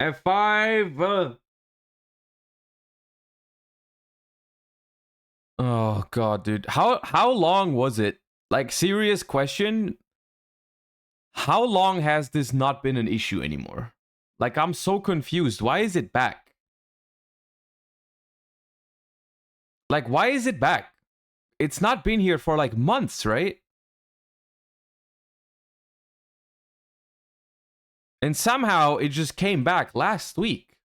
F5. Oh god, dude. How long was it? Like, serious question. How long has this not been an issue anymore? Like, I'm so confused. Why is it back? Like, why is it back? It's not been here for like months, right? And somehow it just came back last week.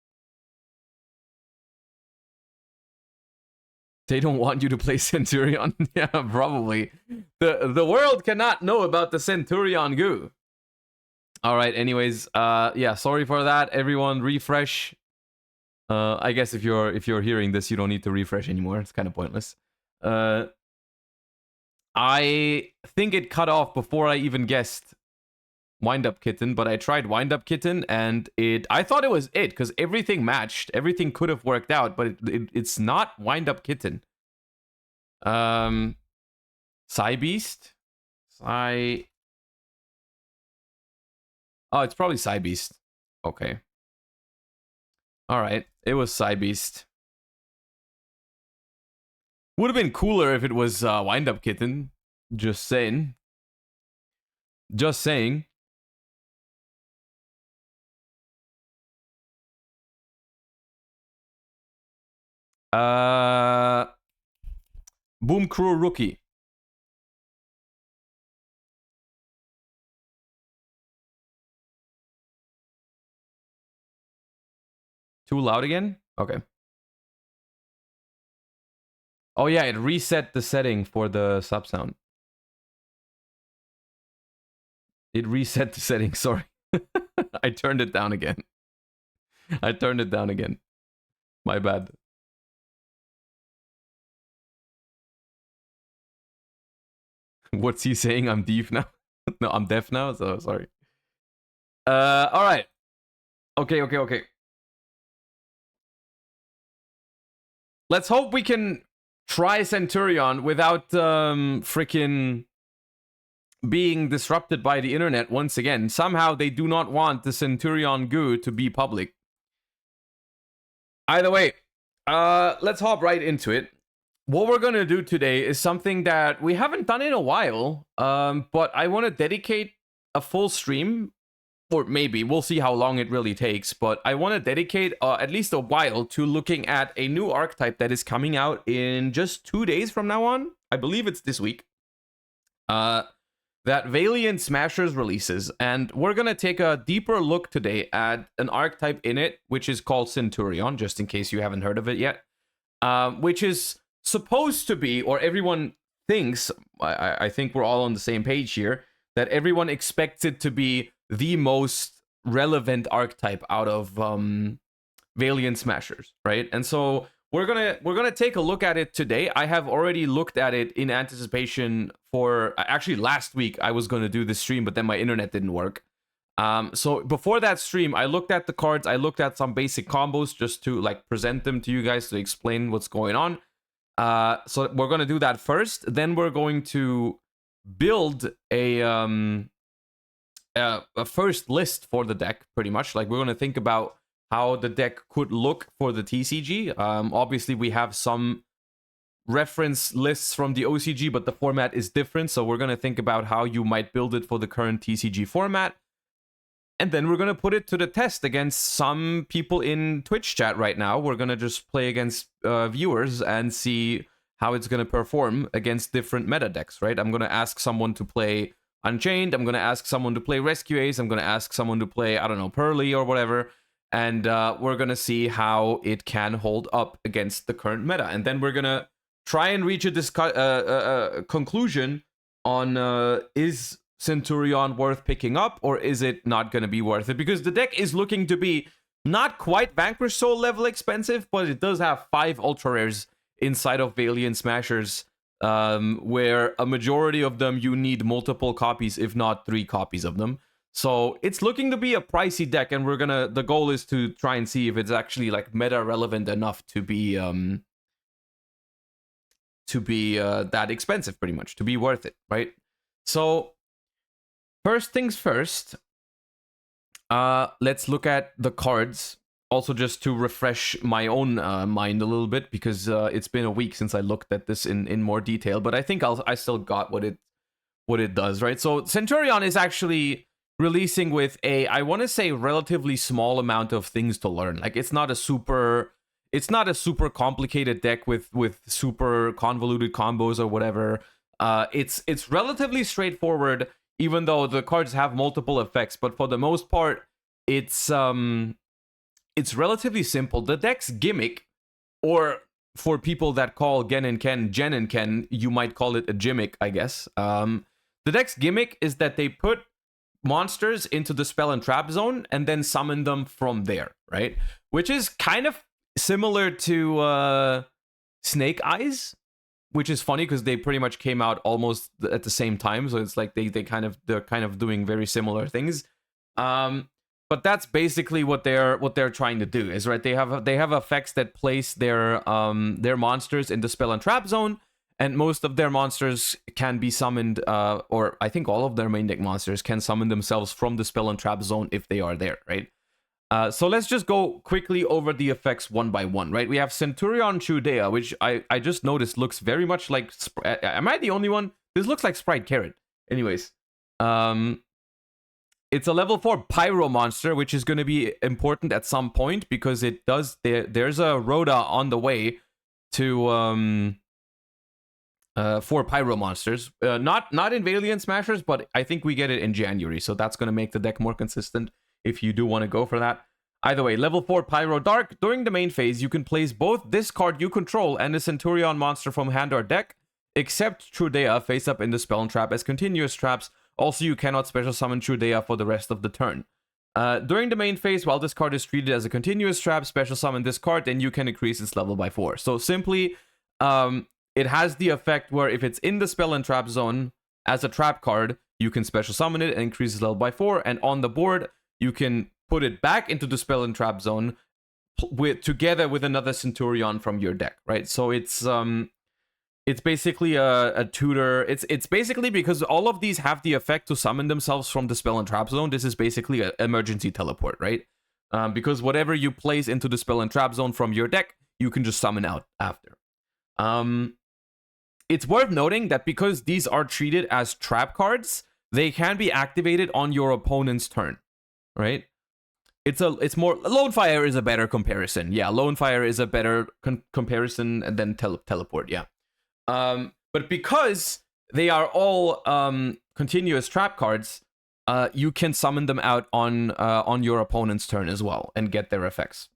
They don't want you to play Centurion. Yeah, probably. The world cannot know about the Centurion goo. All right, anyways, yeah, sorry for that. Everyone refresh. I guess if you're hearing this, you don't need to refresh anymore. It's kind of pointless. I think it cut off before I even guessed Wind Up Kitten, but I tried Wind Up Kitten and I thought it was it because everything matched. Everything could have worked out, but it's not Wind Up Kitten. Psy Beast? Psy. Oh, it's probably Psy Beast. Okay. Alright. It was Psy Beast. Would have been cooler if it was Wind Up Kitten. Just saying. Just saying. Boom Crew Rookie. Too loud again? Okay. Oh yeah, it reset the setting for the sub sound. It reset the setting, sorry. I turned it down again. I turned it down again. My bad. What's he saying? I'm deaf now? No, I'm deaf now, so sorry. Alright. Okay. Let's hope we can try Centurion without freaking being disrupted by the internet once again. Somehow they do not want the Centurion goo to be public. Either way, let's hop right into it. What we're gonna do today is something that we haven't done in a while, but I want to dedicate a full stream, or maybe we'll see how long it really takes. But I want to dedicate at least a while to looking at a new archetype that is coming out in just 2 days from now on. I believe it's this week. That Valiant Smashers releases, and we're gonna take a deeper look today at an archetype in it, which is called Centurion, just in case you haven't heard of it yet, which is supposed to be, or everyone thinks, I think we're all on the same page here, that everyone expects it to be the most relevant archetype out of Valiant Smashers, right? And so we're gonna take a look at it today. I have already looked at it in anticipation for actually last week. I was gonna do this stream, but then my internet didn't work. So before that stream, I looked at the cards. I looked at some basic combos just to like present them to you guys to explain what's going on. So we're gonna do that first. Then we're going to build a first list for the deck, pretty much. Like we're gonna think about how the deck could look for the TCG. Obviously, we have some reference lists from the OCG, but the format is different. So we're going to think about how you might build it for the current TCG format. And then we're going to put it to the test against some people in Twitch chat right now. We're going to just play against viewers and see how it's going to perform against different meta decks, right? I'm going to ask someone to play Unchained. I'm going to ask someone to play Rescue Ace. I'm going to ask someone to play, I don't know, Pearly or whatever. And we're going to see how it can hold up against the current meta. And then we're going to try and reach a conclusion on is Centurion worth picking up or is it not going to be worth it? Because the deck is looking to be not quite Vanquish Soul level expensive, but it does have 5 Ultra Rares inside of Valiant Smashers, where a majority of them you need multiple copies, if not 3 copies of them. So it's looking to be a pricey deck, and the goal is to try and see if it's actually like meta relevant enough to be that expensive, pretty much, to be worth it, right? So first things first, Let's look at the cards. Also, just to refresh my own mind a little bit, because it's been a week since I looked at this in more detail. But I think I still got what it does, right? So Centurion is actually releasing with I want to say, relatively small amount of things to learn. Like, it's not a super complicated deck with super convoluted combos or whatever. It's relatively straightforward, even though the cards have multiple effects. But for the most part, it's relatively simple. The deck's gimmick, or for people that call Gen and Ken, you might call it a gimmick, I guess. The deck's gimmick is that they put monsters into the spell and trap zone and then summon them from there, right? Which is kind of similar to Snake Eyes, which is funny because they pretty much came out almost at the same time. So it's like they're kind of doing very similar things. But that's basically what they're trying to do, is right. They have effects that place their monsters in the spell and trap zone, and most of their monsters can be summoned, or I think all of their main deck monsters can summon themselves from the spell and trap zone if they are there, right? So let's just go quickly over the effects one by one, right? We have Centurion Chudea, which I just noticed looks very much like... Am I the only one? This looks like Sprite Carrot. Anyways, it's a level 4 Pyro monster, which is going to be important at some point because it does... There's a Rhoda on the way to... for Pyro monsters. Not in Valiant Smashers, but I think we get it in January, so that's going to make the deck more consistent if you do want to go for that. Either way, level 4 Pyro Dark. During the main phase, you can place both this card you control and a Centurion monster from hand or deck, except Trudea face up in the spell and trap as continuous traps. Also, you cannot special summon Trudea for the rest of the turn. During the main phase, while this card is treated as a continuous trap, special summon this card, and you can increase its level by 4. So simply, it has the effect where if it's in the spell and trap zone as a trap card, you can special summon it and increase its level by 4, and on the board, you can put it back into the spell and trap zone together with another Centurion from your deck, right? So it's basically a tutor. It's basically, because all of these have the effect to summon themselves from the spell and trap zone, this is basically an emergency teleport, right? Because whatever you place into the spell and trap zone from your deck, you can just summon out after. It's worth noting that because these are treated as trap cards, they can be activated on your opponent's turn, right? It's more... Lone Fire is a better comparison. Yeah, Lone Fire is a better comparison than teleport, yeah. But because they are all continuous trap cards, you can summon them out on your opponent's turn as well and get their effects.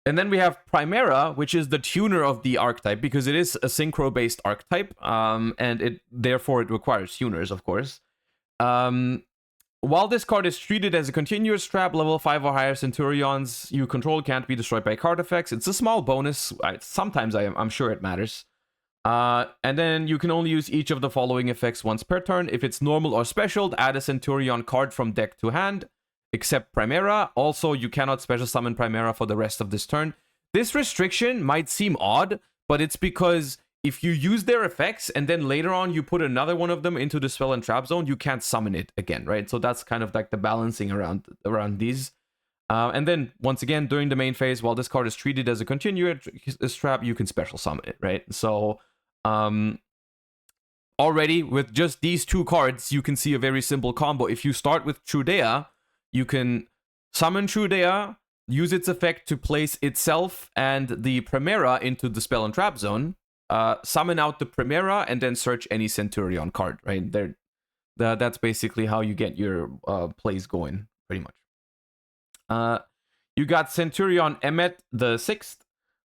And then we have Primera, which is the tuner of the archetype, because it is a synchro-based archetype, and therefore it requires tuners, of course. While this card is treated as a continuous trap, level 5 or higher Centurions you control can't be destroyed by card effects. It's a small bonus. Sometimes I'm sure it matters. And then you can only use each of the following effects once per turn. If it's normal or special, add a Centurion card from deck to hand, except Primera. Also, you cannot special summon Primera for the rest of this turn. This restriction might seem odd, but it's because if you use their effects and then later on you put another one of them into the spell and trap zone, you can't summon it again, right? So that's kind of like the balancing around these. And then, once again, during the main phase, while this card is treated as a continuous trap, you can special summon it, right? So, already, with just these two cards, you can see a very simple combo. If you start with Trudea, you can summon Trudea, use its effect to place itself and the Primera into the spell and trap zone, summon out the Primera, and then search any Centurion card, right? That's basically how you get your plays going, pretty much. You got Centurion Emmet the 6th,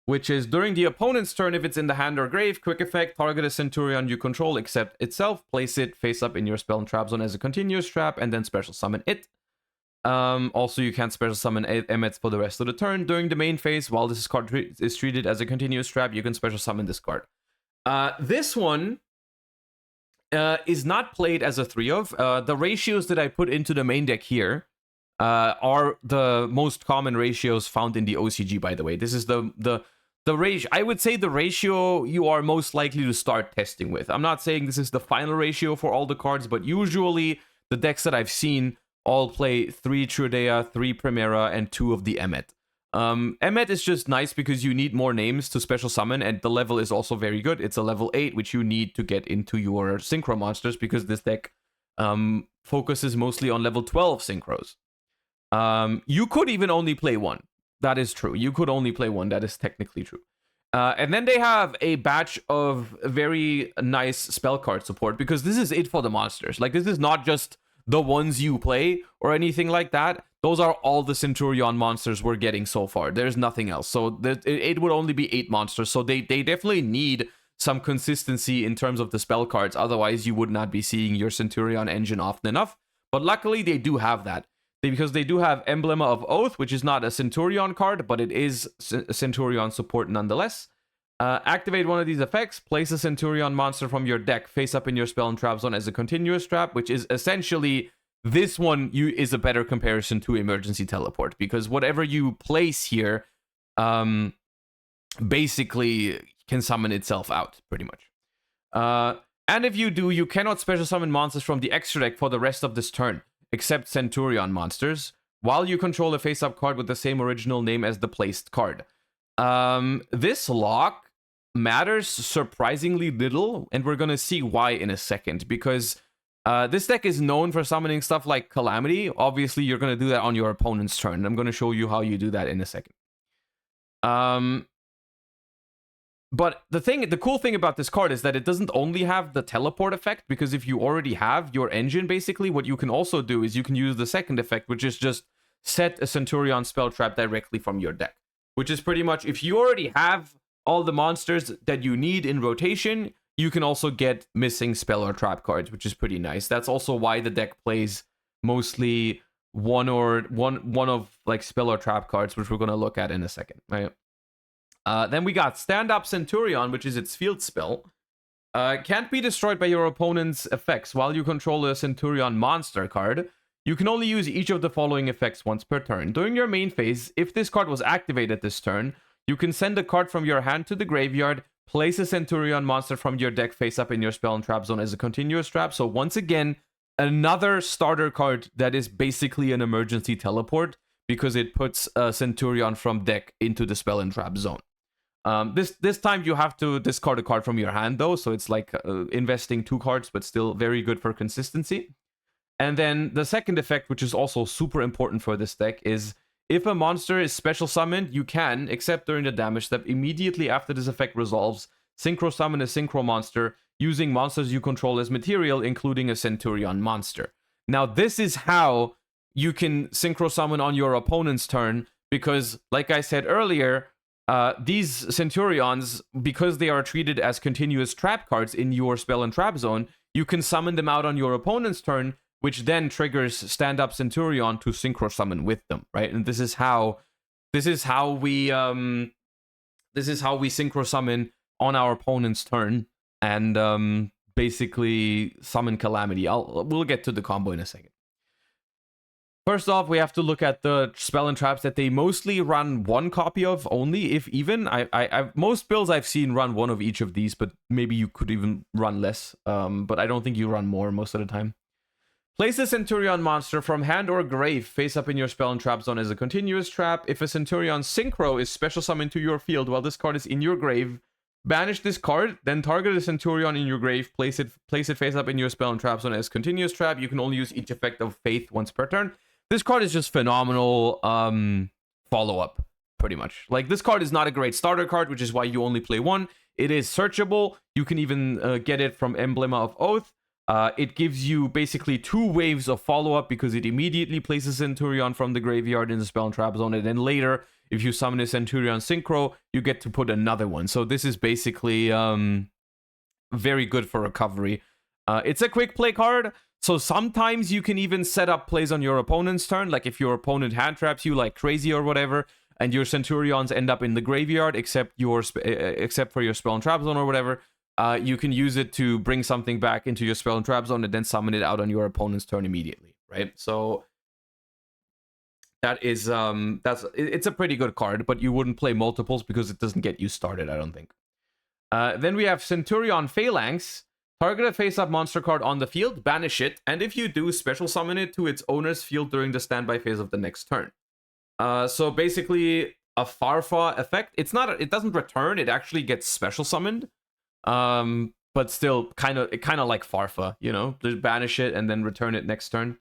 which is during the opponent's turn, if it's in the hand or grave, quick effect, target a Centurion you control except itself, place it face up in your spell and trap zone as a continuous trap, and then special summon it. Also, you can't special summon Emmets for the rest of the turn. During the main phase, while this card is treated as a continuous trap, you can special summon this card. This one is not played as a 3 of. The ratios that I put into the main deck here are the most common ratios found in the OCG, by the way. This is the ratio. I would say the ratio you are most likely to start testing with. I'm not saying this is the final ratio for all the cards, but usually the decks that I've seen all play 3 Trudea, 3 Primera, and 2 of the Emmet. Emmet is just nice because you need more names to special summon, and the level is also very good. It's a level 8, which you need to get into your synchro monsters because this deck focuses mostly on level 12 synchros. You could even only play 1. That is true. You could only play 1. That is technically true. And then they have a batch of very nice spell card support because this is it for the monsters. Like, this is not just the ones you play or anything like that. Those are all the Centurion monsters we're getting so far. There's nothing else. So it would only be 8 monsters. So they definitely need some consistency in terms of the spell cards. Otherwise, you would not be seeing your Centurion engine often enough. But luckily, they do have that. Because they do have Emblem of Oath, which is not a Centurion card, but it is Centurion support nonetheless. Activate one of these effects, place a Centurion monster from your deck face up in your spell and trap zone as a continuous trap, which is essentially, this one is a better comparison to Emergency Teleport, because whatever you place here basically can summon itself out, pretty much. And if you do, you cannot special summon monsters from the extra deck for the rest of this turn, except Centurion monsters, while you control a face-up card with the same original name as the placed card. This lock matters surprisingly little, and we're gonna see why in a second, because this deck is known for summoning stuff like Calamity. Obviously, you're gonna do that on your opponent's turn. I'm gonna show you how you do that in a second. But the cool thing about this card is that it doesn't only have the teleport effect, because if you already have your engine, basically, what you can also do is you can use the second effect, which is just set a Centurion spell trap directly from your deck. Which is pretty much, if you already have all the monsters that you need in rotation, you can also get missing spell or trap cards, which is pretty nice. That's also why the deck plays mostly one of like spell or trap cards, which we're going to look at in a second, right? Then we got Stand Up Centurion, which is its field spell. Can't be destroyed by your opponent's effects. While you control a Centurion monster card, you can only use each of the following effects once per turn. During your main phase, if this card was activated this turn, you can send a card from your hand to the graveyard, place a Centurion monster from your deck face up in your spell and trap zone as a continuous trap. So once again, another starter card that is basically an emergency teleport, because it puts a Centurion from deck into the spell and trap zone. This time you have to discard a card from your hand though, so it's like investing 2 cards, but still very good for consistency. And then the second effect, which is also super important for this deck, is if a monster is special summoned, you can, except during the damage step, immediately after this effect resolves, synchro summon a synchro monster using monsters you control as material, including a Centurion monster. Now, this is how you can synchro summon on your opponent's turn, because, like I said earlier, these Centurions, because they are treated as continuous trap cards in your spell and trap zone, you can summon them out on your opponent's turn, which then triggers Stand Up Centurion to synchro summon with them, right? And this is how we synchro summon on our opponent's turn and basically summon Calamity. We'll get to the combo in a second. First off, we have to look at the spell and traps that they mostly run 1 copy of only, if even. Most builds I've seen run 1 of each of these, but maybe you could even run less. But I don't think you run more most of the time. Place a Centurion monster from hand or grave face up in your spell and trap zone as a continuous trap. If a Centurion synchro is special summoned to your field while this card is in your grave, banish this card, then target a Centurion in your grave, place it face up in your spell and trap zone as continuous trap. You can only use each effect of Faith once per turn. This card is just phenomenal follow-up, pretty much. Like, this card is not a great starter card, which is why you only play 1. It is searchable. You can even get it from Emblem of Oath. It gives you basically 2 waves of follow-up because it immediately places Centurion from the graveyard in the spell and trap zone, and then later, if you summon a Centurion synchro, you get to put another one. So this is basically very good for recovery. It's a quick play card, so sometimes you can even set up plays on your opponent's turn, like if your opponent hand traps you like crazy or whatever, and your Centurions end up in the graveyard, except for your spell and trap zone or whatever. You can use it to bring something back into your spell and trap zone and then summon it out on your opponent's turn immediately, right? So that is it's a pretty good card, but you wouldn't play multiples because it doesn't get you started, I don't think. Then we have Centurion Phalanx. Target a face-up monster card on the field, banish it, and if you do, special summon it to its owner's field during the standby phase of the next turn. So basically, a Farfa effect. It's not. It doesn't return. It actually gets special summoned. But still, kind of like Farfa. You know, just banish it and then return it next turn.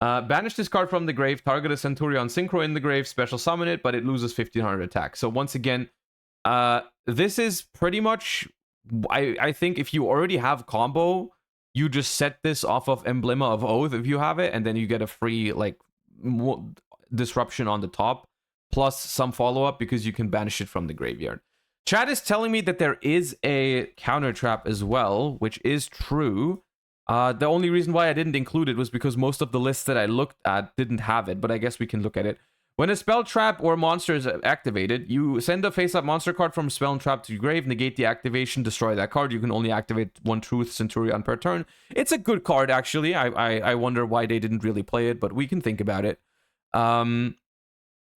Banish this card from the grave. Target a Centurion Synchro in the grave. Special summon it, but it loses 1500 attack. So once again, this is pretty much. I think if you already have combo, you just set this off of Emblema of Oath if you have it, and then you get a free like disruption on the top, plus some follow-up because you can banish it from the graveyard. Chat is telling me that there is a counter trap as well, which is true. The only reason why I didn't include it was because most of the lists that I looked at didn't have it, but I guess we can look at it. When a spell trap or monster is activated, you send a face-up monster card from spell and trap to your grave, negate the activation, destroy that card. You can only activate one Truth Centurion per turn. It's a good card, actually. I wonder why they didn't really play it, but we can think about it.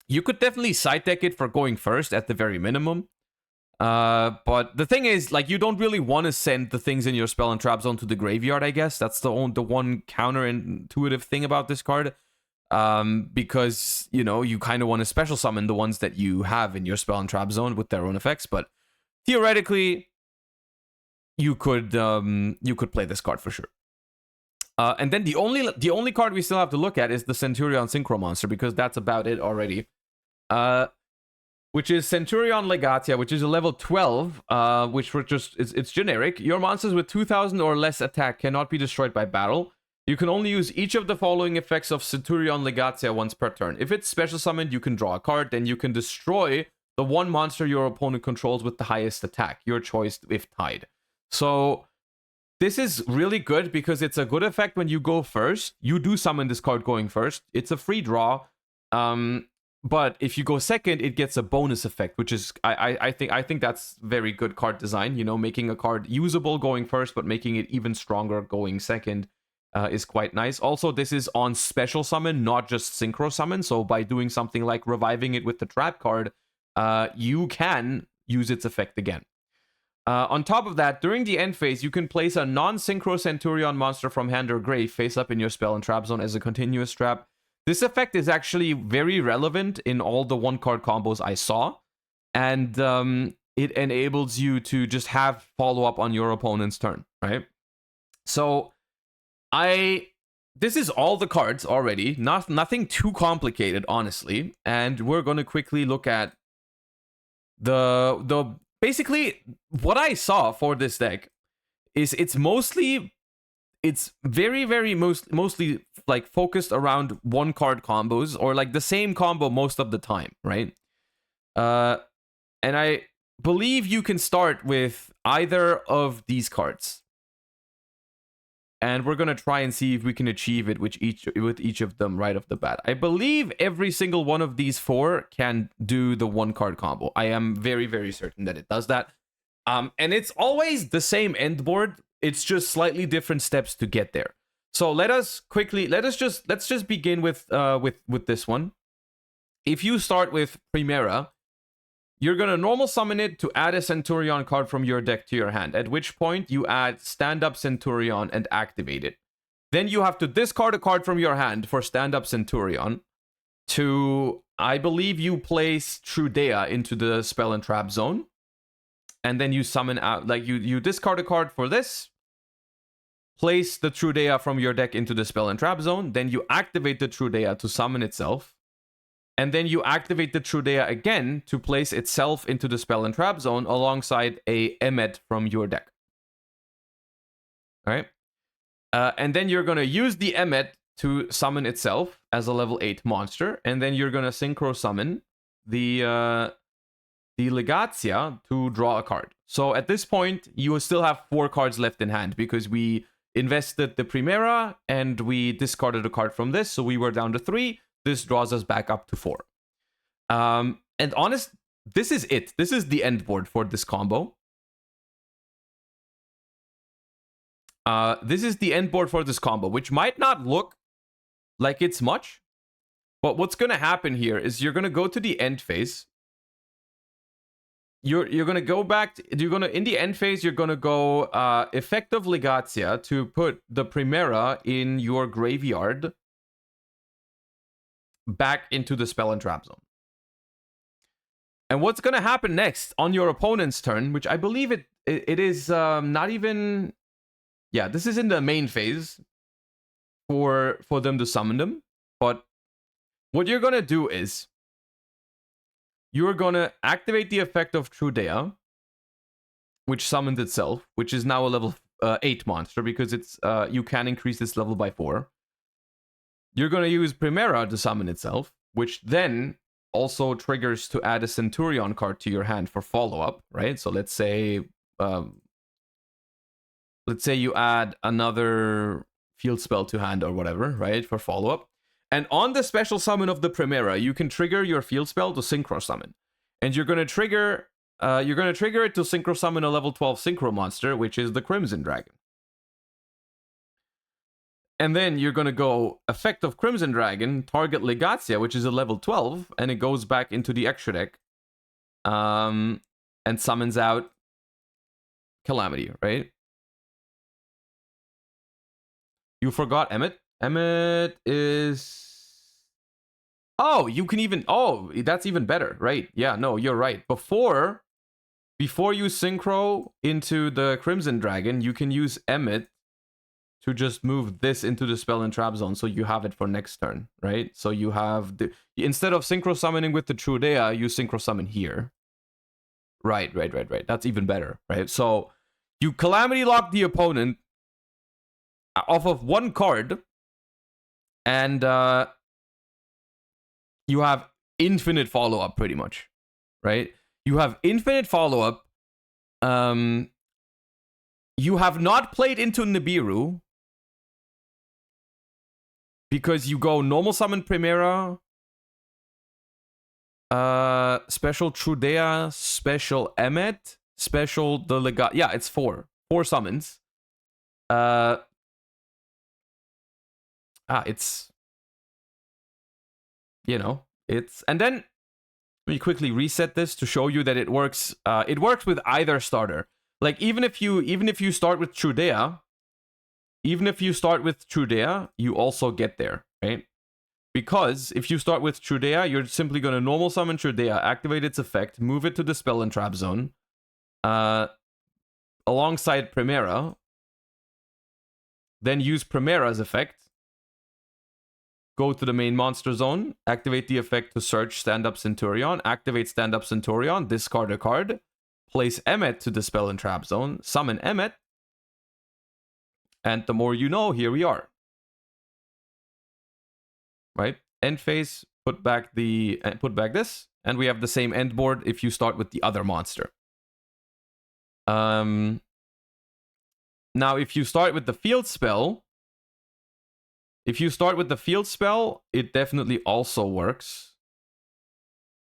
You could definitely side deck it for going first at the very minimum. But the thing is, like, you don't really want to send the things in your spell and trap zone to the graveyard, I guess. That's the one counterintuitive thing about this card. Because, you know, you kind of want to special summon the ones that you have in your spell and trap zone with their own effects, but theoretically, you could play this card for sure. And then the only card we still have to look at is the Centurion Synchro monster, because that's about it already. Which is Centurion Legatia, which is a level 12, which it's generic. Your monsters with 2000 or less attack cannot be destroyed by battle. You can only use each of the following effects of Centurion Legatia once per turn. If it's special summoned, you can draw a card. Then you can destroy the one monster your opponent controls with the highest attack. Your choice if tied. So this is really good because it's a good effect when you go first. You do summon this card going first. It's a free draw. But if you go second, it gets a bonus effect, which is I think that's very good card design. You know, making a card usable going first, but making it even stronger going second. Is quite nice. Also, this is on special summon, not just synchro summon. So by doing something like reviving it with the trap card, you can use its effect again. On top of that, during the end phase, you can place a non-synchro Centurion monster from hand or grave face up in your spell and trap zone as a continuous trap. This effect is actually very relevant in all the one-card combos I saw. And it enables you to just have follow-up on your opponent's turn, right? So this is all the cards already, nothing too complicated, honestly, and we're going to quickly look at the basically what I saw for this deck is it's mostly like focused around one card combos or like the same combo most of the time, right? And I believe you can start with either of these cards. And we're going to try and see if we can achieve it with each of them right off the bat. I believe every single one of these four can do the one card combo. I am very, very certain that it does that. And it's always the same end board. It's just slightly different steps to get there. So let's just begin with this one. If you start with Primera, you're going to normal summon it to add a Centurion card from your deck to your hand, at which point you add Stand-Up Centurion and activate it. Then you have to discard a card from your hand for Stand-Up Centurion to, I believe you place Trudea into the spell and trap zone. And then you summon out, like you discard a card for this, place the Trudea from your deck into the spell and trap zone, then you activate the Trudea to summon itself. And then you activate the Trudea again to place itself into the spell and trap zone alongside a Emmet from your deck. All right. And then you're going to use the Emmet to summon itself as a level 8 monster. And then you're going to synchro summon the Legatia to draw a card. So at this point, you will still have 4 cards left in hand because we invested the Primera and we discarded a card from this. So we were down to 3. This draws us back up to 4. And this is it. This is the end board for this combo. This is the end board for this combo, which might not look like it's much. But what's going to happen here is you're going to go to the end phase. you're gonna go back. You're gonna in the end phase. You're gonna go effect of Legatia to put the Primera in your graveyard back into the spell and trap zone. And what's gonna happen next on your opponent's turn, which I believe it is not even. Yeah, this is in the main phase for them to summon them. But what you're gonna do is you're gonna activate the effect of Trudea, which summons itself, which is now a level 8 monster because it's you can increase this level by 4. You're gonna use Primera to summon itself, which then also triggers to add a Centurion card to your hand for follow-up, right? So let's say you add another field spell to hand or whatever, right, for follow-up. And on the special summon of the Primera, you can trigger your field spell to synchro summon. And you're gonna trigger it to synchro summon a level 12 synchro monster, which is the Crimson Dragon. And then you're gonna go effect of Crimson Dragon, target Legatia, which is a level 12, and it goes back into the extra deck. And summons out Calamity, right? You forgot Emmet. Emmet is... Oh, you can even... Oh, that's even better, right? Yeah, no, you're right. Before you synchro into the Crimson Dragon, you can use Emmet to just move this into the spell and trap zone, so you have it for next turn, right? So you have... Instead of synchro summoning with the Trudea, you synchro summon here. Right. That's even better, right? So you Calamity lock the opponent off of one card, and you have infinite follow-up, pretty much, right? You have infinite follow-up. You have not played into Nibiru because you go normal summon Primera, special Trudea, special Emmet, special the Legat. Yeah, it's 4 summons. It's, you know, it's, and then let me quickly reset this to show you that it works. It works with either starter. Like even if you start with Trudea, you also get there, right? Because if you start with Trudea, you're simply going to normal summon Trudea, activate its effect, move it to the spell and trap zone, alongside Primera, then use Primera's effect, go to the main monster zone, activate the effect to search stand-up Centurion, activate stand-up Centurion, discard a card, place Emmet to the spell and trap zone, summon Emmet, and the more you know, here we are. Right? End phase, put back this, and we have the same end board if you start with the other monster. Now, if you start with the field spell, it definitely also works.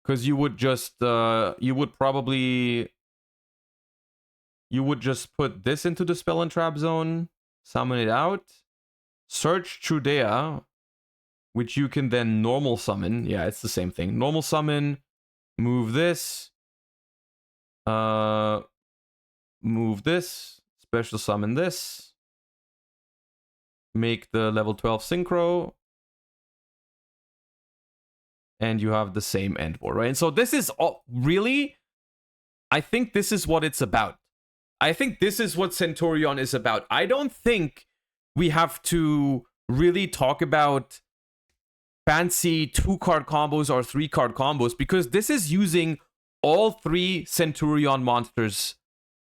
Because you would just put this into the spell and trap zone, summon it out, search Trudea, which you can then normal summon. Yeah, it's the same thing. Normal summon, move this, special summon this, make the level 12 synchro, and you have the same end board, right? And so this is all really, I think this is what it's about. I think this is what Centurion is about. I don't think we have to really talk about fancy 2-card combos or 3-card combos, because this is using all 3 Centurion monsters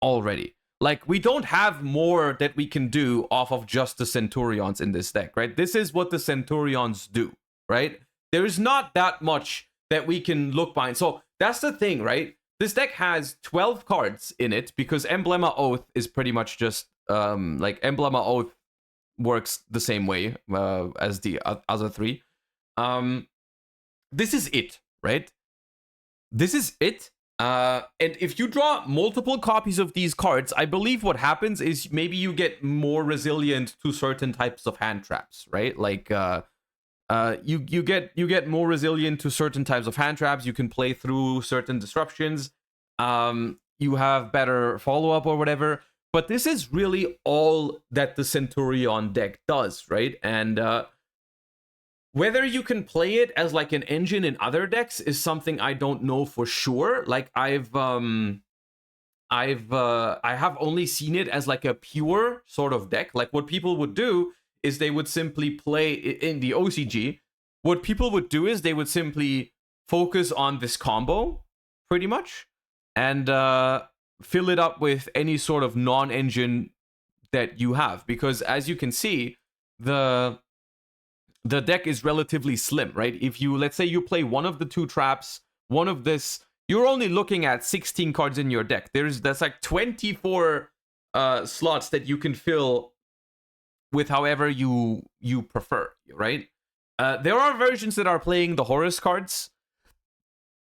already. Like, we don't have more that we can do off of just the Centurions in this deck, right? This is what the Centurions do, right? There is not that much that we can look behind. So that's the thing, right? This deck has 12 cards in it because Emblema Oath is pretty much just, like, Emblema Oath works the same way as the other 3. This is it, right? This is it. And if you draw multiple copies of these cards, I believe what happens is maybe you get more resilient to certain types of hand traps, right? Like, you get more resilient to certain types of hand traps. You can play through certain disruptions. You have better follow-up or whatever. But this is really all that the Centurion deck does, right? And whether you can play it as like an engine in other decks is something I don't know for sure. Like I have only seen it as like a pure sort of deck. Like what people would do is they would simply play in the OCG. What people would do is they would simply focus on this combo pretty much and fill it up with any sort of non-engine that you have, because as you can see, the deck is relatively slim, right? If you, let's say you play one of the two traps, one of this, you're only looking at 16 cards in your deck. That's like 24 slots that you can fill with however you prefer, right? There are versions that are playing the Horus cards.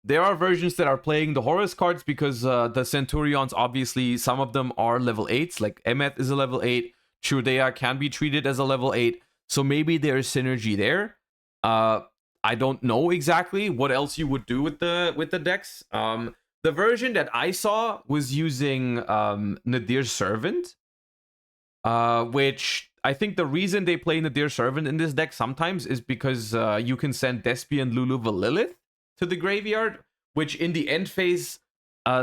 Because the Centurions, obviously, some of them are level 8s, like Emeth is a level 8, Chudea can be treated as a level 8, so maybe there's synergy there. I don't know exactly what else you would do with the decks. The version that I saw was using Nadir's Servant, which I think the reason they play Nadir's Servant in this deck sometimes is because you can send Despian Lulu Lilith to the graveyard, which in the end phase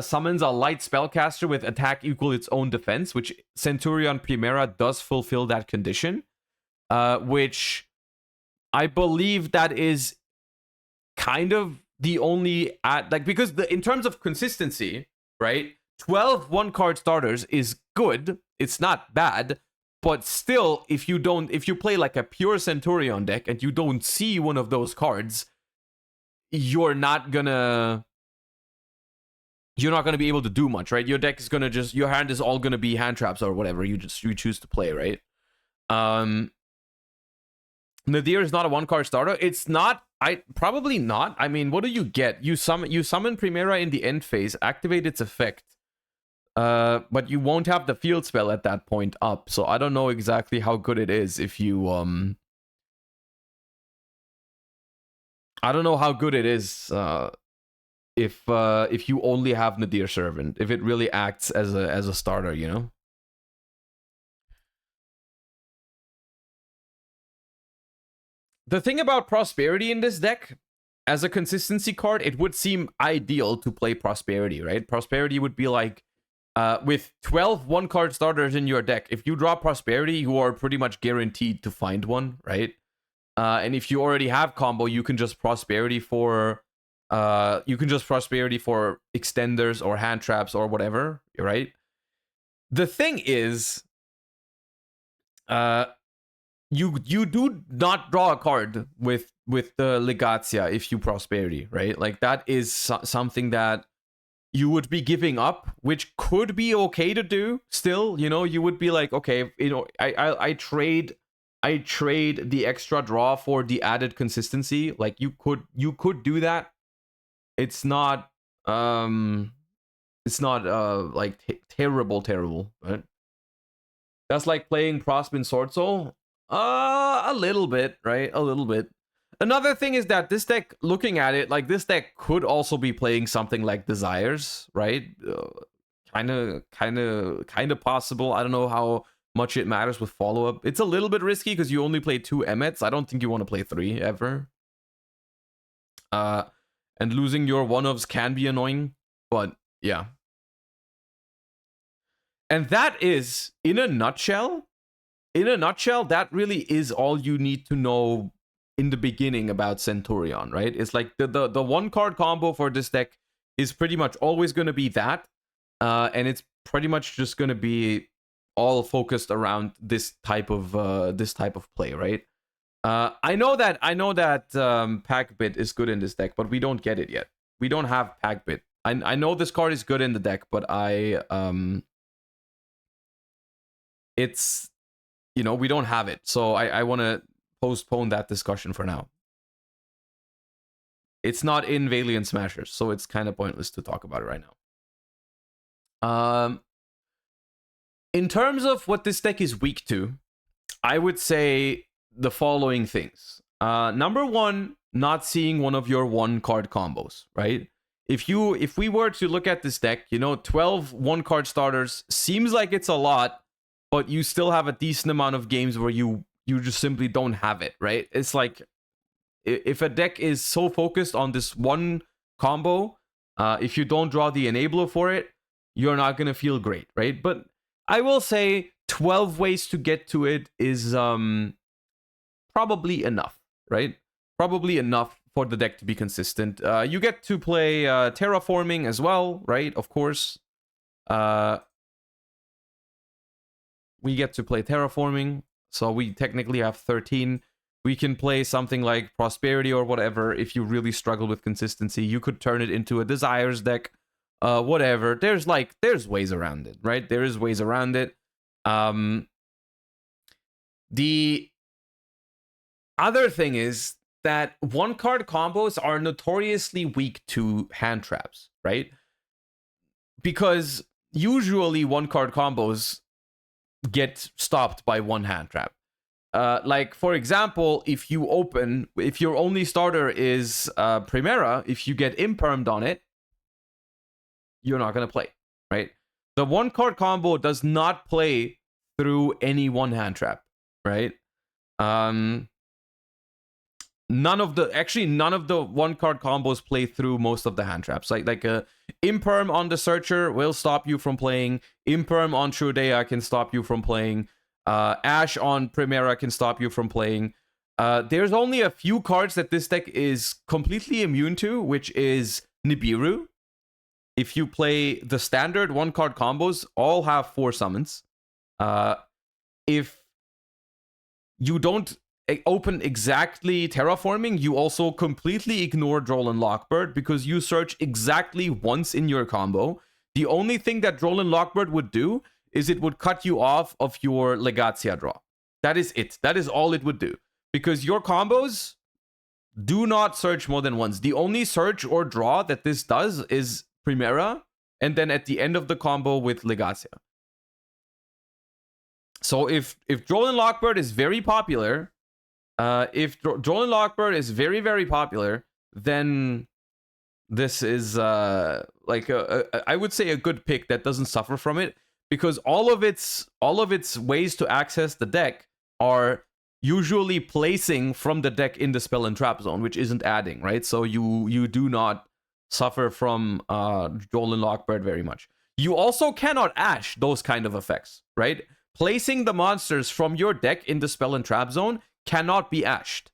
summons a light spellcaster with attack equal its own defense, which Centurion Primera does fulfill that condition, which I believe that is kind of the only because in terms of consistency, right? 12 one-card starters is good. It's not bad. But still, if you play like a pure Centurion deck and you don't see one of those cards, you're not gonna be able to do much, right? Your deck is gonna your hand is all gonna be hand traps or whatever you choose to play, right? Nadir is not a one-card starter. It's not. Probably not. I mean, what do you get? You summon Primera in the end phase, activate its effect, but you won't have the field spell at that point up. So I don't know exactly how good it is if you I don't know how good it is if you only have Nadir Servant, if it really acts as a starter, you know. The thing about Prosperity in this deck, as a consistency card, it would seem ideal to play Prosperity, right? Prosperity would be like, with 12 one-card starters in your deck, if you draw Prosperity, you are pretty much guaranteed to find one, right? And if you already have combo, you can just Prosperity for extenders or hand traps or whatever, right? The thing is, you do not draw a card with the Legatia if you Prosperity, right? Like that is something that you would be giving up, which could be okay to do still. You know, you would be like, okay, you know, I trade the extra draw for the added consistency. Like you could do that. It's not like terrible, right? That's like playing Prospin Sword Soul. A little bit, right? A little bit. Another thing is that this deck, looking at it, like this deck could also be playing something like Desires, right? Kind of possible. I don't know how much it matters with follow-up. It's a little bit risky because you only play 2 Emmets. I don't think you want to play 3 ever. And losing your one-ofs can be annoying, but yeah. And that is, in a nutshell, that really is all you need to know in the beginning about Centurion, right? It's like the one card combo for this deck is pretty much always going to be that, and it's pretty much just going to be all focused around this type of play, right? I know that Packbit is good in this deck, but we don't get it yet. We don't have Packbit. I know this card is good in the deck, but it's, you know, we don't have it, so I want to postpone that discussion for now. It's not in Valiant Smashers, so it's kind of pointless to talk about it right now. In terms of what this deck is weak to, I would say the following things. Number one, not seeing one of your one card combos, right? if we were to look at this deck, you know, 12 one-card starters seems like it's a lot, but you still have a decent amount of games where you just simply don't have it, right? It's like if a deck is so focused on this one combo, if you don't draw the enabler for it, you're not gonna feel great, right? But I will say 12 ways to get to it is probably enough, right? Probably enough for the deck to be consistent. You get to play terraforming as well, right? Of course. We get to play terraforming, so we technically have 13. We can play something like prosperity or whatever. If you really struggle with consistency, you could turn it into a desires deck, whatever. There's ways around it, right? There is ways around it. The other thing is that one card combos are notoriously weak to hand traps, right? Because usually one card combos get stopped by one hand trap. Like, for example, if your only starter is Primera, if you get impermed on it, you're not going to play, right? The one card combo does not play through any one hand trap, right? None of the one card combos play through most of the hand traps. Like a imperm on the searcher will stop you from playing. Imperm on Trudea can stop you from playing. Ash on Primera can stop you from playing. There's only a few cards that this deck is completely immune to, which is Nibiru. If you play the standard one card combos, all have 4 summons. If you don't open exactly terraforming, you also completely ignore Droll and Lockbird because you search exactly once in your combo. The only thing that Droll and Lockbird would do is it would cut you off of your Legatia draw. That is it. That is all it would do. Because your combos do not search more than once. The only search or draw that this does is Primera, and then at the end of the combo with Legatia. So if Droll and Lockbird is very popular, Droll and Lockbird is very, very popular, then this is I would say a good pick that doesn't suffer from it, because all of its ways to access the deck are usually placing from the deck in the spell and trap zone, which isn't adding, right? So you do not suffer from Droll and Lockbird very much. You also cannot Ash those kind of effects, right? Placing the monsters from your deck in the spell and trap zone cannot be ashed,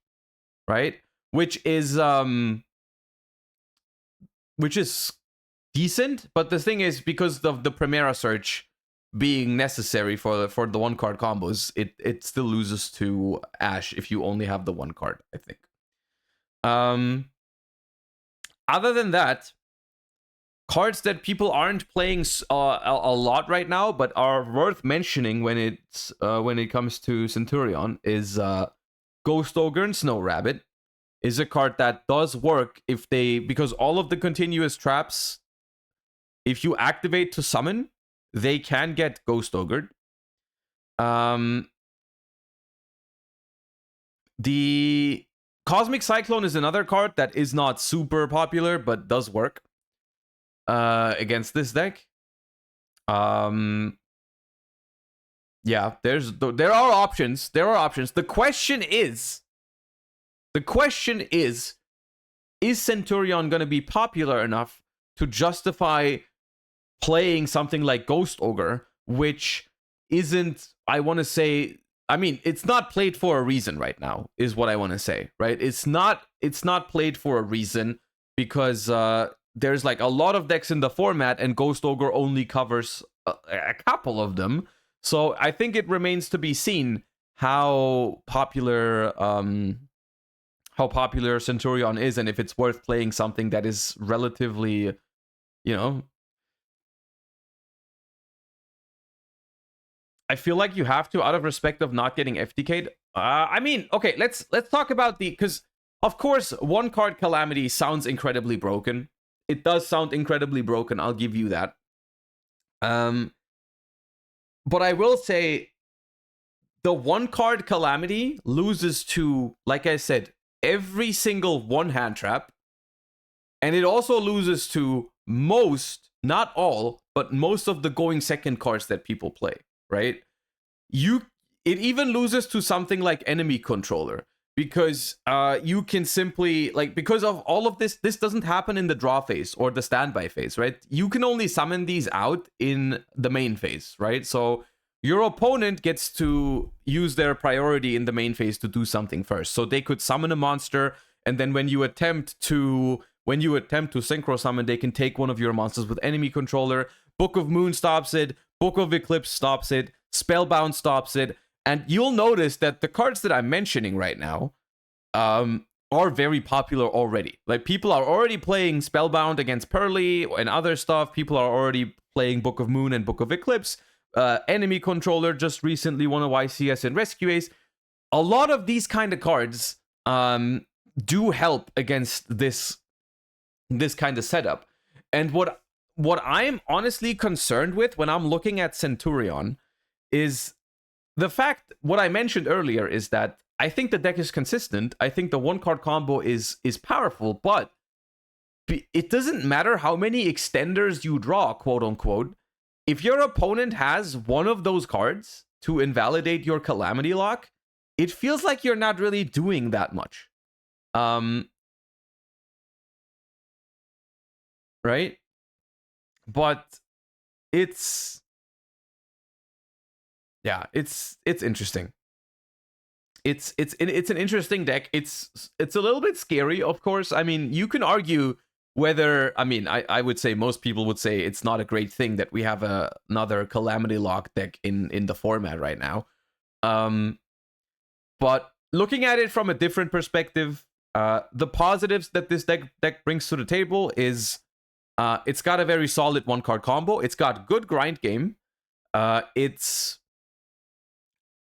right? Which is decent, but the thing is, because of the Primera search being necessary for the one card combos, it still loses to Ash if you only have the one card, I think. Other than that, cards that people aren't playing a lot right now, but are worth mentioning when it comes to Centurion is Ghost Ogre and Snow Rabbit. Is a card that does work because all of the continuous traps, if you activate to summon, they can get Ghost Ogred. The Cosmic Cyclone is another card that is not super popular, but does work against this deck. Yeah, there are options. The question is Centurion going to be popular enough to justify playing something like Ghost Ogre, which isn't, I want to say, I mean, it's not played for a reason right now, is what I want to say, right? It's not played for a reason because there's like a lot of decks in the format, and Ghost Ogre only covers a couple of them. So I think it remains to be seen how popular Centurion is, and if it's worth playing something that is relatively, I feel like you have to, out of respect of not getting FTK'd. I mean, okay, let's talk about because of course one card Calamity sounds incredibly broken. It does sound incredibly broken, I'll give you that. But I will say the one card Calamity loses to, like I said, every single one hand trap And it also loses to most, not all, but most of the going second cards that people play, right? It even loses to something like enemy controller, because you can simply, like, because of all of this doesn't happen in the draw phase or the standby phase, right? You can only summon these out in the main phase, right? So your opponent gets to use their priority in the main phase to do something first. So they could summon a monster, and then when you attempt to synchro summon, they can take one of your monsters with enemy controller. Book of Moon stops it, Book of Eclipse stops it, Spellbound stops it. And you'll notice that the cards that I'm mentioning right now are very popular already. Like, people are already playing Spellbound against Pearly and other stuff. People are already playing Book of Moon and Book of Eclipse. Enemy Controller just recently won a YCS and Rescue Ace. A lot of these kind of cards do help against this kind of setup. And what I'm honestly concerned with when I'm looking at Centurion is the fact, what I mentioned earlier, is that I think the deck is consistent. I think the one card combo is powerful, but it doesn't matter how many extenders you draw, quote unquote. If your opponent has one of those cards to invalidate your Calamity Lock, it feels like you're not really doing that much. Right? But it's interesting. It's an interesting deck. It's a little bit scary, of course. I mean, you can argue whether, I mean, I would say most people would say it's not a great thing that we have another Calamity Lock deck in the format right now. But looking at it from a different perspective, the positives that this deck brings to the table is it's got a very solid one card combo. It's got good grind game. It's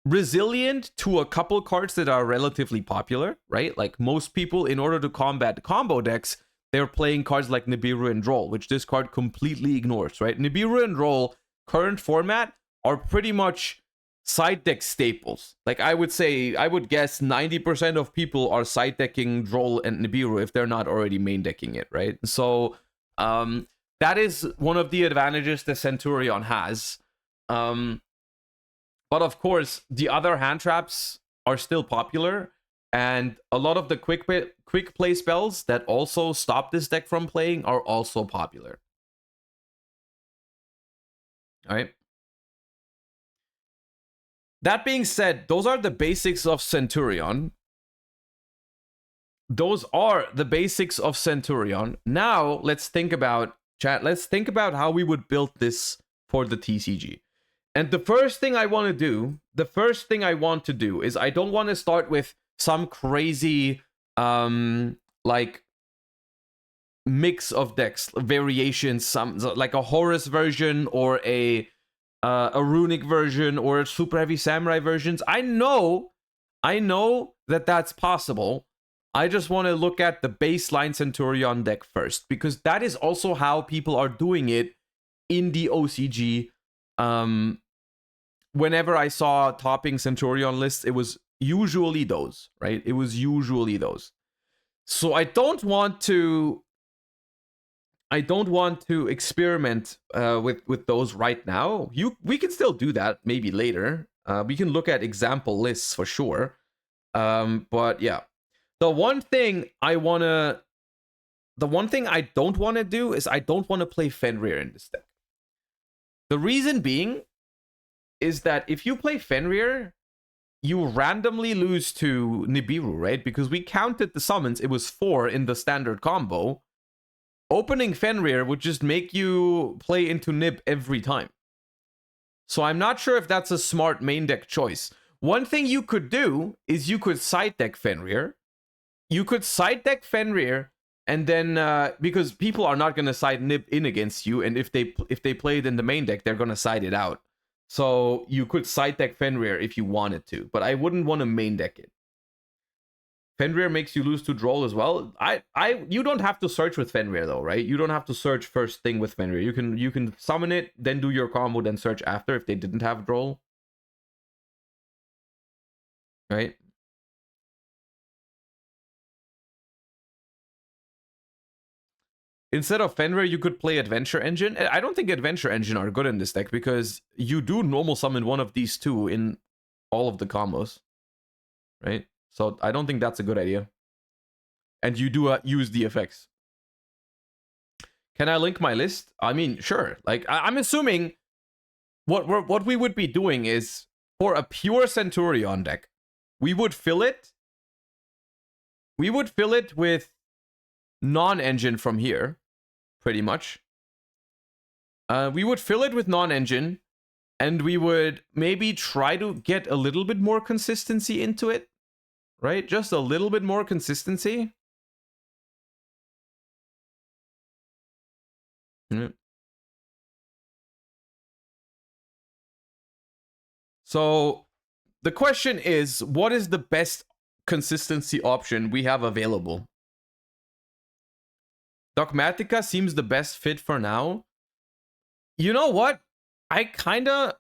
resilient to a couple cards that are relatively popular, right? Like, most people, in order to combat combo decks, they're playing cards like Nibiru and Droll, which this card completely ignores, right? Nibiru and Droll, current format, are pretty much side deck staples. Like, I would guess 90% of people are side decking Droll and Nibiru if they're not already main decking it, right? So that is one of the advantages that Centurion has. But of course, the other hand traps are still popular, and a lot of the quick play spells that also stop this deck from playing are also popular. All right. That being said, those are the basics of Centurion. Now, let's think about how we would build this for the TCG. And the first thing I want to do is, I don't want to start with some crazy like mix of decks, variations, some like a Horus version or a runic version or a super heavy samurai versions. I know that that's possible. I just want to look at the baseline Centurion deck first, because that is also how people are doing it in the OCG. Whenever I saw topping Centurion lists, it was usually those, right? It was usually those. So I don't want to experiment with those right now. We can still do that maybe later. We can look at example lists for sure. But yeah, the one thing I don't want to do is, I don't want to play Fenrir in this deck. The reason being is that if you play Fenrir, you randomly lose to Nibiru, right? Because we counted the summons, it was 4 in the standard combo. Opening Fenrir would just make you play into Nib every time. So I'm not sure if that's a smart main deck choice. One thing you could do is you could side deck Fenrir. And then because people are not going to side Nib in against you, and if they play it in the main deck, they're going to side it out. So you could side deck Fenrir if you wanted to, but I wouldn't want to main deck it. Fenrir makes you lose to Droll as well. You don't have to search with Fenrir though, right? You don't have to search first thing with Fenrir. You can summon it, then do your combo, then search after if they didn't have Droll. Right? instead of Fenrir, you could play Adventure Engine. I don't think Adventure Engine are good in this deck because you do normal summon one of these two in all of the combos, right? So I don't think that's a good idea. And you do use the effects. Can I link my list? I mean, sure. Like, I'm assuming what we would be doing is, for a pure Centurion deck, we would fill it with non-engine from here, pretty much. We would fill it with non-engine, and we would maybe try to get a little bit more consistency into it, right? Just a little bit more consistency. Yeah. So the question is, what is the best consistency option we have available? Dogmatica seems the best fit for now. You know what? I'm gonna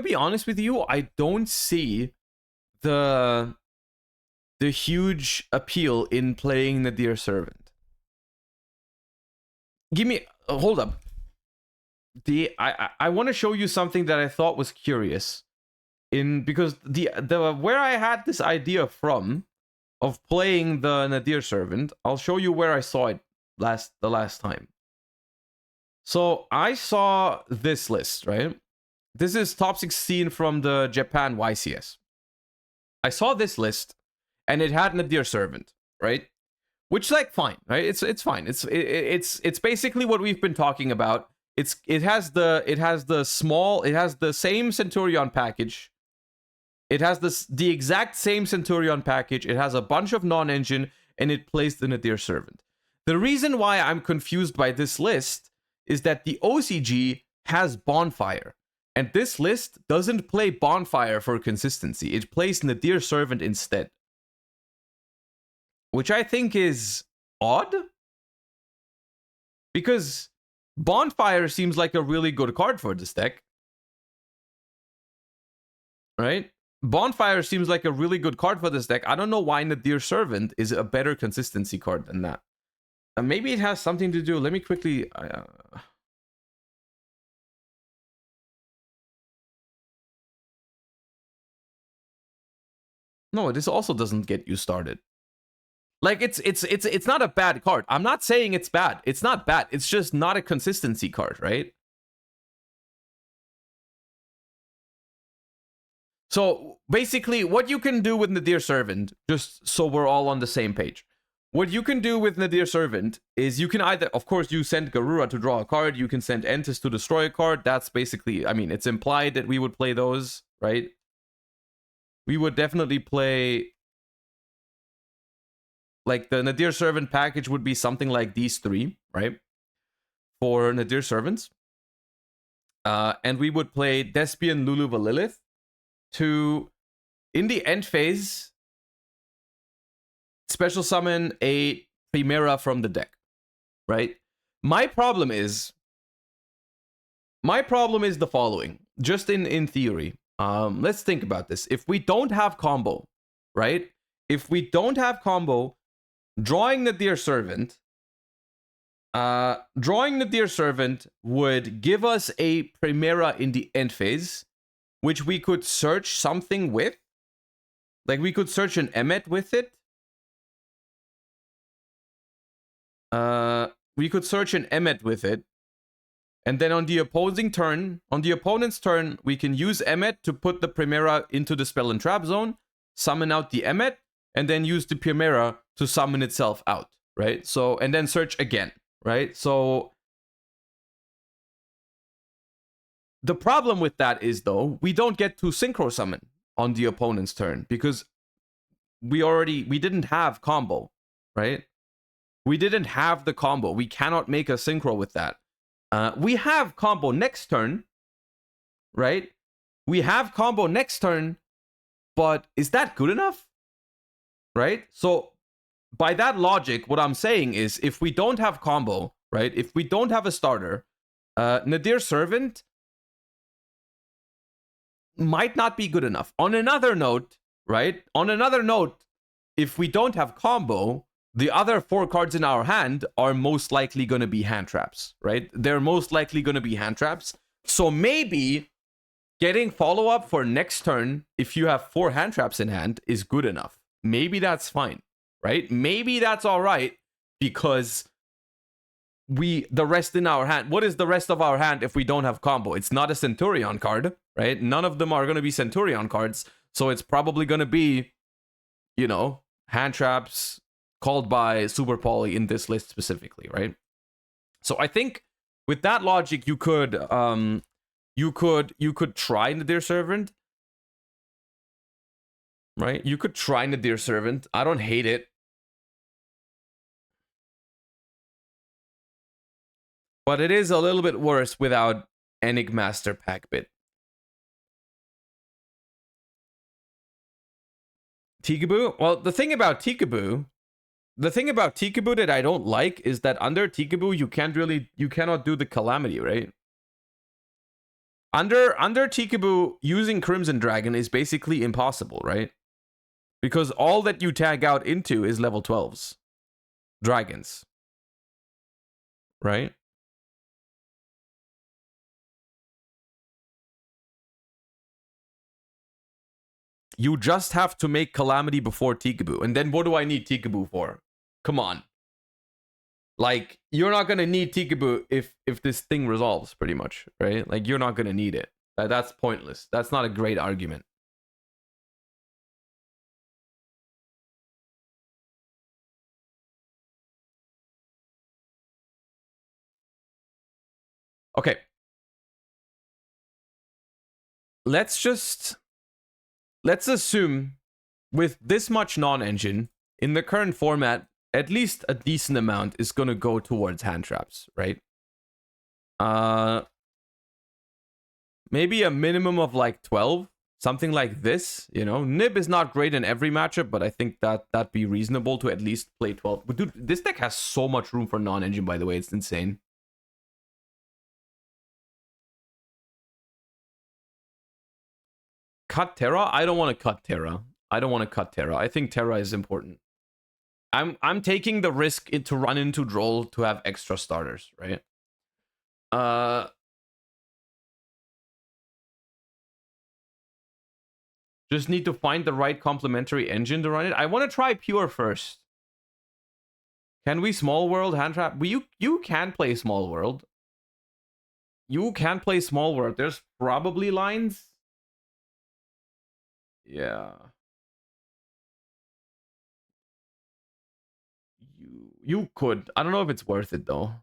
be honest with you. I don't see the huge appeal in playing Nadir Servant. Give me hold up. I want to show you something that I thought was curious, because the where I had this idea from of playing the Nadir Servant. I'll show you where I saw it the last time. So I saw this list, right? This is top 16 from the Japan YCS. I saw this list, and it had Nadir Servant, right? Which, like, fine, right? It's fine. It's basically what we've been talking about. It has the same Centurion package. It has the exact same Centurion package. It has a bunch of non-engine, and it plays the Nadir Servant. The reason why I'm confused by this list is that the OCG has Bonfire, and this list doesn't play Bonfire for consistency. It plays Nadir Servant instead, which I think is odd, because Bonfire seems like a really good card for this deck, right? Bonfire seems like a really good card for this deck. I don't know why Nadir Servant is a better consistency card than that. Maybe it has something to do. Let me quickly... No, this also doesn't get you started. Like, it's not a bad card. I'm not saying it's bad. It's not bad. It's just not a consistency card, right? So basically, what you can do with Nadir Servant, just so we're all on the same page, what you can do with Nadir Servant is you can either, of course, you send Garura to draw a card, you can send Entis to destroy a card. That's basically, I mean, it's implied that we would play those, right? We would definitely play, like, the Nadir Servant package would be something like these three, right? For Nadir Servants. And we would play Despian, Luluva, Lilith to, in the end phase, special summon a Primera from the deck, right? My problem is the following, just in theory. Let's think about this. If we don't have combo, right? If we don't have combo, drawing Nadir Servant would give us a Primera in the end phase, which we could search something with. Like, we could search an Emmet with it. We could search an Emmet with it. And then on the opponent's turn, we can use Emmet to put the Primera into the spell and trap zone, summon out the Emmet, and then use the Primera to summon itself out, right? So, and then search again, right? So the problem with that is, though, we don't get to synchro summon on the opponent's turn because we didn't have combo, right? We didn't have the combo. We cannot make a synchro with that. We have combo next turn, right? We have combo next turn, but is that good enough? Right? So by that logic, what I'm saying is, if we don't have combo, right? If we don't have a starter, Nadir Servant might not be good enough. On another note, right? On another note, if we don't have combo, the other 4 cards in our hand are most likely going to be hand traps, right? They're most likely going to be hand traps. So maybe getting follow-up for next turn, if you have 4 hand traps in hand, is good enough. Maybe that's fine, right? Maybe that's all right, because the rest in our hand, what is the rest of our hand if we don't have combo? It's not a Centurion card, right? None of them are going to be Centurion cards, so it's probably going to be, you know, hand traps called by Super Poly in this list specifically, right? So I think with that logic, you could try Nadir Servant, right? You could try Nadir Servant. I don't hate it. But it is a little bit worse without Enigmaster Packbit. Tikaboo? Well, the thing about Tikaboo that I don't like is that under Tikaboo you cannot do the Calamity, right? Under Tikaboo, using Crimson Dragon is basically impossible, right? Because all that you tag out into is level 12s. Dragons. Right? You just have to make Calamity before Tikaboo. And then what do I need Tikaboo for? Come on. Like, you're not going to need Tikaboo if this thing resolves, pretty much, right? Like, you're not going to need it. That's pointless. That's not a great argument. Okay. Let's assume with this much non-engine, in the current format, at least a decent amount is going to go towards hand traps, right? Maybe a minimum of like 12, something like this, you know? Nib is not great in every matchup, but I think that'd be reasonable to at least play 12. But dude, this deck has so much room for non-engine, by the way. It's insane. Cut Terra? I don't want to cut Terra. I think Terra is important. I'm taking the risk to run into Droll to have extra starters, right? Just need to find the right complementary engine to run it. I want to try Pure first. Can we Small World hand trap? You can play Small World. You can play Small World. There's probably lines. Yeah. You could. I don't know if it's worth it though.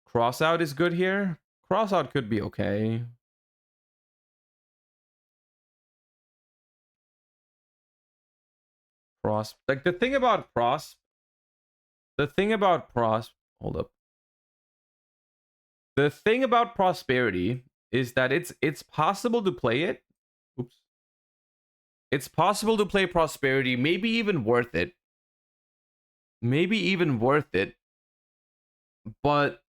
Crossout is good here. Crossout could be okay. Like the thing about hold up. The thing about Prosperity is that it's possible to play it. Oops. It's possible to play Prosperity, maybe even worth it. But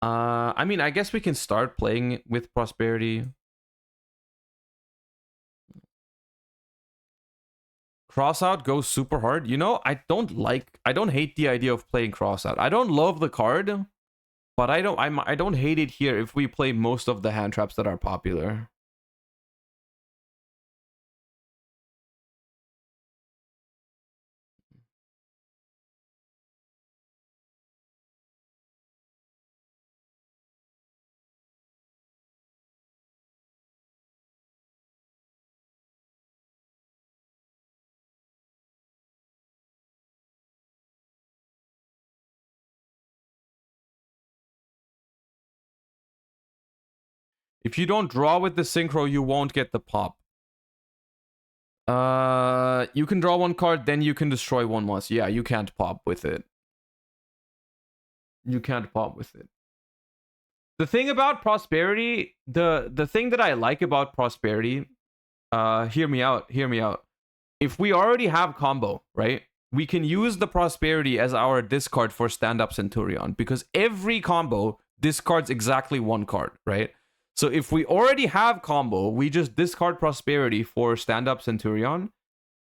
I mean, I guess we can start playing with Prosperity. Crossout goes super hard. You know, I don't hate the idea of playing Crossout. I don't love the card, but I don't hate it here if we play most of the hand traps that are popular. If you don't draw with the synchro, you won't get the pop. You can draw one card, then you can destroy one once. Yeah, you can't pop with it. The thing about Prosperity, the thing that I like about Prosperity, hear me out. If we already have combo, right? We can use the Prosperity as our discard for stand-up Centurion, because every combo discards exactly one card, right? So if we already have combo, we just discard Prosperity for stand-up Centurion,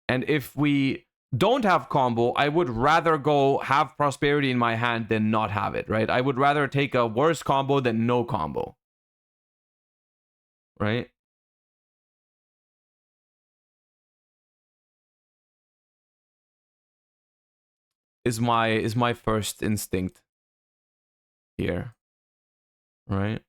And if we don't have combo, I would rather go have prosperity in my hand than not have it, right? I would rather take a worse combo than no combo. Right? Is my first instinct here. Right?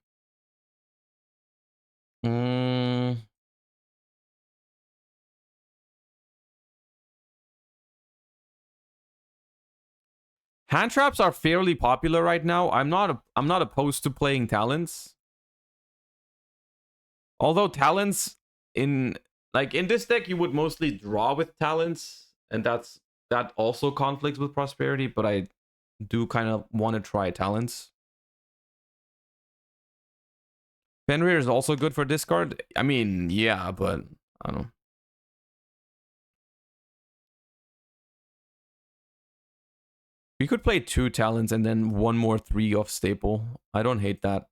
Hand traps are fairly popular right now. I'm not opposed to playing talents. Although talents in this deck you would mostly draw with talents, and that also conflicts with prosperity, but I do kind of want to try talents. Fenrir is also good for discard. I mean, yeah, but I don't know. We could play 2 talents and then 1 more 3 off staple. I don't hate that.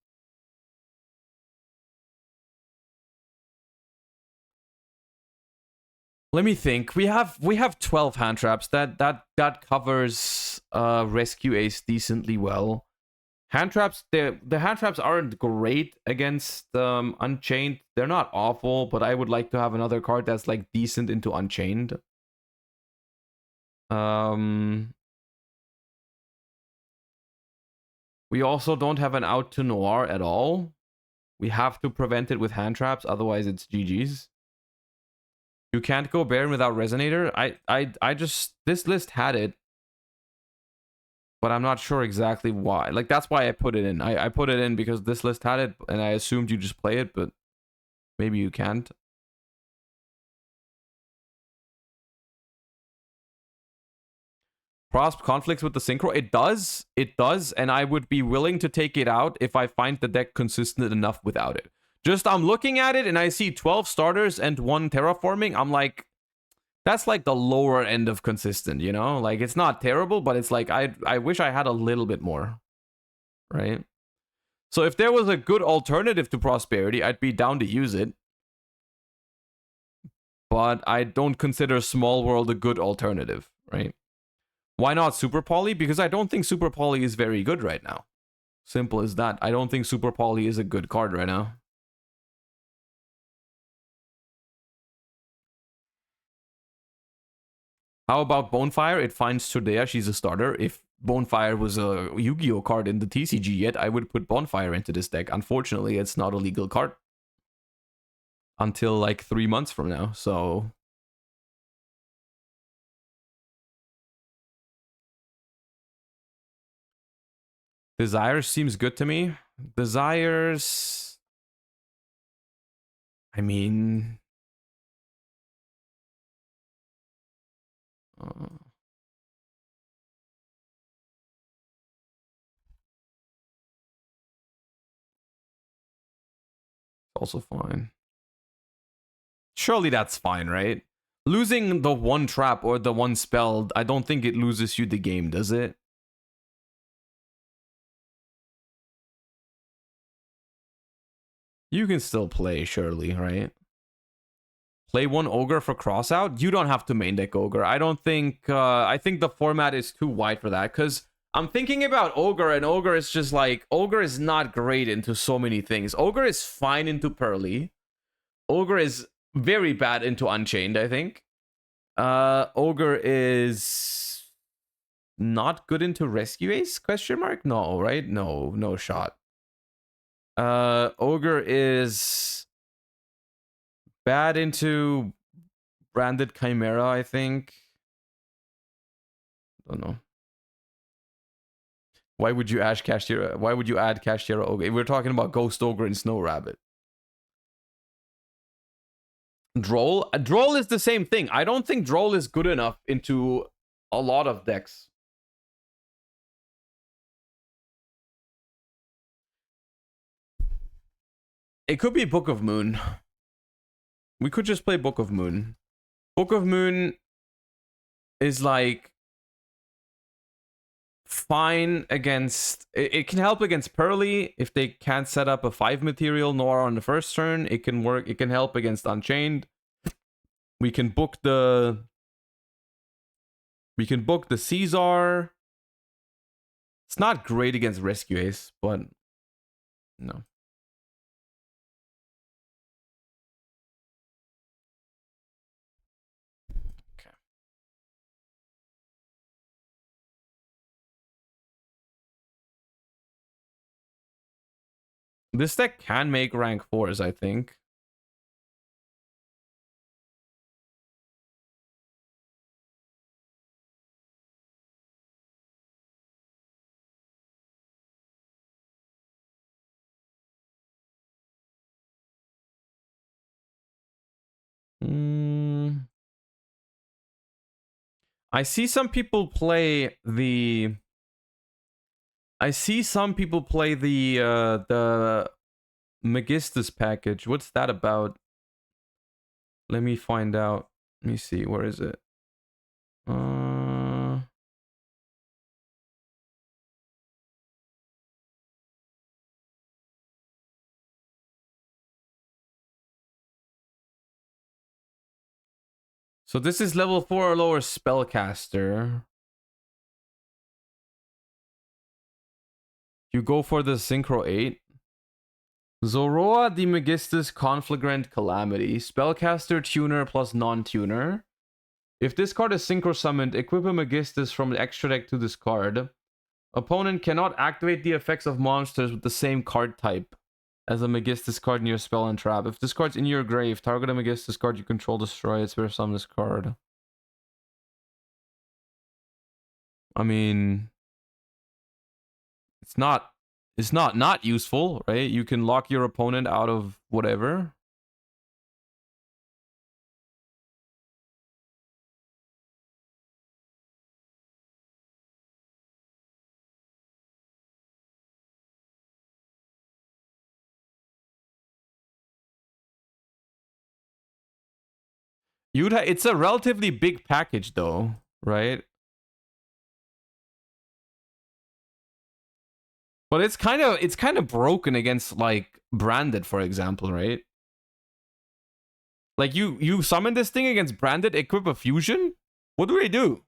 Let me think. We have 12 hand traps. That covers rescue ace decently well. Hand traps, the hand traps aren't great against Unchained. They're not awful, but I would like to have another card that's like decent into Unchained. We also don't have an out to Noir at all. We have to prevent it with hand traps, otherwise it's GG's. You can't go Baron without Resonator. I just, this list had it, but I'm not sure exactly why. Like, that's why I put it in. I put it in because this list had it, and I assumed you just play it, but maybe you can't. Prosp conflicts with the Synchro. It does, and I would be willing to take it out if I find the deck consistent enough without it. Just, I'm looking at it, and I see 12 starters and 1 terraforming. I'm like, that's like the lower end of consistent, you know? Like, it's not terrible, but it's like, I wish I had a little bit more, right? So if there was a good alternative to Prosperity, I'd be down to use it. But I don't consider Small World a good alternative, right? Why not Super Poly? Because I don't think Super Poly is very good right now. Simple as that. I don't think Super Poly is a good card right now. How about Bonefire? It finds Todea. She's a starter. If Bonefire was a Yu-Gi-Oh card in the TCG yet, I would put Bonefire into this deck. Unfortunately, it's not a legal card. Until like 3 months from now, so... Desires seems good to me. Desires... I mean... also fine. Surely that's fine, right? Losing the 1 trap or the 1 spell, I don't think it loses you the game, does it? You can still play, surely, right? Play 1 Ogre for crossout? You don't have to main deck Ogre. I don't think... I think the format is too wide for that, because I'm thinking about Ogre, and Ogre is just like... Ogre is not great into so many things. Ogre is fine into Pearly. Ogre is very bad into Unchained, I think. Ogre is... not good into Rescue Ace? Question mark? No, right? No shot. Ogre is... bad into Branded Chimera, I think. Don't know. Why would you add Kashtira? Why would you add Kashtira Ogre? We're talking about Ghost Ogre and Snow Rabbit. Droll? Droll is the same thing. I don't think Droll is good enough into a lot of decks. It could be Book of Moon. We could just play Book of Moon. Book of Moon is like fine against... It can help against Pearly if they can't set up a 5 material Noir on the first turn. It can work. It can help against Unchained. We can book the We can book the Caesar. It's not great against Rescue Ace, but no. Okay. This deck can make rank 4s, I think. I see some people play the the Megistus package. What's that about? Let me find out. Let me see. Where is it? So this is level 4 or lower spellcaster. You go for the Synchro 8. Zoroa the Megistus Conflagrant Calamity. Spellcaster tuner plus non-tuner. If this card is synchro summoned, equip a Megistus from the extra deck to this card. Opponent cannot activate the effects of monsters with the same card type as a Megistus card in your spell and trap. If this card's in your grave, target a Megistus card you control, destroy it, spare summon this card. I mean, it's not useful, right? You can lock your opponent out of whatever. It's a relatively big package though, right? But it's kind of broken against like branded, for example, right? Like you summon this thing against branded, equip a fusion? What do they do?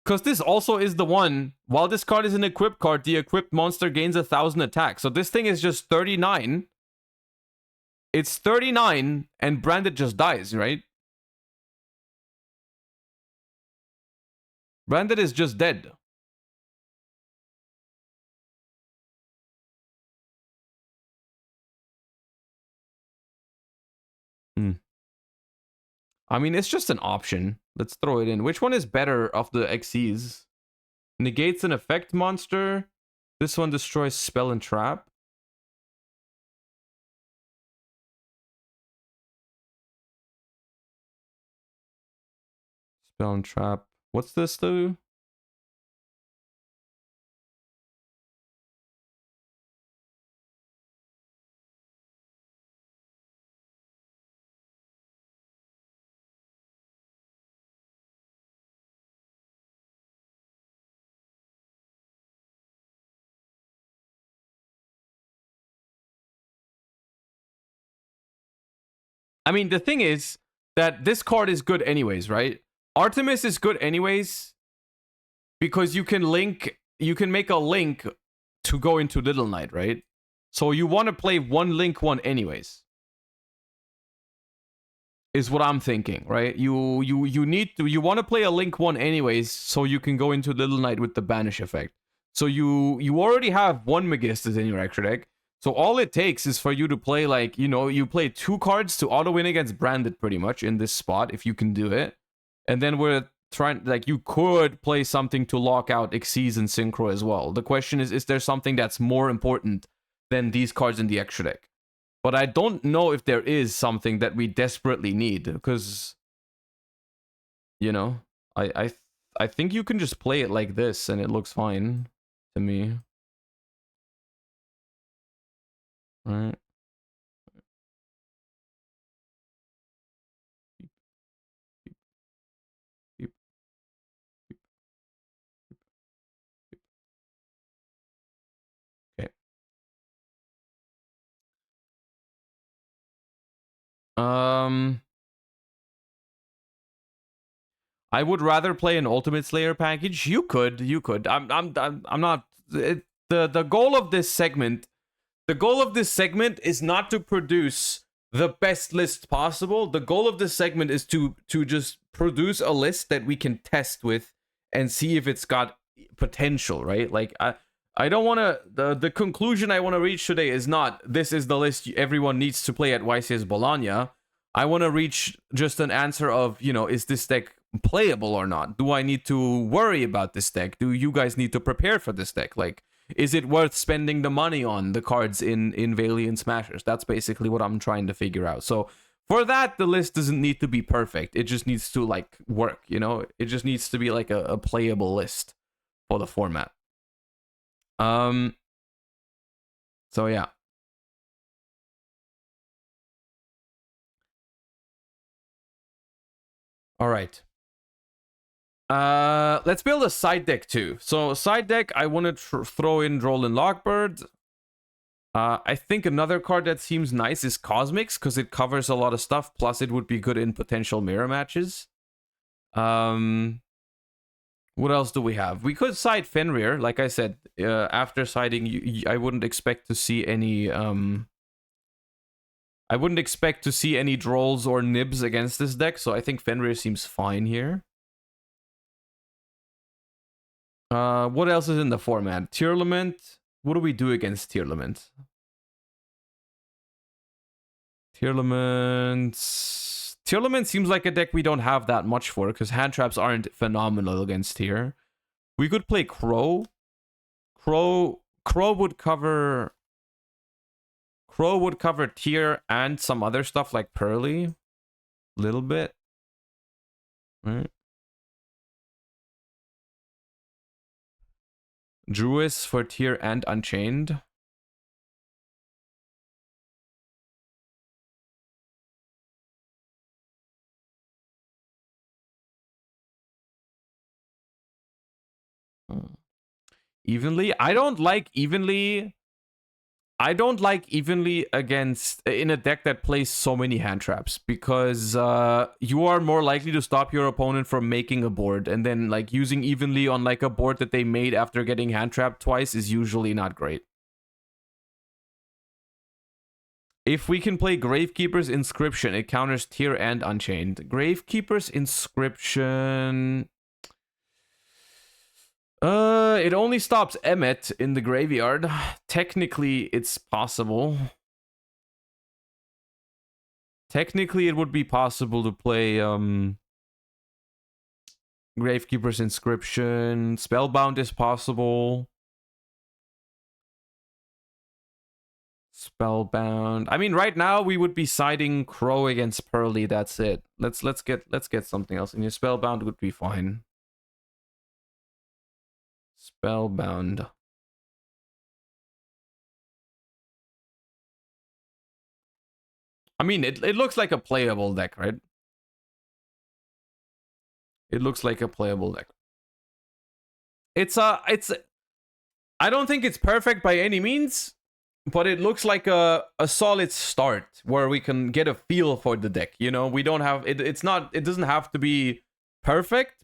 Because this also is the one, while this card is an equipped card, the equipped monster gains 1,000 attack. So this thing is just 39. It's 39 and branded just dies, right? Branded is just dead. I mean, it's just an option. Let's throw it in. Which one is better of the XCs? Negates an effect monster. This one destroys spell and trap. Spell and trap. What's this do? I mean, the thing is that this card is good anyways, right? Artemis is good anyways because you can make a link to go into Little Knight, right? So you want to play one link one anyways. Is what I'm thinking, right? You want to play a link one anyways, so you can go into Little Knight with the banish effect. So you already have one Megistus in your extra deck. So all it takes is for you to play like, you play 2 cards to auto win against branded pretty much in this spot if you can do it. And then we're trying, like, you could play something to lock out Xyz and Synchro as well. The question is there something that's more important than these cards in the extra deck? But I don't know if there is something that we desperately need, because, I think you can just play it like this and it looks fine to me. Right? Okay. I would rather play an Ultimate Slayer package. You could. I'm not. The goal of this segment. The goal of this segment is not to produce the best list possible. The goal of this segment is to just produce a list that we can test with and see if it's got potential, right? Like I don't want to the conclusion I want to reach today is not this is the list everyone needs to play at YCS Bologna. I want to reach just an answer of, you know, is this deck playable or not? Do I need to worry about this deck? Do you guys need to prepare for this deck? Like, is it worth spending the money on the cards in Valiant Smashers? That's basically what I'm trying to figure out. So for that, the list doesn't need to be perfect. It just needs to like work, you know? It just needs to be like a playable list for the format. So yeah. All right. Let's build a side deck too. So side deck, I want to throw in Droll Lockbird. I think another card that seems nice is Cosmics because it covers a lot of stuff. Plus, it would be good in potential mirror matches. What else do we have? We could side Fenrir. Like I said, after siding, I wouldn't expect to see any. I wouldn't expect to see any Drolls or Nibs against this deck. So I think Fenrir seems fine here. What else is in the format? Tearlament. What do we do against Tearlament? Tearlament seems like a deck we don't have that much for because hand traps aren't phenomenal against here. We could play Crow. Crow would cover Tear and some other stuff like Pearly. A little bit. Right. Druis for Tier and Unchained. Evenly? I don't like evenly against in a deck that plays so many hand traps because you are more likely to stop your opponent from making a board, and then like using evenly on like a board that they made after getting hand trapped twice is usually not great. If we can play Gravekeeper's Inscription, it counters Tier and Unchained. Gravekeeper's Inscription. It only stops Emmet in the graveyard. Technically, it's possible. Technically, it would be possible to play Gravekeeper's Inscription. Spellbound is possible. Spellbound. I mean, right now we would be siding Crow against Pearly. That's it. Let's get something else. And your Spellbound would be fine. Spellbound. I mean, it looks like a playable deck, right? It looks like a playable deck. It's I don't think it's perfect by any means, but it looks like a solid start where we can get a feel for the deck. You know, we don't have it. It doesn't have to be perfect.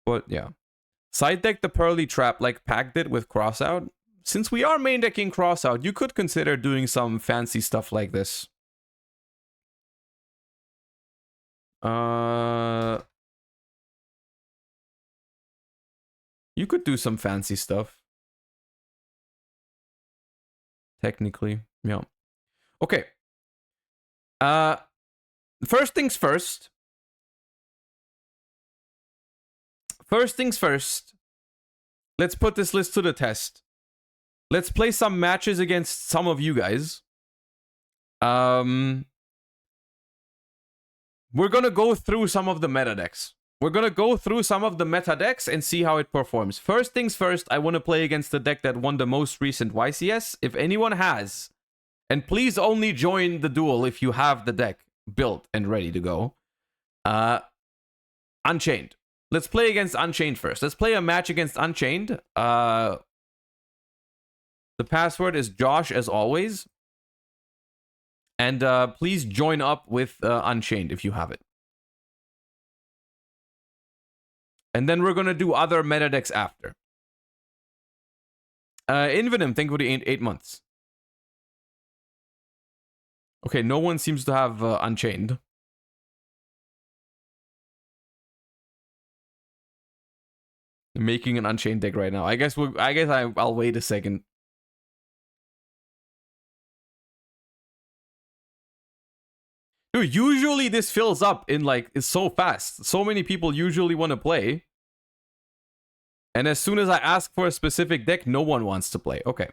But yeah. Side deck the Pearly Trap like Pack did with Crossout. Since we are main decking Crossout, you could consider doing some fancy stuff like this. You could do some fancy stuff. Technically, yeah. Okay. First things first. First things first. Let's put this list to the test. Let's play some matches against some of you guys. We're gonna go through some of the meta decks. We're gonna go through some of the meta decks and see how it performs. First things first, I want to play against the deck that won the most recent YCS. If anyone has, and please only join the duel if you have the deck built and ready to go. Unchained. Let's play against Unchained first. Let's play a match against Unchained. The password is Josh as always. And please join up with Unchained if you have it. And then we're gonna do other meta decks after. Invenom, thank you for the 8 months. Okay, no one seems to have Unchained. I'm making an Unchained deck right now. I guess I'll wait a second. Dude, usually this fills up in like it's so fast. So many people usually want to play. And as soon as I ask for a specific deck, no one wants to play. Okay.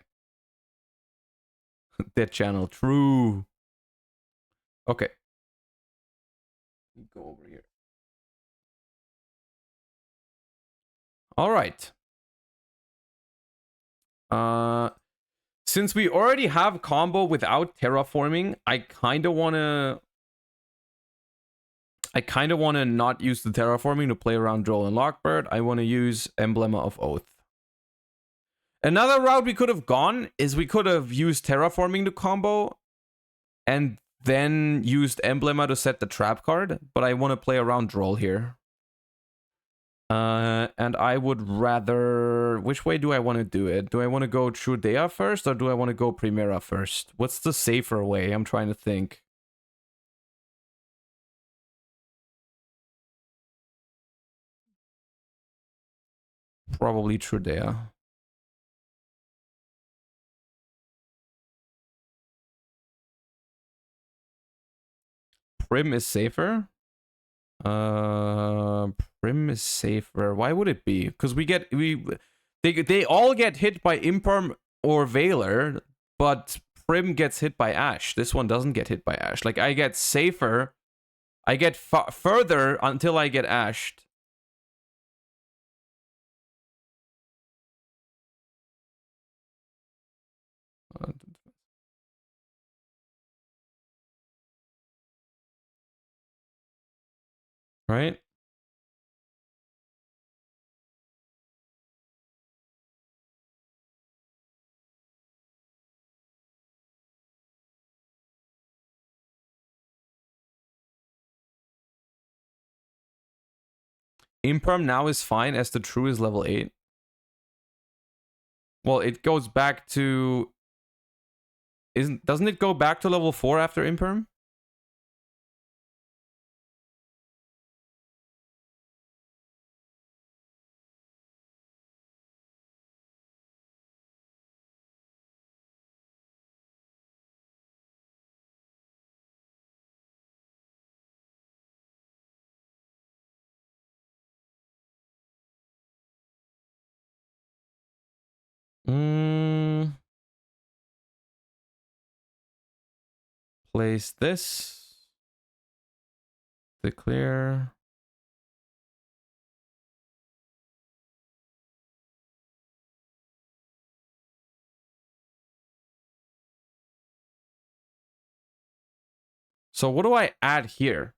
Dead channel, true. Okay. Go over here. All right. Since we already have combo without terraforming, I kind of want to not use the terraforming to play around Droll and Lockbird. I want to use Emblem of Oath. Another route we could have gone is we could have used terraforming to combo and then used Emblema to set the trap card, but I want to play around Droll here. And I would rather... Which way do I want to do it? Do I want to go Trudea first, or do I want to go Primera first? What's the safer way? I'm trying to think. Probably Trudea. Prim is safer? Prim is safer. Why would it be? Because they all get hit by Imperm or Veiler, but Prim gets hit by Ash. This one doesn't get hit by Ash. Like, I get safer. I get further until I get ashed. Right? Imperm now is fine as the true is level 8. Well, it goes back to... Doesn't it go back to level 4 after Imperm? Place this. Declare. So what do I add here?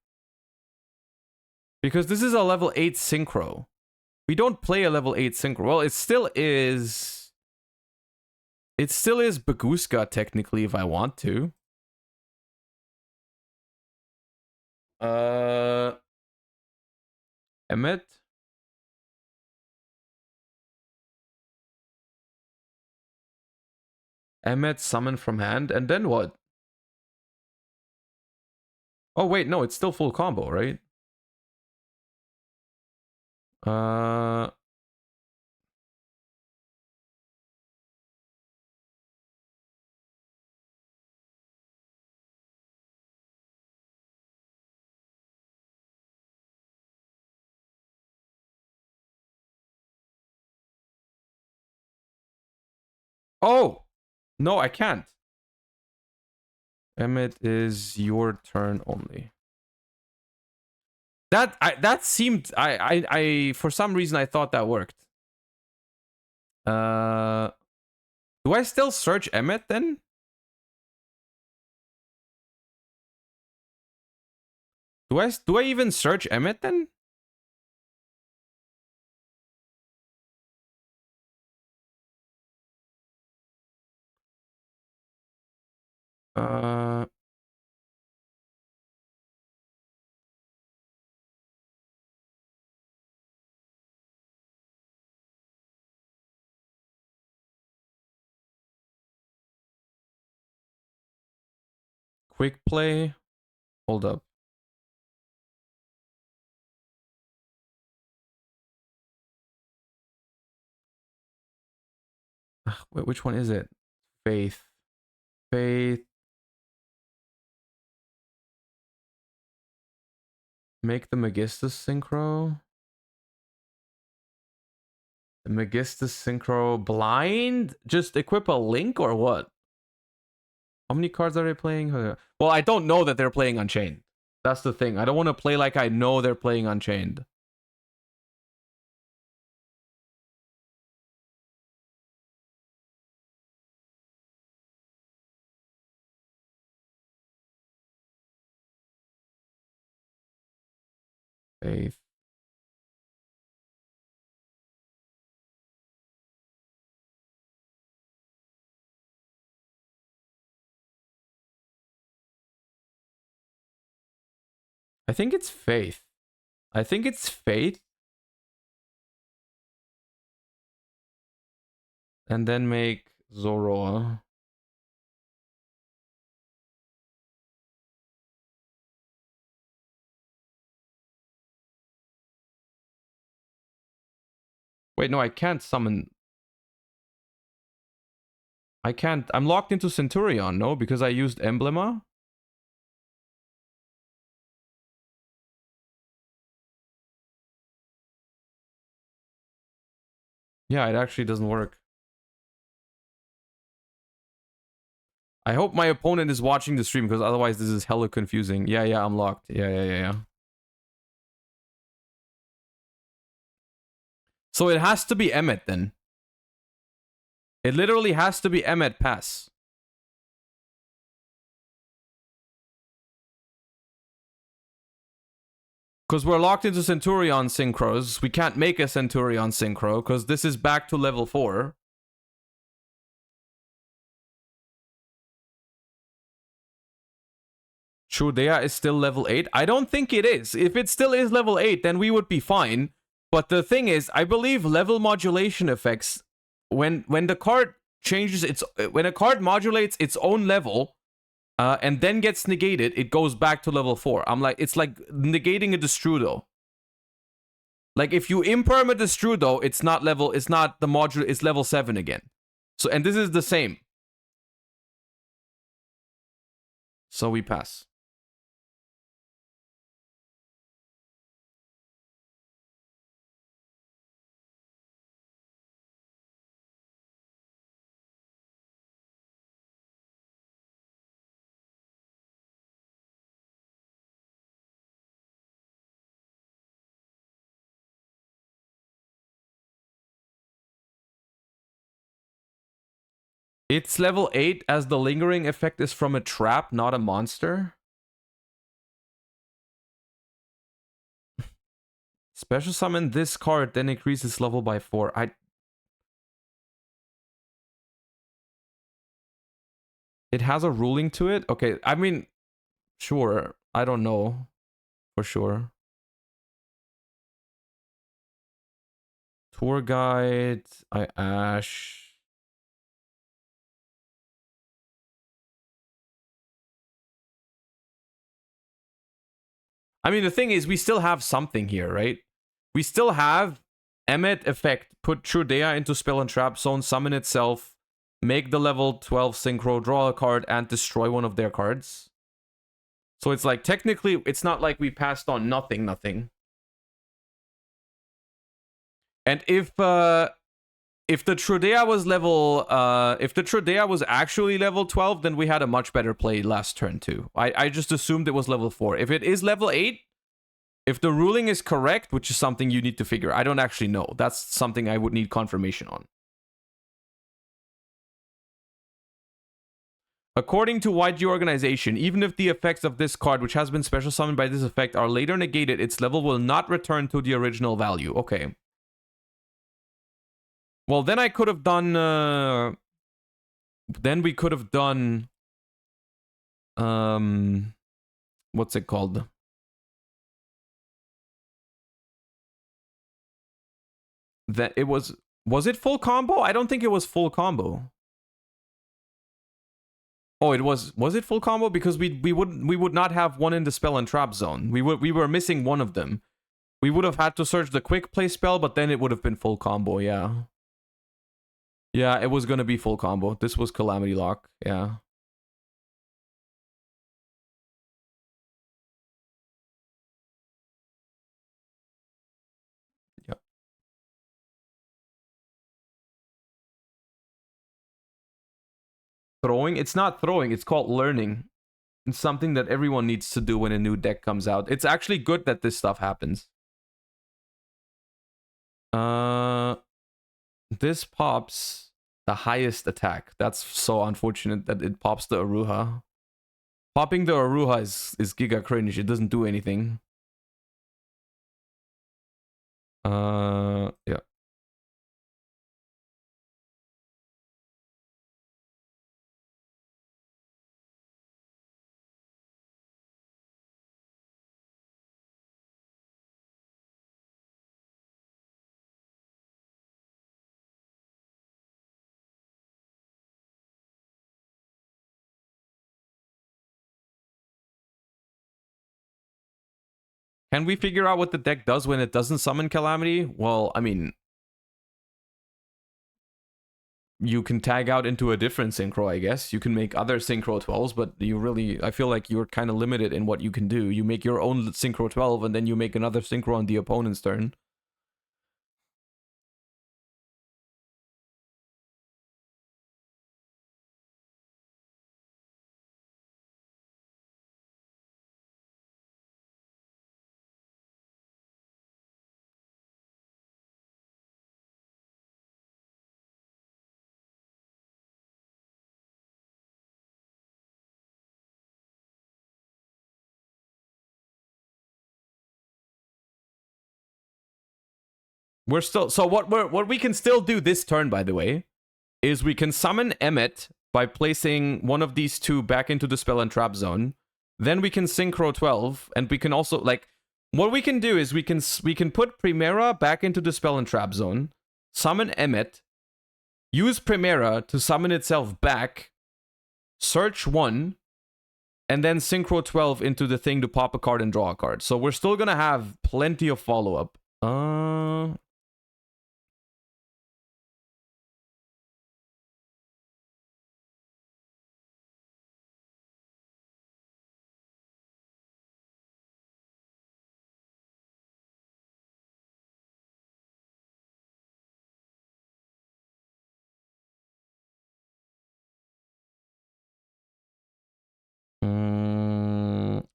Because this is a level 8 synchro. We don't play a level 8 synchro. Well, it still is... It still is Baguska, technically, if I want to. Emmet? Emmet summon from hand, and then what? Oh, wait, no, it's still full combo, right? Oh! No, I can't. Emmet is your turn only. That seemed... I for some reason, I thought that worked. Do I still search Emmet then? Do I even search Emmet then? quick play. Hold up. Wait, which one is it? Faith. Faith. Make the Megistus synchro. The Megistus synchro blind? Just equip a link or what? How many cards are they playing? Well, I don't know that they're playing Unchained. That's the thing. I don't want to play like I know they're playing Unchained. Faith. I think it's Faith. I think it's Faith. And then make Zoroa. Wait, no, I can't summon. I can't. I'm locked into Centurion, no? Because I used Emblema. Yeah, it actually doesn't work. I hope my opponent is watching the stream because otherwise this is hella confusing. Yeah, I'm locked. Yeah. So it has to be Emmet then. It literally has to be Emmet pass. Because we're locked into Centurion synchros. We can't make a Centurion synchro because this is back to level 4. Chudea is still level 8? I don't think it is. If it still is level 8, then we would be fine. But the thing is, I believe level modulation effects, when the card changes its... When a card modulates its own level, and then gets negated, it goes back to level 4. I'm like, it's like negating a Destrudo. Like, if you imperm a Destrudo, it's not the module, it's level 7 again. So, and this is the same. So we pass. It's level 8 as the lingering effect is from a trap, not a monster. Special summon this card, then increases level by 4. It has a ruling to it? Okay, I mean, sure. I don't know. For sure. Tour guide. Ash. I mean, the thing is, we still have something here, right? We still have Emmet effect. Put Chudea into spell and trap zone, summon itself, make the level 12 synchro, draw a card, and destroy one of their cards. So it's like, technically, it's not like we passed on nothing. And if the Trudea was level, if the Trudea was actually level 12, then we had a much better play last turn too. I just assumed it was level 4. If it is level 8, if the ruling is correct, which is something you need to figure, I don't actually know. That's something I would need confirmation on. According to YG Organization, even if the effects of this card, which has been special summoned by this effect, are later negated, its level will not return to the original value. Okay. Well, then I could have done... then we could have done... what's it called? That it was... Was it full combo? I don't think it was full combo. Oh, it was it full combo? Because we would not have one in the spell and trap zone. We were missing one of them. We would have had to search the quick play spell, but then it would have been full combo, yeah. Yeah, it was gonna be full combo. This was Calamity Lock, yeah. Yep. Throwing? It's not throwing, it's called learning. It's something that everyone needs to do when a new deck comes out. It's actually good that this stuff happens. This pops the highest attack. That's so unfortunate that it pops the Aruha. Popping the Aruha is giga cringe. It doesn't do anything. Yeah. Can we figure out what the deck does when it doesn't summon Calamity? Well, I mean, you can tag out into a different synchro, I guess. You can make other synchro 12s, but you really, I feel like you're kind of limited in what you can do. You make your own synchro 12 and then you make another synchro on the opponent's turn. We're still, so what we can still do this turn, by the way, is we can summon Emmet by placing one of these two back into the spell and trap zone. Then we can synchro 12, and we can also, like, what we can do is we can put Primera back into the spell and trap zone, summon Emmet, use Primera to summon itself back, search 1, and then synchro 12 into the thing to pop a card and draw a card. So we're still gonna have plenty of follow-up.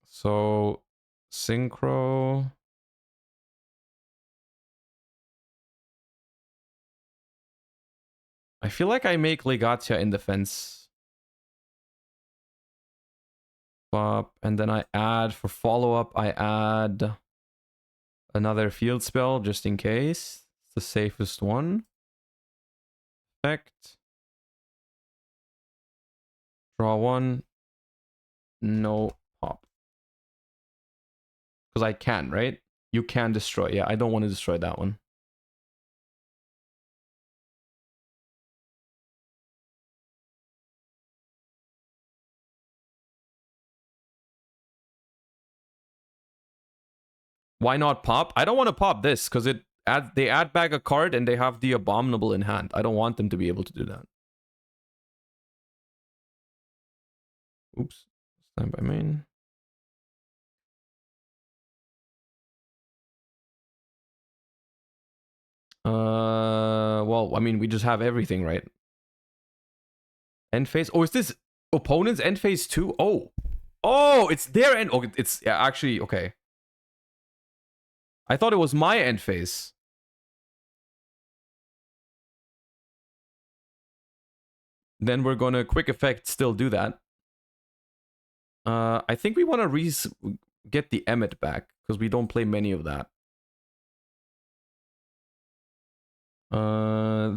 So synchro. I feel like I make Legatia in defense. Pop, and then I add for follow-up, I add another field spell just in case. It's the safest one. Effect. Draw 1. No pop. Because I can, right? You can destroy. Yeah, I don't want to destroy that one. Why not pop? I don't want to pop this because they add back a card and they have the Abominable in hand. I don't want them to be able to do that. Oops. Stand by main. Well, I mean, we just have everything, right? End phase. Oh, is this opponent's end phase too? Oh. Oh, it's their end. Oh, it's yeah, actually, okay. I thought it was my end phase. Then we're gonna quick effect still do that. I think we want to get the Emmet back because we don't play many of that.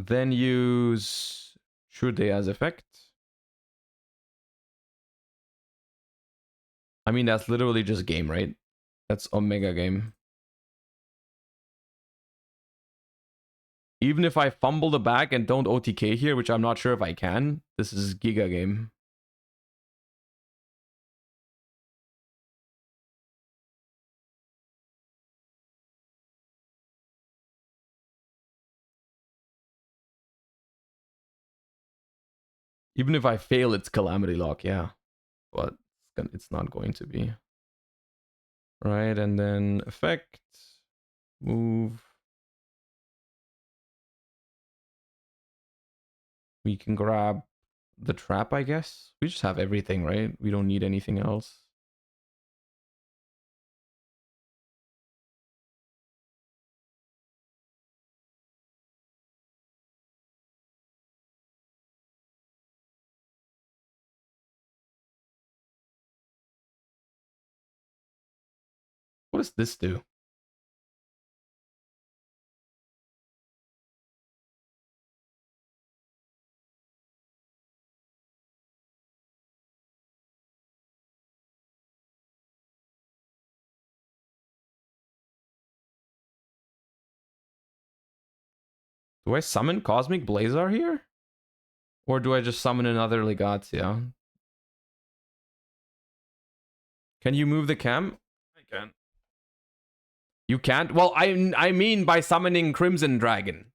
Then use Shure as effect. I mean, that's literally just game, right? That's Omega game. Even if I fumble the back and don't OTK here, which I'm not sure if I can, this is Giga game. Even if I fail, it's Calamity Lock, yeah. But it's not going to be. Right, and then effect, move. We can grab the trap, I guess. We just have everything, right? We don't need anything else. What does this do? Do I summon Cosmic Blazar here? Or do I just summon another Legatia? Can you move the cam? I can. You can't? Well, I mean by summoning Crimson Dragon.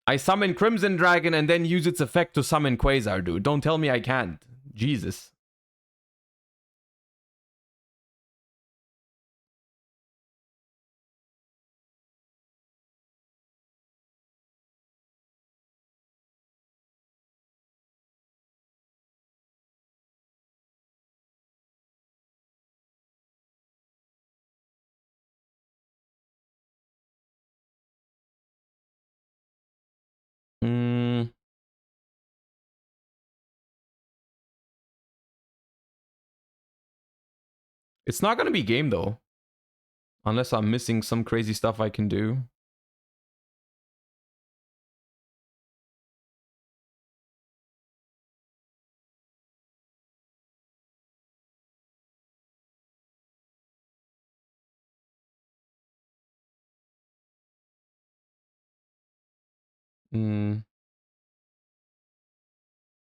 I summon Crimson Dragon and then use its effect to summon Quasar, dude. Don't tell me I can't. Jesus. It's not gonna be game though. Unless I'm missing some crazy stuff I can do.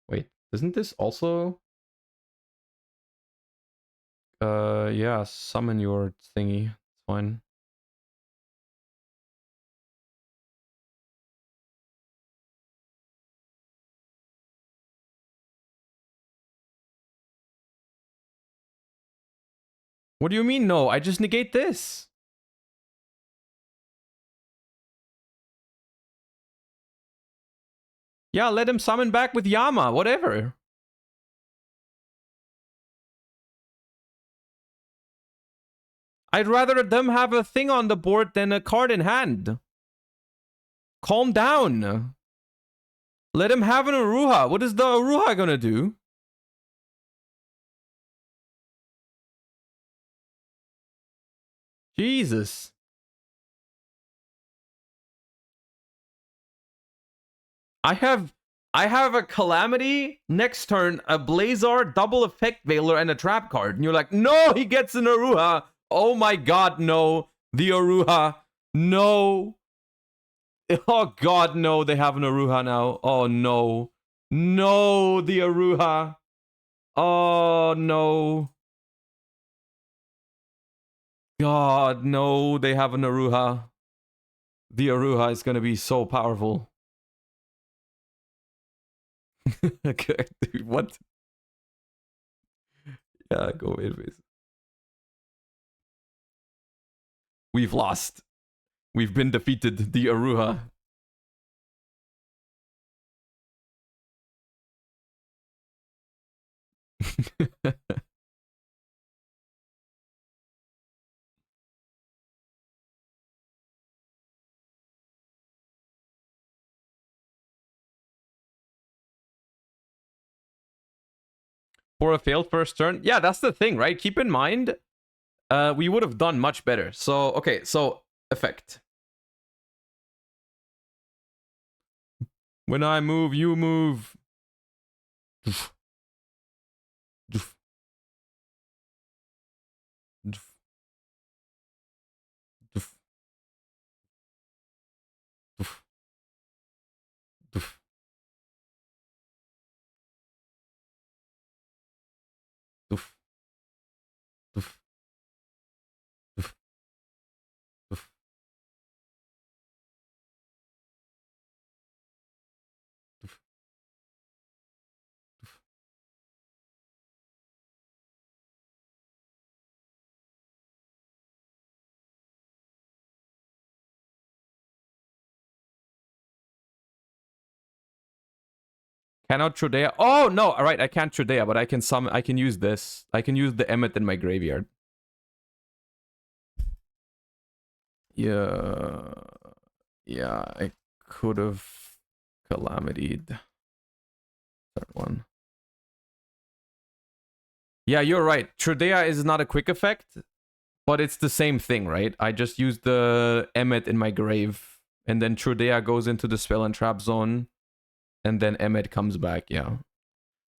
Wait, isn't this also... yeah, summon your thingy. It's fine. What do you mean no? I just negate this. Yeah, let him summon back with Yama, whatever. I'd rather them have a thing on the board than a card in hand. Calm down. Let him have an Aruha. What is the Aruha gonna do? Jesus. I have a Calamity, next turn, a Blazar, double effect Veiler, and a trap card. And you're like, no, he gets an Aruha. Oh my god, no. The Aruha. No. Oh god, no, they have an Aruha now. Oh no. No, the Aruha. Oh no. God, no, they have an Aruha. The Aruha is gonna be so powerful. Okay, dude, what? Yeah, go Midface. We've lost. We've been defeated. The Aruha. For a failed first turn? Yeah, that's the thing, right? Keep in mind, we would have done much better. So, okay, so effect. When I move, you move. Doof. Doof. Doof. Doof. Doof. Doof. Doof. Doof. Doof. Doof. Doof. Cannot Trudea. Oh no! All right, I can't Trudea, but I can summon. I can use this. I can use the Emmet in my graveyard. Yeah, yeah. I could have Calamity'd. Third one. Yeah, you're right. Trudea is not a quick effect, but it's the same thing, right? I just use the Emmet in my grave, and then Trudea goes into the spell and trap zone, and then Emmet comes back. Yeah.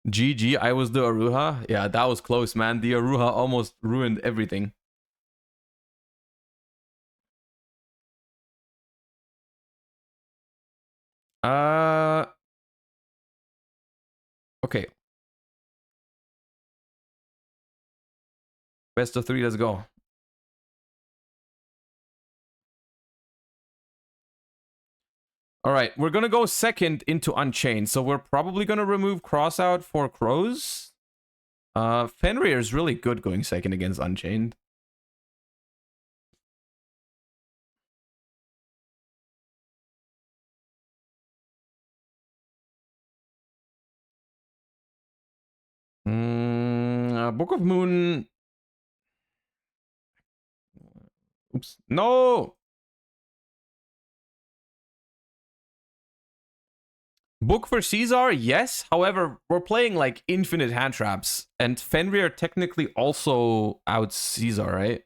GG, I was the Aruha. Yeah, that was close, man. The Aruha almost ruined everything. Okay. Best of 3, let's go. All right, we're gonna go second into Unchained, so we're probably gonna remove Cross out for Crows. Fenrir is really good going second against Unchained. Book of Moon. Oops. No! Book for Caesar, yes. However, we're playing like infinite hand traps, and Fenrir technically also outs Caesar, right?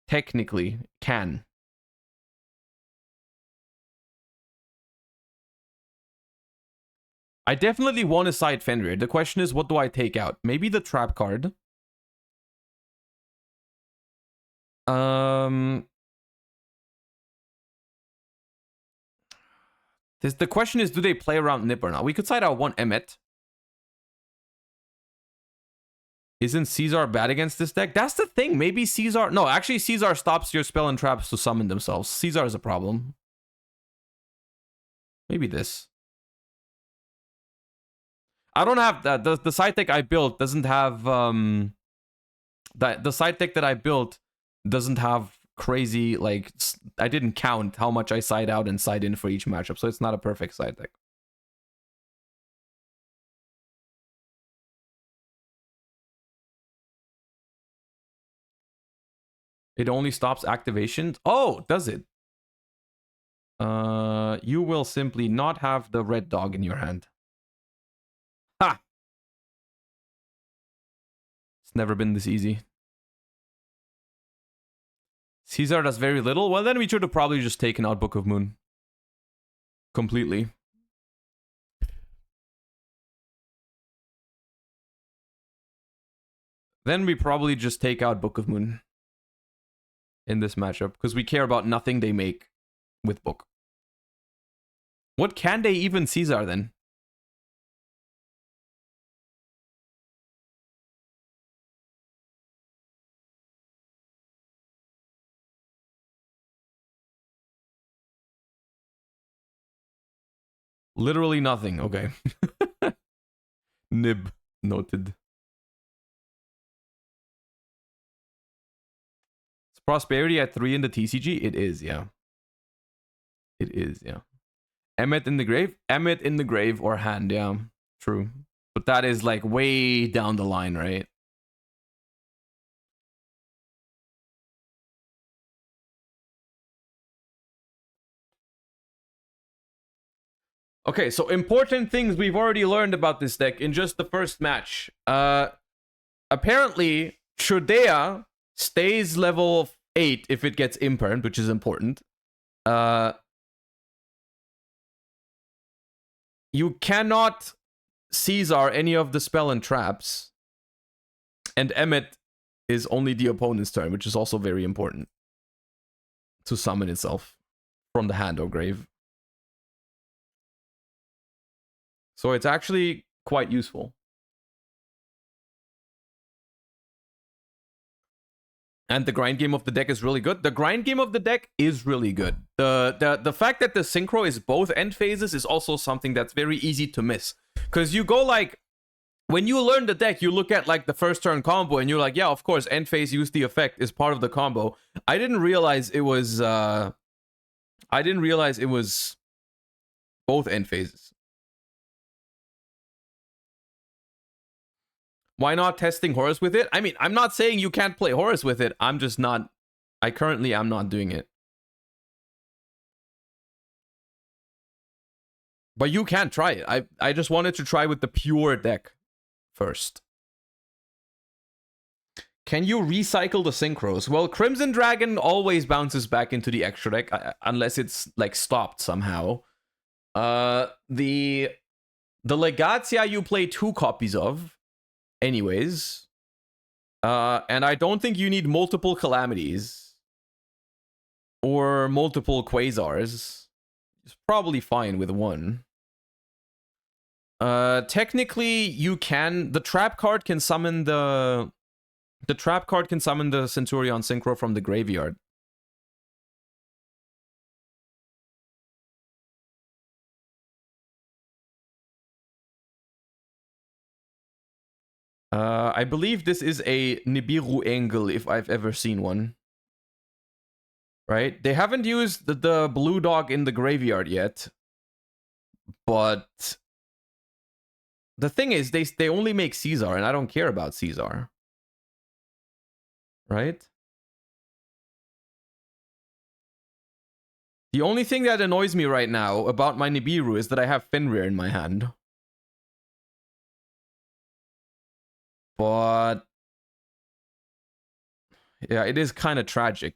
Technically, can. I definitely want to side Fenrir. The question is, what do I take out? Maybe the trap card. The question is, do they play around Nip or not? We could side out one Emmet. Isn't Caesar bad against this deck? That's the thing. Maybe Caesar... No, actually, Caesar stops your spell and traps to summon themselves. Caesar is a problem. Maybe this. I don't have that. The side deck I built doesn't have... the side deck that I built doesn't have crazy... Like, I didn't count how much I side out and side in for each matchup, so it's not a perfect side deck. It only stops activations? Oh, does it? You will simply not have the red dog in your hand. Ha! It's never been this easy. Caesar does very little? Well, then we should have probably just taken out Book of Moon. Completely. Then we probably just take out Book of Moon in this matchup, because we care about nothing they make with Book. What can they even Caesar then? Literally nothing. Okay. Nib. Noted. Is Prosperity at 3 in the TCG? It is, yeah. It is, yeah. Emmet in the grave? Emmet in the grave or hand, yeah. True. But that is like way down the line, right? Okay, so important things we've already learned about this deck in just the first match. Apparently, Trudea stays level 8 if it gets impermed, which is important. You cannot Caesar any of the spell and traps. And Emmet is only the opponent's turn, which is also very important to summon itself from the hand or grave. So it's actually quite useful. And the grind game of the deck is really good. The grind game of the deck is really good. The fact that the synchro is both end phases is also something that's very easy to miss. Because you go like, when you learn the deck, you look at like the first turn combo and you're like, yeah, of course, end phase use the effect is part of the combo. I didn't realize it was both end phases. Why not testing Horus with it? I mean, I'm not saying you can't play Horus with it. I'm just not... I currently am not doing it. But you can try it. I just wanted to try with the pure deck first. Can you recycle the synchros? Well, Crimson Dragon always bounces back into the extra deck unless it's like stopped somehow. The Legatia you play 2 copies of anyways. And I don't think you need multiple Calamities or multiple Quasars. It's probably fine with 1. Technically you can... The trap card can summon the Centurion Synchro from the graveyard. I believe this is a Nibiru angle if I've ever seen one. Right? They haven't used the blue dog in the graveyard yet. But the thing is, they only make Caesar, and I don't care about Caesar. Right? The only thing that annoys me right now about my Nibiru is that I have Fenrir in my hand. But yeah, it is kind of tragic.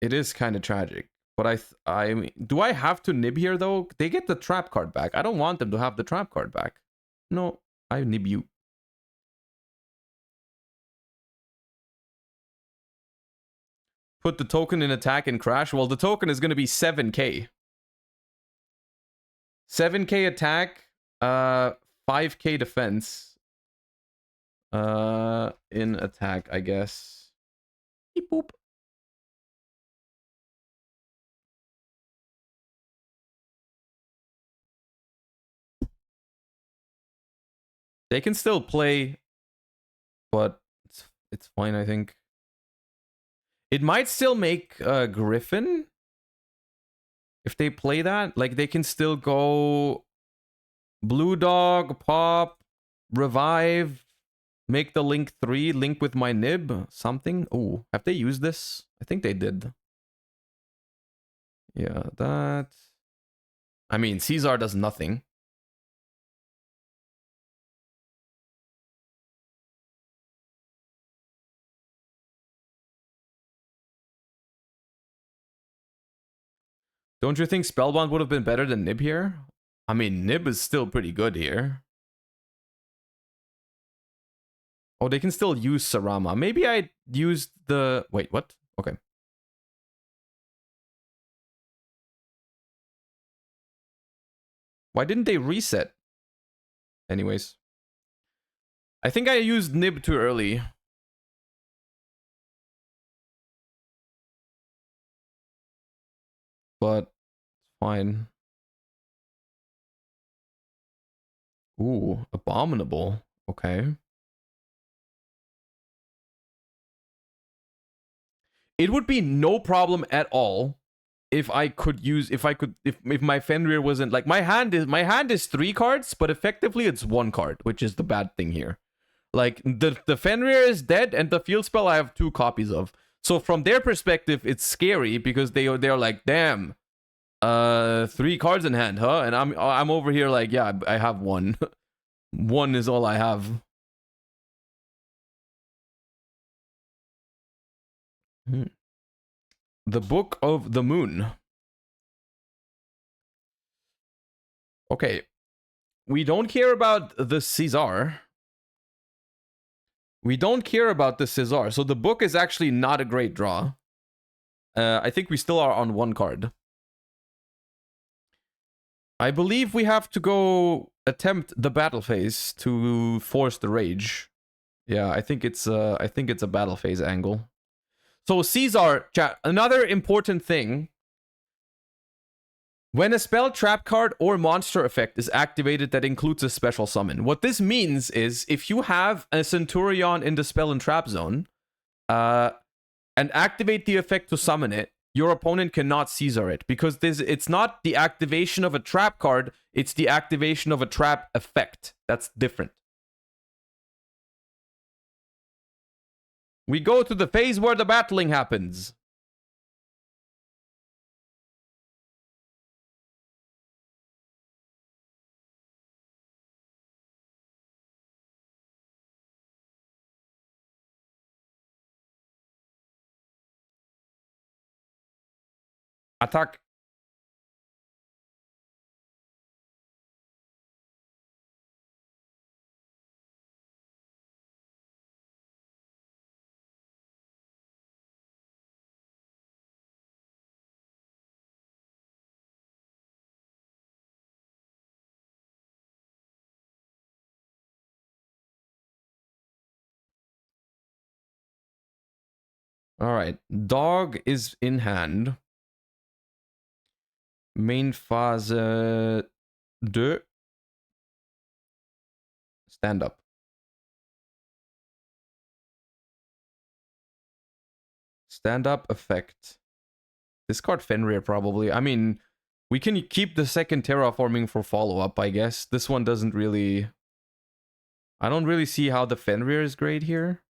It is kind of tragic. But I mean, do I have to nib here though? They get the trap card back. I don't want them to have the trap card back. No, I nib you. Put the token in attack and crash. Well, the token is going to be 7k. 7k attack, 5k defense. In attack, I guess. Beep boop. They can still play, but it's fine, I think. It might still make Griffin if they play that. Like, they can still go Blue Dog, Pop, Revive, make the Link 3, link with my Nib, something. Oh, have they used this? I think they did. Yeah, that... I mean, Caesar does nothing. Don't you think Spellbound would have been better than Nib here? I mean, Nib is still pretty good here. Oh, they can still use Sarama. Maybe I used the... Wait, what? Okay. Why didn't they reset? Anyways. I think I used Nib too early. But fine. Ooh, Abominable. Okay. It would be no problem at all if I could use if my Fenrir wasn't like my hand is 3 cards, but effectively it's 1 card, which is the bad thing here. Like the Fenrir is dead and the field spell I have 2 copies of. So from their perspective, it's scary because they're like, damn, 3 cards in hand, huh? And I'm over here like, yeah, I have 1. 1 is all I have. The Book of the Moon. Okay. We don't care about the Caesar. We don't care about the Caesar. So the book is actually not a great draw. I think we still are on 1 card. I believe we have to go attempt the battle phase to force the rage. Yeah, I think it's a battle phase angle. So Caesar, chat, another important thing. When a spell, trap card, or monster effect is activated that includes a special summon. What this means is if you have a Centurion in the spell and trap zone, and activate the effect to summon it, your opponent cannot Caesar it because it's not the activation of a trap card, it's the activation of a trap effect. That's different. We go to the phase where the battling happens. Attack. All right. Dog is in hand. Main phase 2. Stand up. Stand up effect. Discard Fenrir probably. I mean, we can keep the second terraforming for follow-up, I guess. This one doesn't really... I don't really see how the Fenrir is great here.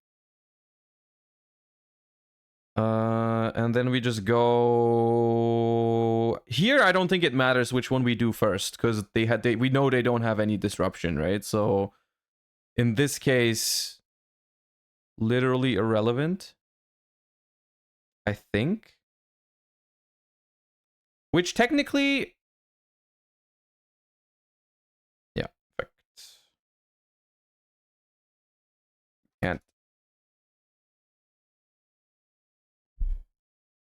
And then we just go... Here, I don't think it matters which one we do first, because we know they don't have any disruption, right? So, in this case, literally irrelevant, I think. Which technically... Yeah, perfect. Can't.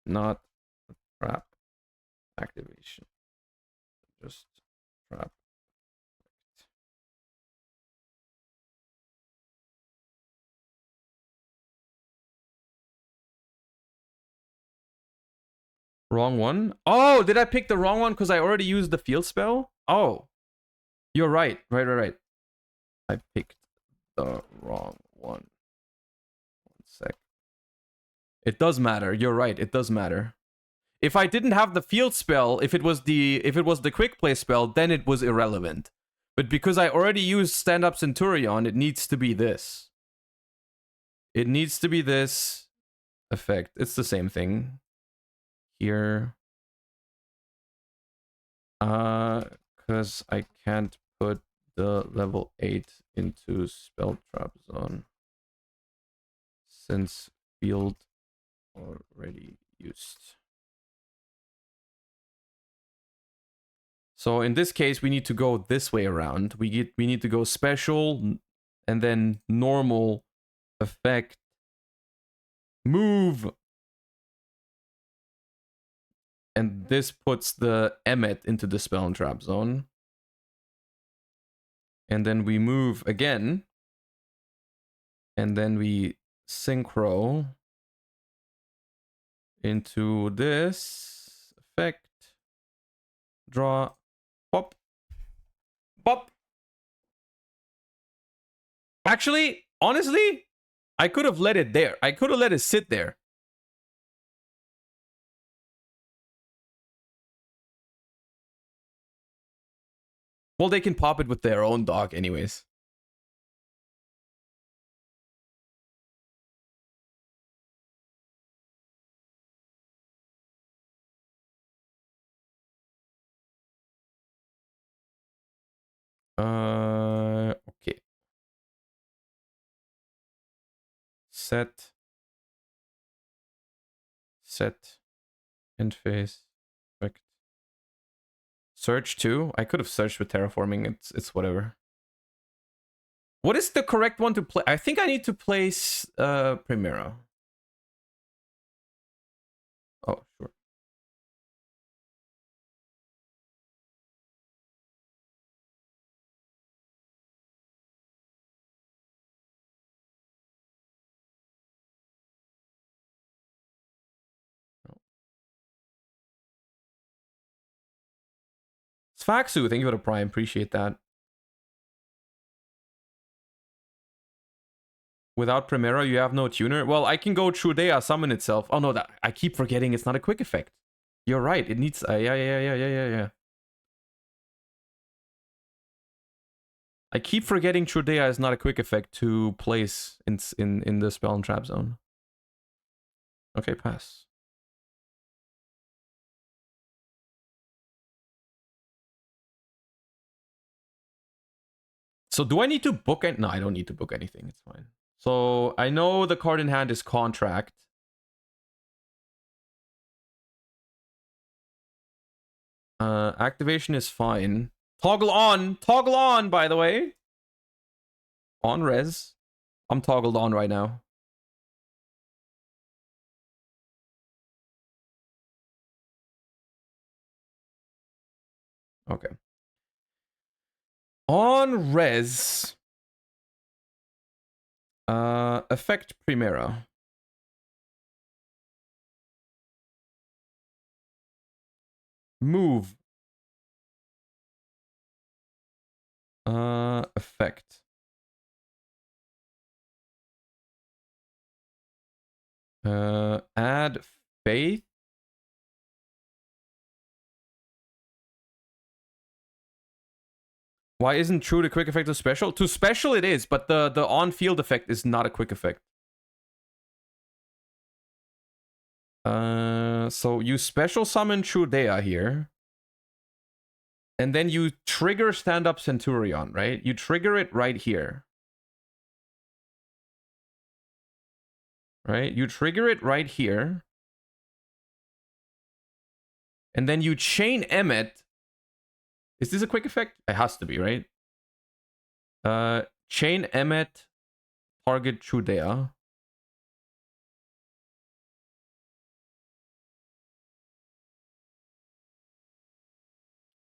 Not trap activation. Just trap. Wrong one? Oh, did I pick the wrong one because I already used the field spell? Oh, you're right. Right. I picked the wrong one. 1 sec. It does matter. You're right. It does matter. If I didn't have the field spell, if it was the quick play spell, then it was irrelevant. But because I already used stand up Centurion, it needs to be this. It needs to be this effect. It's the same thing. Here. Because I can't put the level 8 into spell trap zone. Since field already used. So in this case, we need to go this way around. We need to go special and then normal effect move. And this puts the Emmet into the spell and trap zone. And then we move again. And then we synchro into this effect. Draw. Pop. Pop. Actually, honestly, I could have let it there. I could have let it sit there. Well, they can pop it with their own dog anyways. Okay. Set. End phase. Perfect. Search too. I could have searched with terraforming. It's whatever. What is the correct one to play? I think I need to place Primera. Oh, sure. Sfaxu, thank you for the prime. Appreciate that. Without Primera, you have no tuner. Well, I can go Trudea summon itself. Oh no, that I keep forgetting it's not a quick effect. You're right. It needs. Yeah. I keep forgetting Trudea is not a quick effect to place in the spell and trap zone. Okay, pass. So do I need to book it? No, I don't need to book anything. It's fine. So I know the card in hand is Contract. Activation is fine. Toggle on, by the way. On res. I'm toggled on right now. Okay. On res. Effect Primera. Move. Effect. Add Faith. Why isn't True the quick effect to special? To special it is, but the on-field effect is not a quick effect. So you special summon Trudea here. And then you trigger stand-up Centurion, right? You trigger it right here. Right? You trigger it right here. And then you chain Emmet. Is this a quick effect? It has to be, right? Chain Emmet, target Trudea.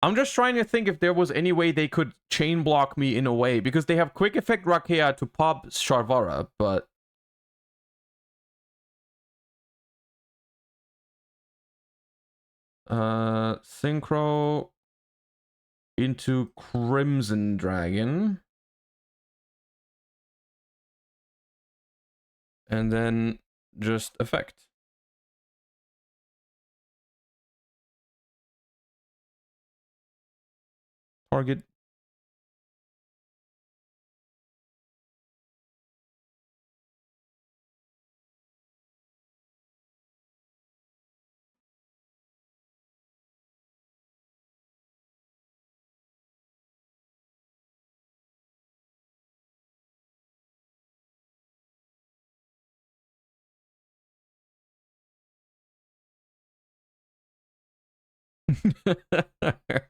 I'm just trying to think if there was any way they could chain block me in a way, because they have quick effect Rakea to pop Sharvara, but Synchro into Crimson Dragon. And then just effect. Target.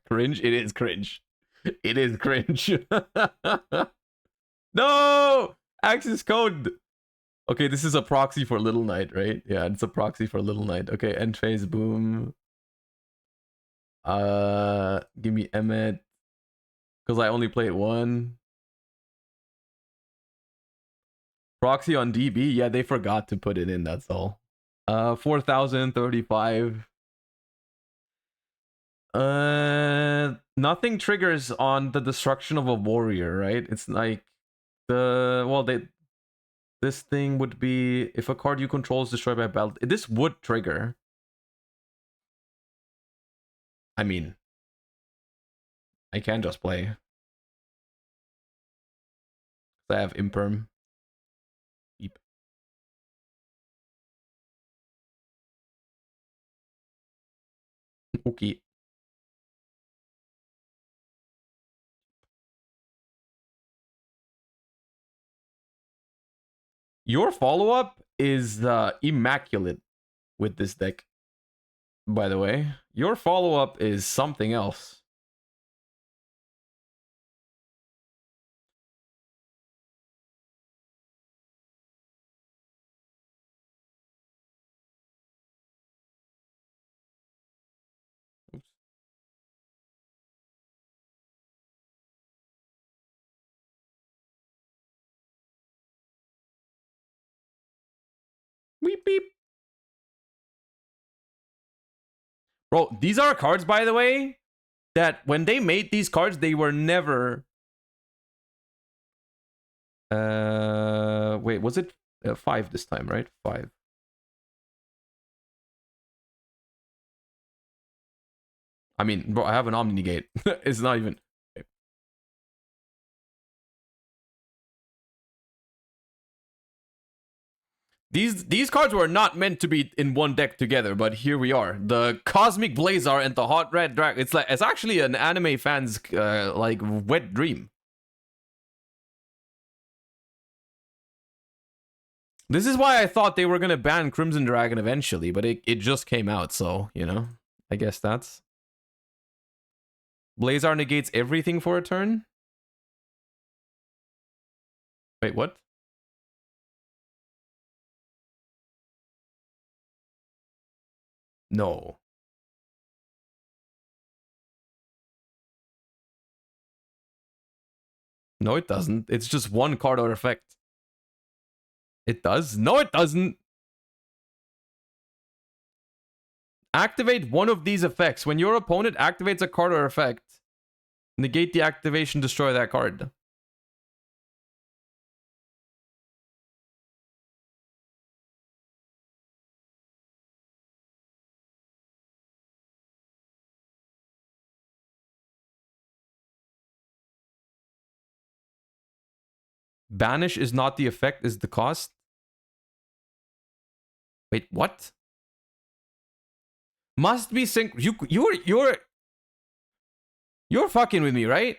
Cringe? It is cringe. It is cringe. No! Access code! Okay, this is a proxy for Little Knight, right? Yeah, it's a proxy for Little Knight. Okay, end phase, boom. Give me Emmet. Because I only played one. Proxy on DB? Yeah, they forgot to put it in, that's all. 4035. Nothing triggers on the destruction of a warrior, right? It's like this thing would be if a card you control is destroyed by battle. This would trigger. I mean, I can just play. I have imperm. Yep. Okay. Your follow-up is immaculate with this deck. By the way, your follow-up is something else. Oops. Beep beep. Bro, these are cards, by the way, that when they made these cards, they were never Wait, was it 5 this time, right? 5. I mean, bro, I have an Omni Negate. It's not even... These cards were not meant to be in one deck together, but here we are. The Cosmic Blazar and the Hot Red Dragon. It's actually an anime fan's like wet dream. This is why I thought they were gonna ban Crimson Dragon eventually, but it just came out, so you know. I guess that's... Blazar negates everything for a turn? Wait, what? No. No, it doesn't. It's just one card or effect. It does? No, it doesn't. Activate one of these effects. When your opponent activates a card or effect, negate the activation, destroy that card. Banish is not the effect, is the cost. Wait, what? Must be sync. You're fucking with me, right?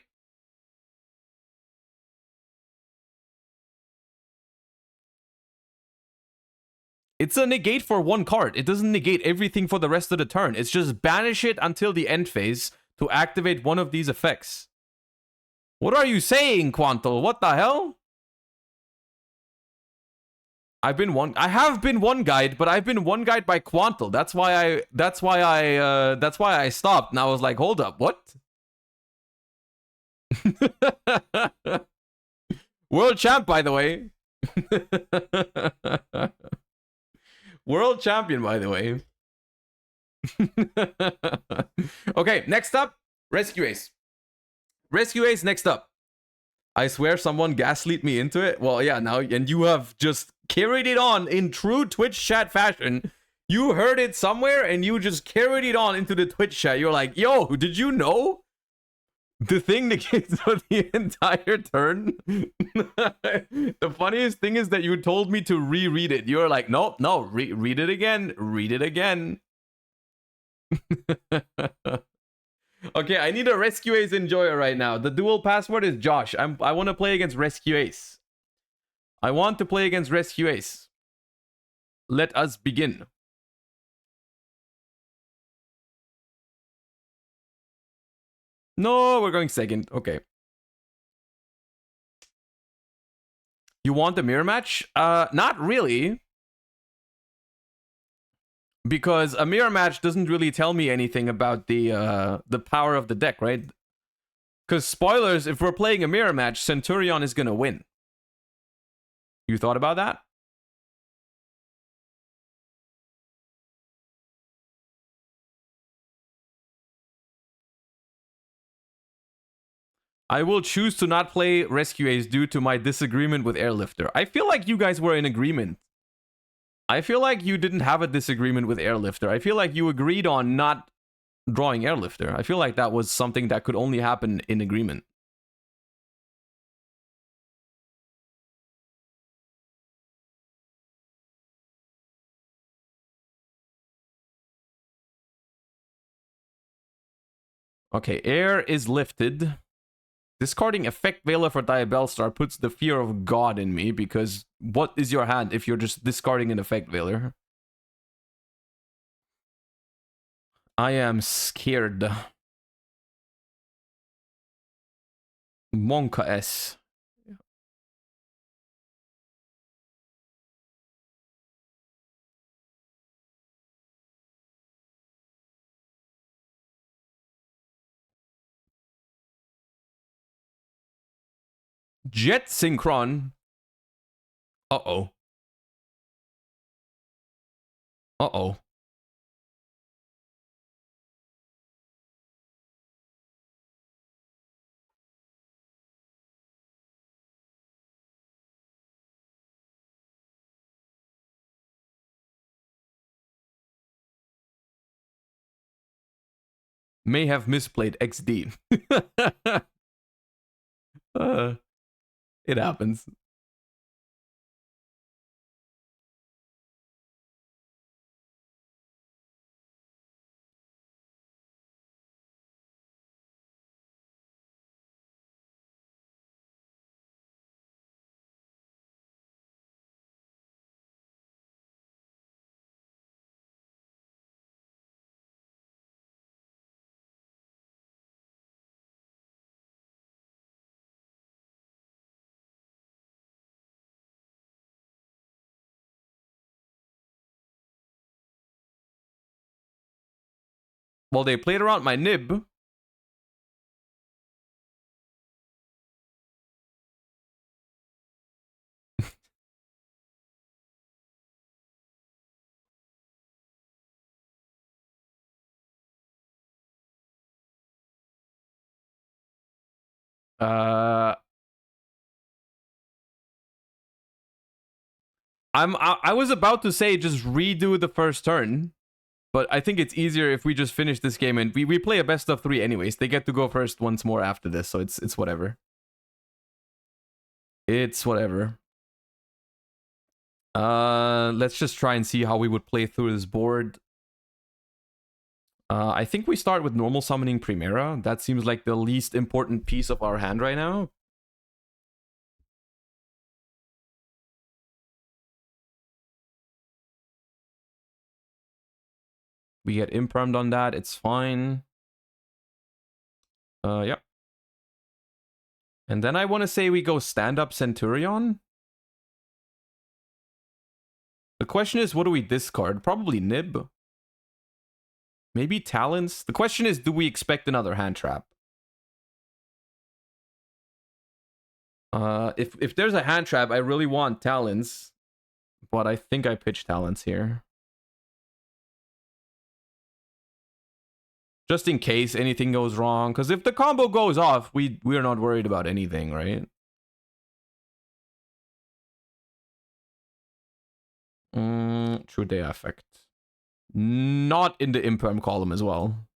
It's a negate for one card. It doesn't negate everything for the rest of the turn. It's just banish it until the end phase to activate one of these effects. What are you saying, Quantal? What the hell? I have been one guide, but I've been one guide by Quantal. That's why I stopped. And I was like, hold up, what? World champ, by the way. World champion, by the way. Okay, next up, Rescue Ace. Rescue Ace next up. I swear someone gaslit me into it. Well, yeah, now, and you have just carried it on in true Twitch chat fashion. You heard it somewhere and you just carried it on into the Twitch chat. You're like, yo, did you know? The thing negates for the entire turn. The funniest thing is that you told me to reread it. You're like, no, read it again. Read it again. Okay, I need a Rescue Ace enjoyer right now. The dual password is Josh. I want to play against Rescue Ace. I want to play against Rescue Ace. Let us begin. No, we're going second. Okay. You want a mirror match? Not really. Because a mirror match doesn't really tell me anything about the power of the deck, right? Because spoilers, if we're playing a mirror match, Centurion is gonna win. You thought about that? I will choose to not play Rescue Ace due to my disagreement with Airlifter. I feel like you guys were in agreement. I feel like you didn't have a disagreement with Airlifter. I feel like you agreed on not drawing Airlifter. I feel like that was something that could only happen in agreement. Okay, air is lifted. Discarding Effect Veiler for Diabellstar puts the fear of God in me, because what is your hand if you're just discarding an Effect Veiler? I am scared. Monka S. Jet Synchron. Uh-oh. Uh-oh. may have misplayed XD. It happens. Well, they played around my nib. I was about to say just redo the first turn, but I think it's easier if we just finish this game and we play a best of 3 anyways. They get to go first once more after this, so it's whatever. It's whatever. Let's just try and see how we would play through this board. I think we start with normal summoning Primera. That seems like the least important piece of our hand right now. We get impermed on that. It's fine. Yep. And then I want to say we go stand-up Centurion. The question is, what do we discard? Probably Nib. Maybe Talons. The question is, do we expect another hand trap? If there's a hand trap, I really want Talons. But I think I pitch Talons here. Just in case anything goes wrong. Because if the combo goes off, we're not worried about anything, right? True Day Effect. Not in the imperm column as well.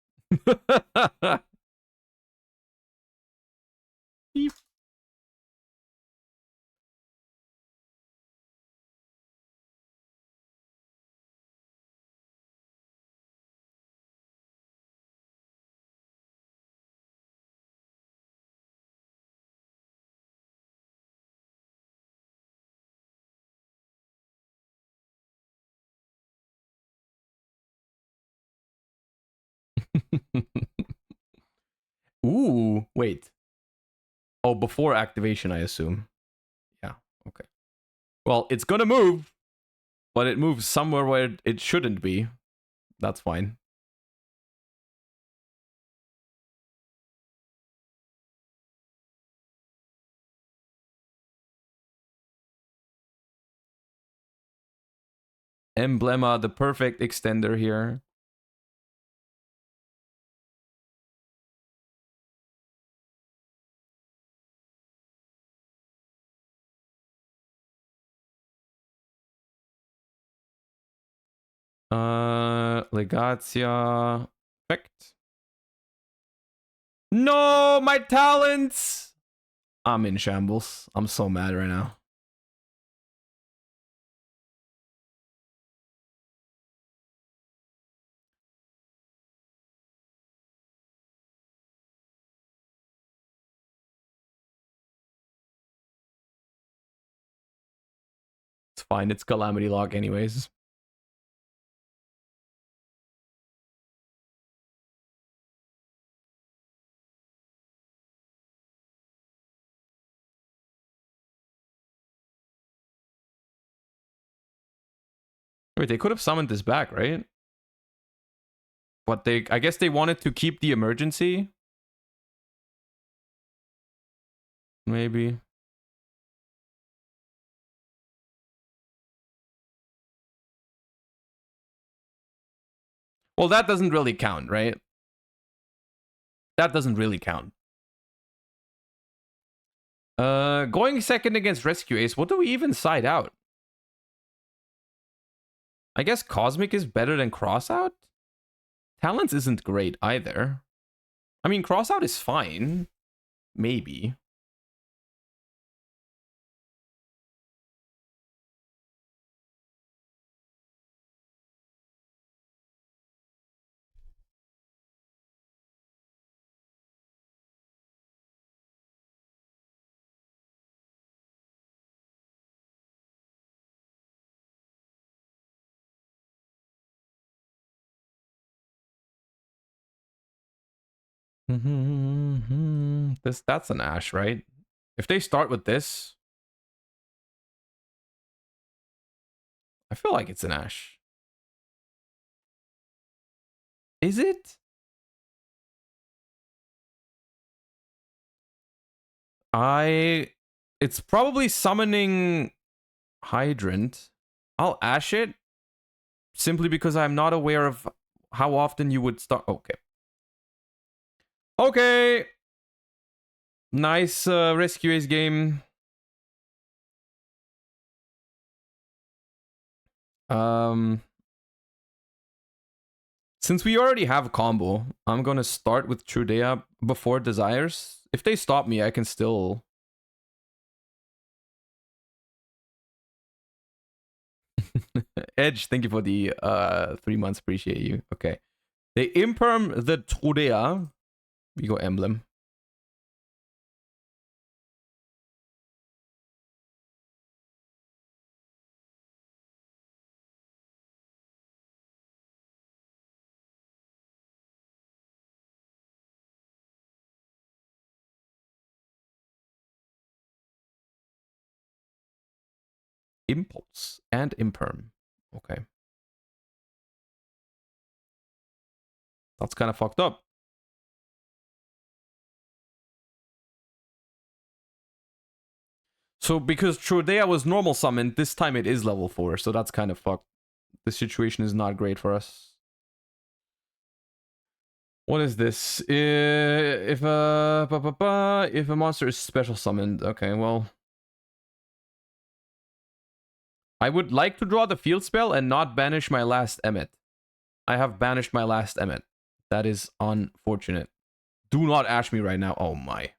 Beep. Ooh, wait. Oh, before activation, I assume. Yeah, okay. Well, it's gonna move, but it moves somewhere where it shouldn't be. That's fine. Emblema, the perfect extender here. Legatia. Effect. No, my talents! I'm in shambles. I'm so mad right now. It's fine. It's Calamity Lock anyways. Wait, they could have summoned this back, right? But I guess they wanted to keep the emergency. Maybe. Well, that doesn't really count, right? That doesn't really count. Going second against Rescue Ace, what do we even side out? I guess Cosmic is better than Crossout? Talents isn't great either. I mean, crossout is fine. Maybe. That's an Ash, right? If they start with this, I feel like it's an Ash. Is it? It's probably summoning Hydrant. I'll Ash it simply because I'm not aware of how often you would start. Okay. Okay. Nice Rescue Ace game. Since we already have a combo, I'm gonna start with Trudea before Desires. If they stop me, I can still... Edge, thank you for the 3 months. Appreciate you. Okay. They imperm the Trudea. We go Emblem. Impulse and imperm. Okay. That's kind of fucked up. So because Trudea was normal summoned, this time it is level 4, so that's kind of fucked. This situation is not great for us. What is this? If a monster is special summoned, okay, well, I would like to draw the field spell and not banish my last Emmet. I have banished my last Emmet. That is unfortunate. Do not ash me right now. Oh my.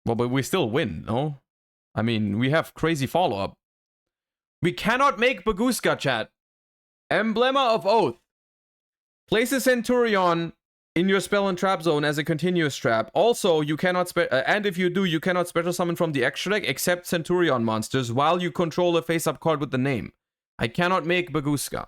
Well, but we still win, no? I mean, we have crazy follow-up. We cannot make Baguska, chat. Emblema of Oath. Place a Centurion in your spell and trap zone as a continuous trap. Also, you cannot and if you do, you cannot special summon from the extra deck except Centurion monsters while you control a face-up card with the name. I cannot make Baguska.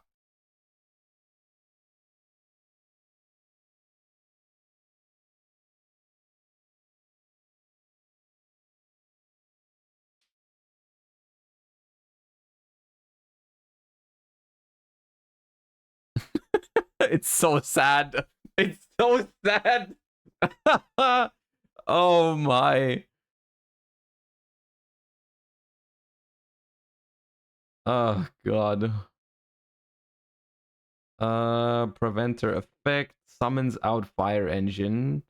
It's so sad. It's so sad. Oh my. Oh god. Preventer effect summons out fire engine.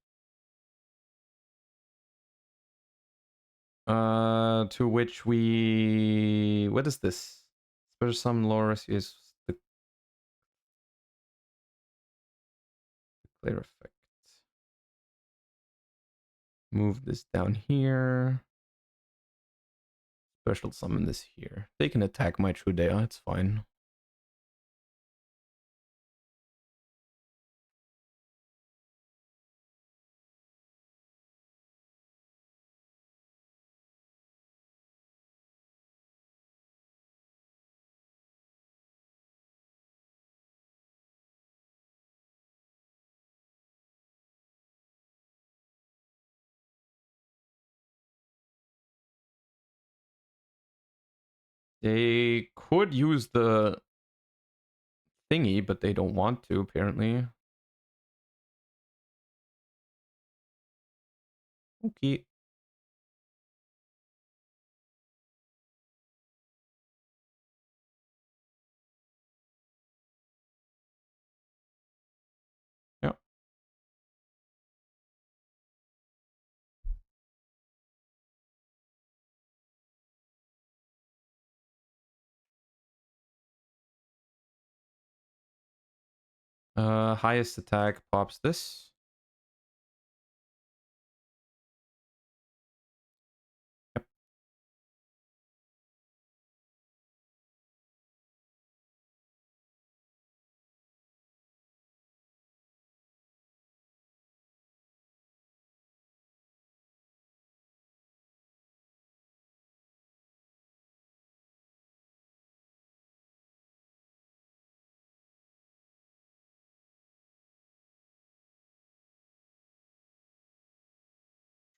To which we... What is this? Special summon Loris is the clear effect. Move this down here. Special summon this here. They can attack my Trudea, it's fine. They could use the thingy, but they don't want to, apparently. Okay. Yeah. Highest attack pops this. Yep.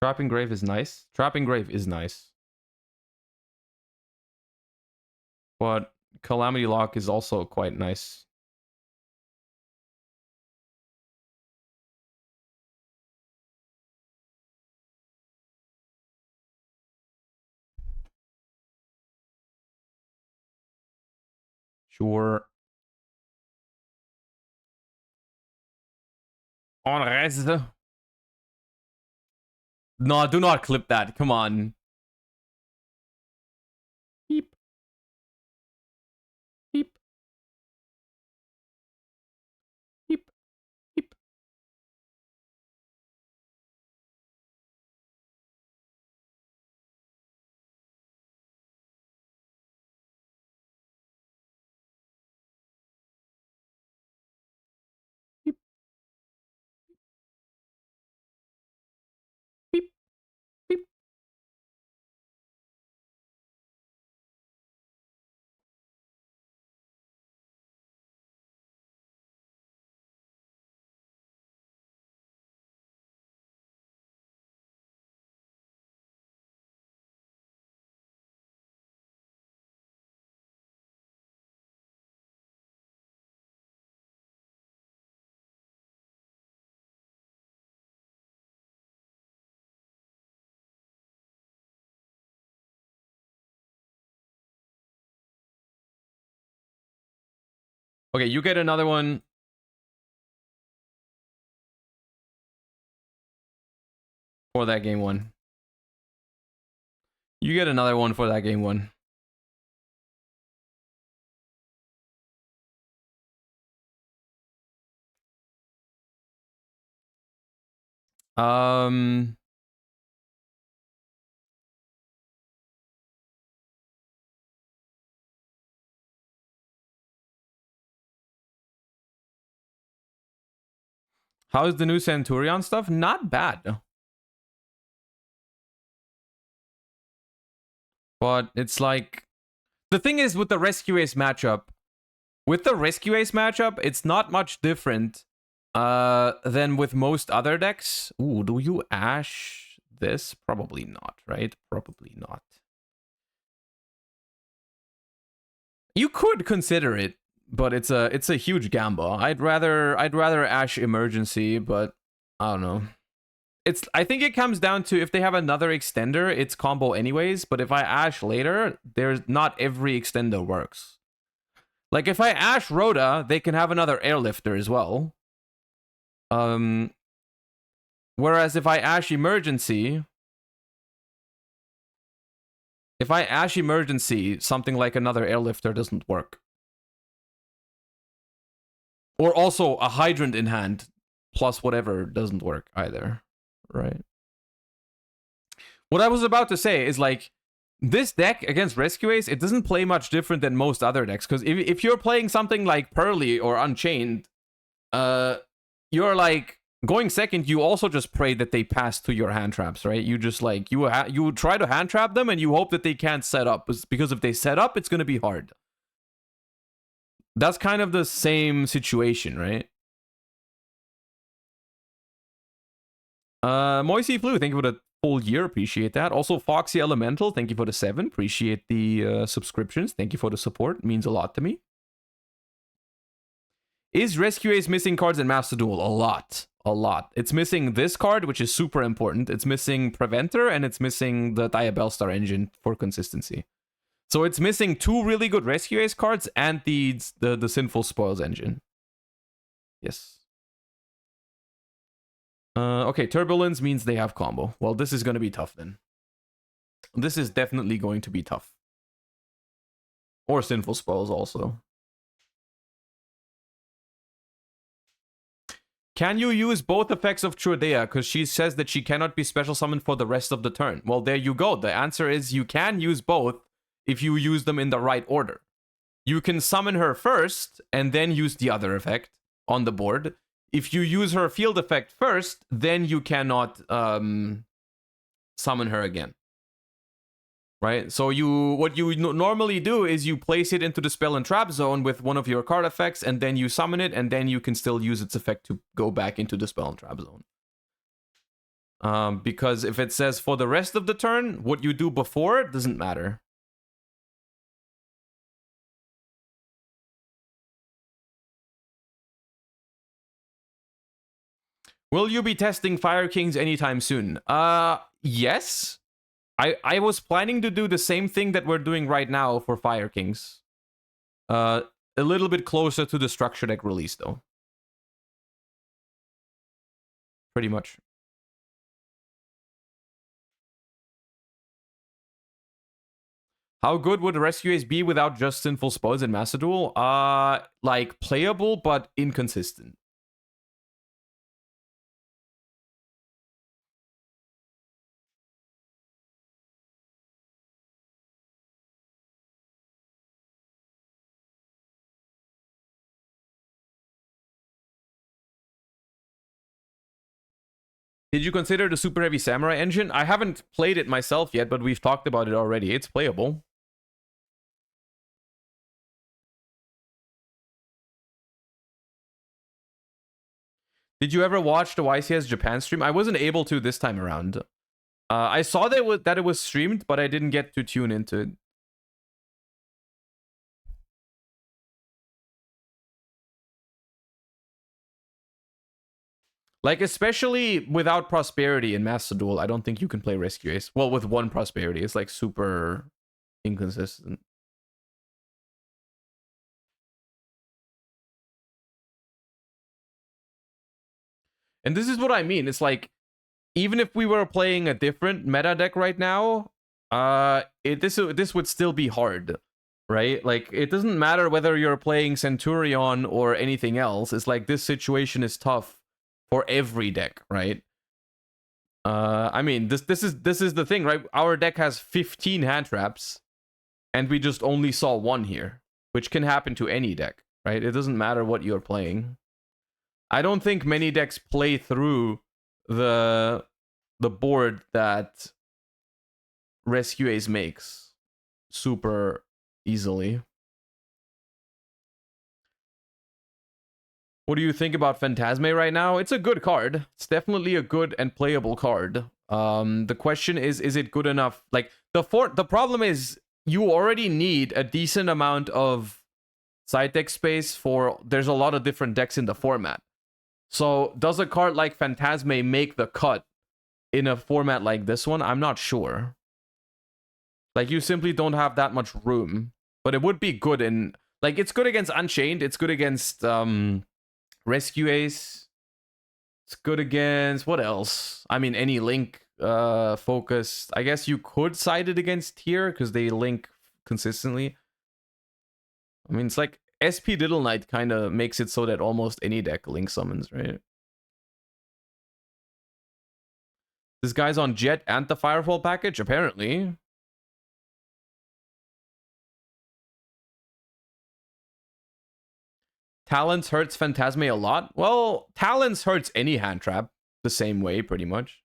Trapping Grave is nice. Trapping Grave is nice. But Calamity Lock is also quite nice. Sure. On reste. No, do not clip that. Come on. Beep. Beep. Beep. Beep. Beep. Beep. Beep. Okay, you get another one. For that game one. You get another one for that game one. How's the new Centurion stuff? Not bad. But it's like... The thing is with the Rescue Ace matchup, it's not much different than with most other decks. Ooh, do you Ash this? Probably not, right? Probably not. You could consider it, but it's a huge gamble. I'd rather Ash Emergency, but I don't know. I think it comes down to if they have another extender, it's combo anyways, but if I Ash later, there's not every extender works. Like if I Ash Rhoda, they can have another Airlifter as well. Whereas if I Ash Emergency, something like another Airlifter doesn't work. Or also a Hydrant in hand plus whatever doesn't work either, right? What I was about to say is like, this deck against Rescue Ace, it doesn't play much different than most other decks. Because if you're playing something like Pearly or Unchained, you're like, going second, you also just pray that they pass to your hand traps, right? You just like, you try to hand trap them and you hope that they can't set up. Because if they set up, it's going to be hard. That's kind of the same situation, right? Moisey Flu, thank you for the full year. Appreciate that. Also, Foxy Elemental, thank you for the 7. Appreciate the subscriptions. Thank you for the support. It means a lot to me. Is Rescue Ace missing cards in Master Duel? A lot. A lot. It's missing this card, which is super important. It's missing Preventer, and it's missing the Diabellstar engine for consistency. So it's missing 2 really good Rescue Ace cards and the Sinful Spoils engine. Yes. Okay, Turbulence means they have combo. Well, this is going to be tough then. This is definitely going to be tough. Or Sinful Spoils also. Can you use both effects of Trudea? Because she says that she cannot be special summoned for the rest of the turn. Well, there you go. The answer is you can use both if you use them in the right order. You can summon her first and then use the other effect on the board. If you use her field effect first, then you cannot summon her again. Right? So what you normally do is you place it into the spell and trap zone with one of your card effects, and then you summon it, and then you can still use its effect to go back into the spell and trap zone. Because if it says for the rest of the turn, what you do before doesn't matter. Will you be testing Fire Kings anytime soon? Yes. I was planning to do the same thing that we're doing right now for Fire Kings. A little bit closer to the structure deck release, though. Pretty much. How good would Rescue Ace be without just Sinful Spoils in Master Duel? Like, playable, but inconsistent. Did you consider the Super Heavy Samurai engine? I haven't played it myself yet, but we've talked about it already. It's playable. Did you ever watch the YCS Japan stream? I wasn't able to this time around. I saw that it was streamed, but I didn't get to tune into it. Like, especially without Prosperity in Master Duel, I don't think you can play Rescue Ace. Well, with one Prosperity, it's like super inconsistent. And this is what I mean. It's like, even if we were playing a different meta deck right now, this would still be hard, right? Like, it doesn't matter whether you're playing Centurion or anything else. It's like, this situation is tough for every deck, right? I mean, this is the thing, right? Our deck has 15 hand traps, and we just only saw one here, which can happen to any deck, right? It doesn't matter what you're playing. I don't think many decks play through the board that Rescue Ace makes super easily. What do you think about Phantasme right now? It's a good card. It's definitely a good and playable card. The question is it good enough? Like, the problem is you already need a decent amount of side deck space for... There's a lot of different decks in the format. So, does a card like Phantasme make the cut in a format like this one? I'm not sure. Like, you simply don't have that much room. But it would be good in... Like, it's good against Unchained. It's good against... Rescue Ace. It's good against... What else? I mean, any Link focused. I guess you could side it against here because they link consistently. I mean, it's like SP Diddle Knight kind of makes it so that almost any deck Link summons, right? This guy's on Jet and the Firefall package, apparently. Talons hurts Phantasme a lot. Well, Talons hurts any hand trap the same way, pretty much.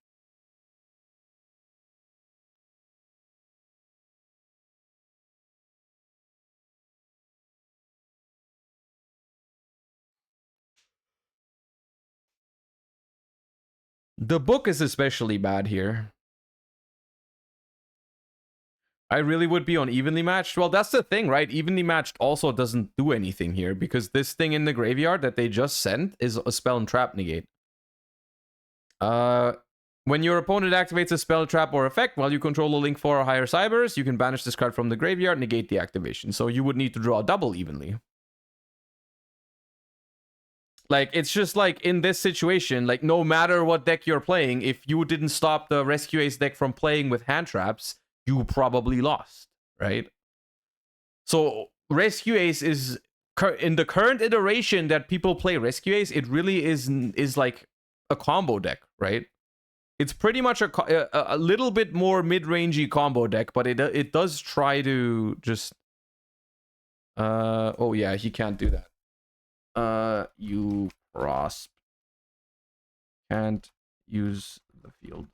The book is especially bad here. I really would be on Evenly Matched. Well, that's the thing, right? Evenly Matched also doesn't do anything here because this thing in the graveyard that they just sent is a spell and trap negate. When your opponent activates a spell, trap, or effect while you control a Link 4 or higher Cybers, you can banish this card from the graveyard, negate the activation. So you would need to draw double evenly. Like, it's just like in this situation, like no matter what deck you're playing, if you didn't stop the Rescue Ace deck from playing with hand traps, you probably lost, right? So Rescue Ace is in the current iteration that people play Rescue Ace, it really is like a combo deck, right? It's pretty much a little bit more mid-rangey combo deck, but it does try to just oh yeah, he can't do that. You prosp can't use the field.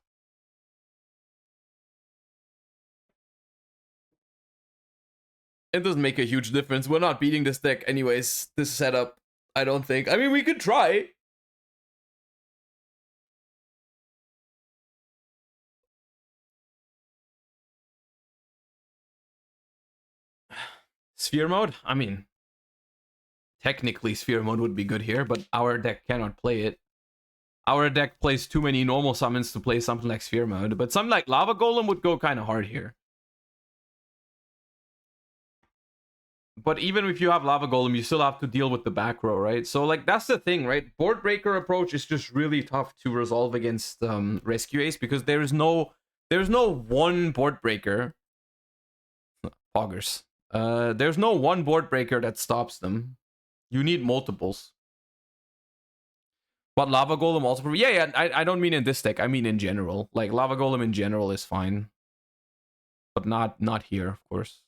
It doesn't make a huge difference. We're not beating this deck anyways, this setup, I don't think. I mean, we could try. Sphere mode? I mean, technically Sphere mode would be good here, but our deck cannot play it. Our deck plays too many normal summons to play something like Sphere mode, but something like Lava Golem would go kind of hard here. But even if you have Lava Golem, you still have to deal with the back row, right? So, like, that's the thing, right? Board Breaker approach is just really tough to resolve against Rescue Ace because there's no one Board Breaker. Poggers. There's no one Board Breaker that stops them. You need multiples. But Lava Golem also... Yeah, I don't mean in this deck. I mean in general. Like, Lava Golem in general is fine. But not here, of course.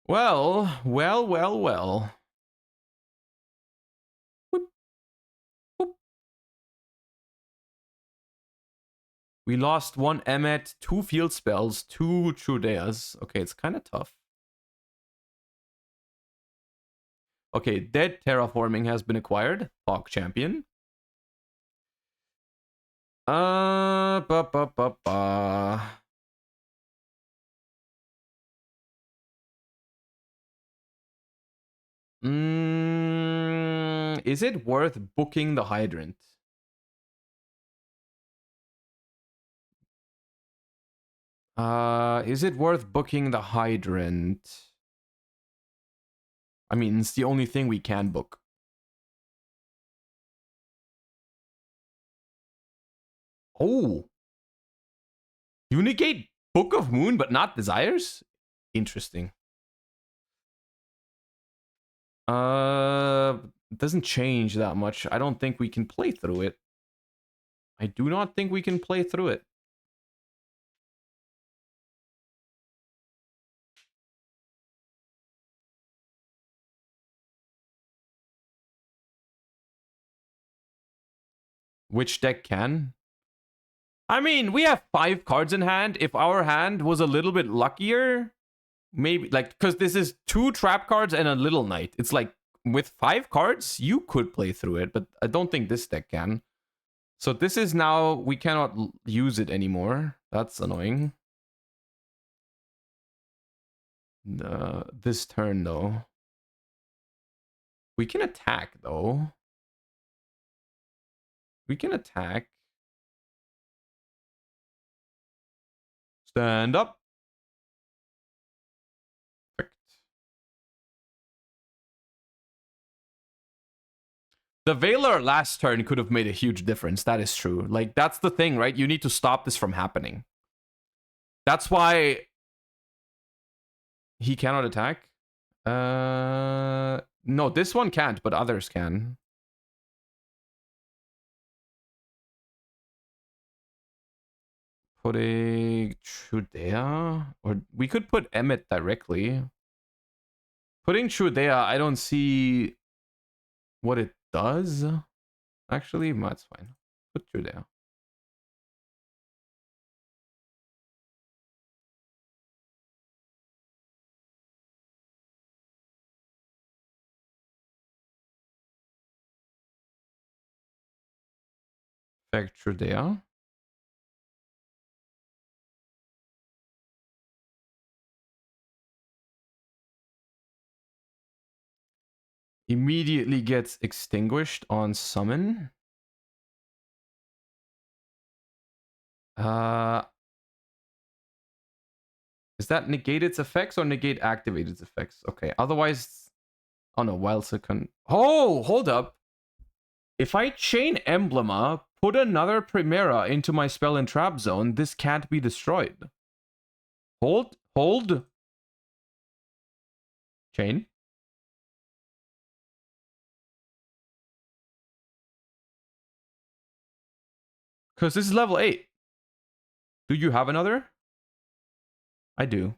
Well. Whoop. Whoop. We lost 1 Emmet, 2 field spells, 2 Trudeas. Okay, it's kind of tough. Okay, Dead Terraforming has been acquired. Fog Champion. Is it worth booking the Hydrant? Is it worth booking the Hydrant? I mean, it's the only thing we can book. Oh. You negate Book of Moon, but not Desires? Interesting. It doesn't change that much. I don't think we can play through it. I do not think we can play through it. Which deck can? I mean, we have 5 cards in hand. If our hand was a little bit luckier, maybe, like, because this is 2 trap cards and a Little Knight. It's like, with 5 cards, you could play through it, but I don't think this deck can. So this is now, we cannot use it anymore. That's annoying. This turn, though. We can attack, though. We can attack. Stand up. Perfect. The Veiler last turn could have made a huge difference. That is true. Like, that's the thing, right? You need to stop this from happening. That's why he cannot attack. No, this one can't, but others can. Putting Trudea, or we could put Emmet directly. Putting Trudea, I don't see what it does. Actually, that's fine. Put Trudea. Effect Trudea. Immediately gets extinguished on summon. Is that negate its effects or negate activate its effects? Okay, otherwise... Oh no, wild second. Oh, hold up. If I chain Emblema, put another Primera into my spell and trap zone, this can't be destroyed. Hold. Chain. Because this is level 8. Do you have another? I do.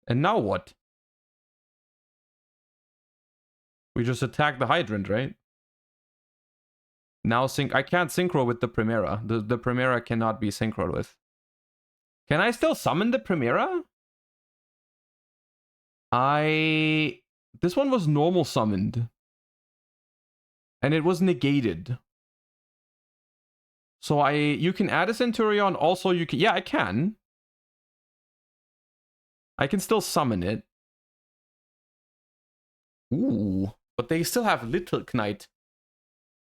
And now what? We just attack the hydrant, right? Now I can't synchro with the Primera. The Primera cannot be synchroed with. Can I still summon the Primera? This one was normal summoned. And it was negated. So you can add a Centurion. Also, you can... Yeah, I can. I can still summon it. Ooh. But they still have Little Knight.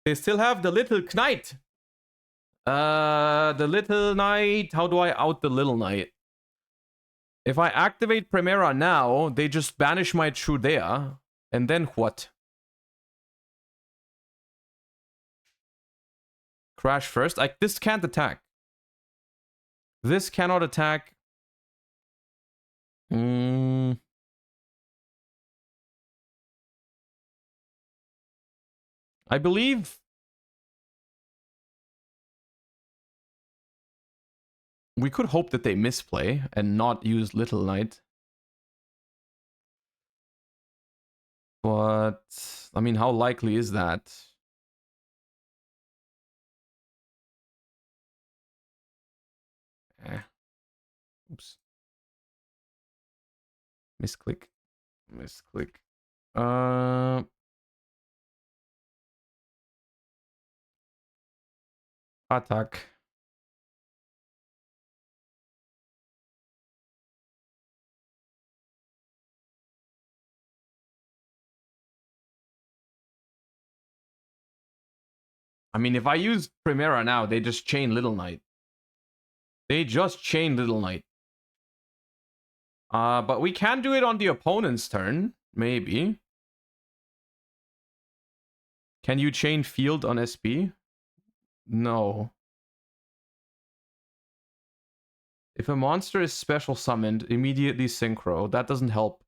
They still have the Little Knight. The Little Knight. How do I out the Little Knight? If I activate Primera now, they just banish my Trudea. And then what? Crash first? This can't attack. This cannot attack. I believe... We could hope that they misplay and not use Little Knight. But, I mean, how likely is that? Oops. Misclick. Misclick. Attack. I mean, if I use Primera now, they just chain Little Knight. They just chain Little Knight. But we can do it on the opponent's turn, maybe. Can you chain Field on SP? No. If a monster is special summoned, immediately synchro. That doesn't help.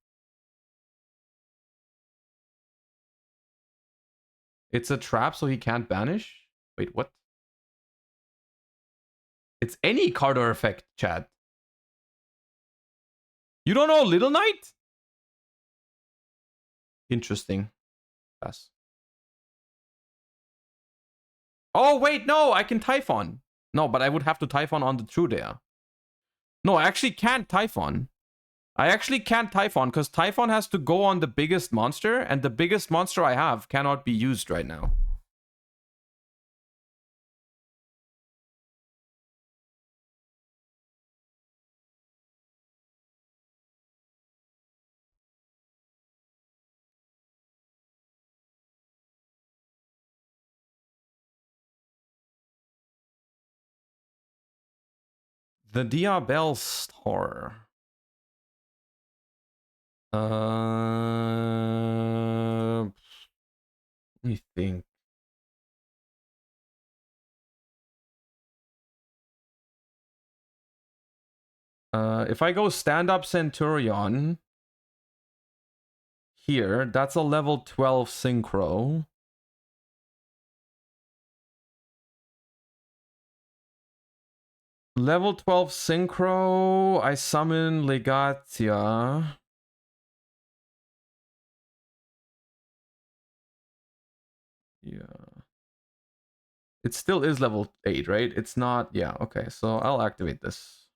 It's a trap, so he can't banish? Wait, what? It's any card or effect, Chad. You don't know Little Knight? Interesting. Pass. Oh, wait, no, I can Typhon. No, but I would have to Typhon on the Trudea. No, I actually can't Typhon. I actually can't Typhon, because Typhon has to go on the biggest monster, and the biggest monster I have cannot be used right now. The Diabell Star. Let me think. If I go stand-up Centurion here, that's a level 12 synchro. Level 12 synchro, I summon Legatia. Yeah. It still is level 8, right? It's not... Yeah, okay. So I'll activate this.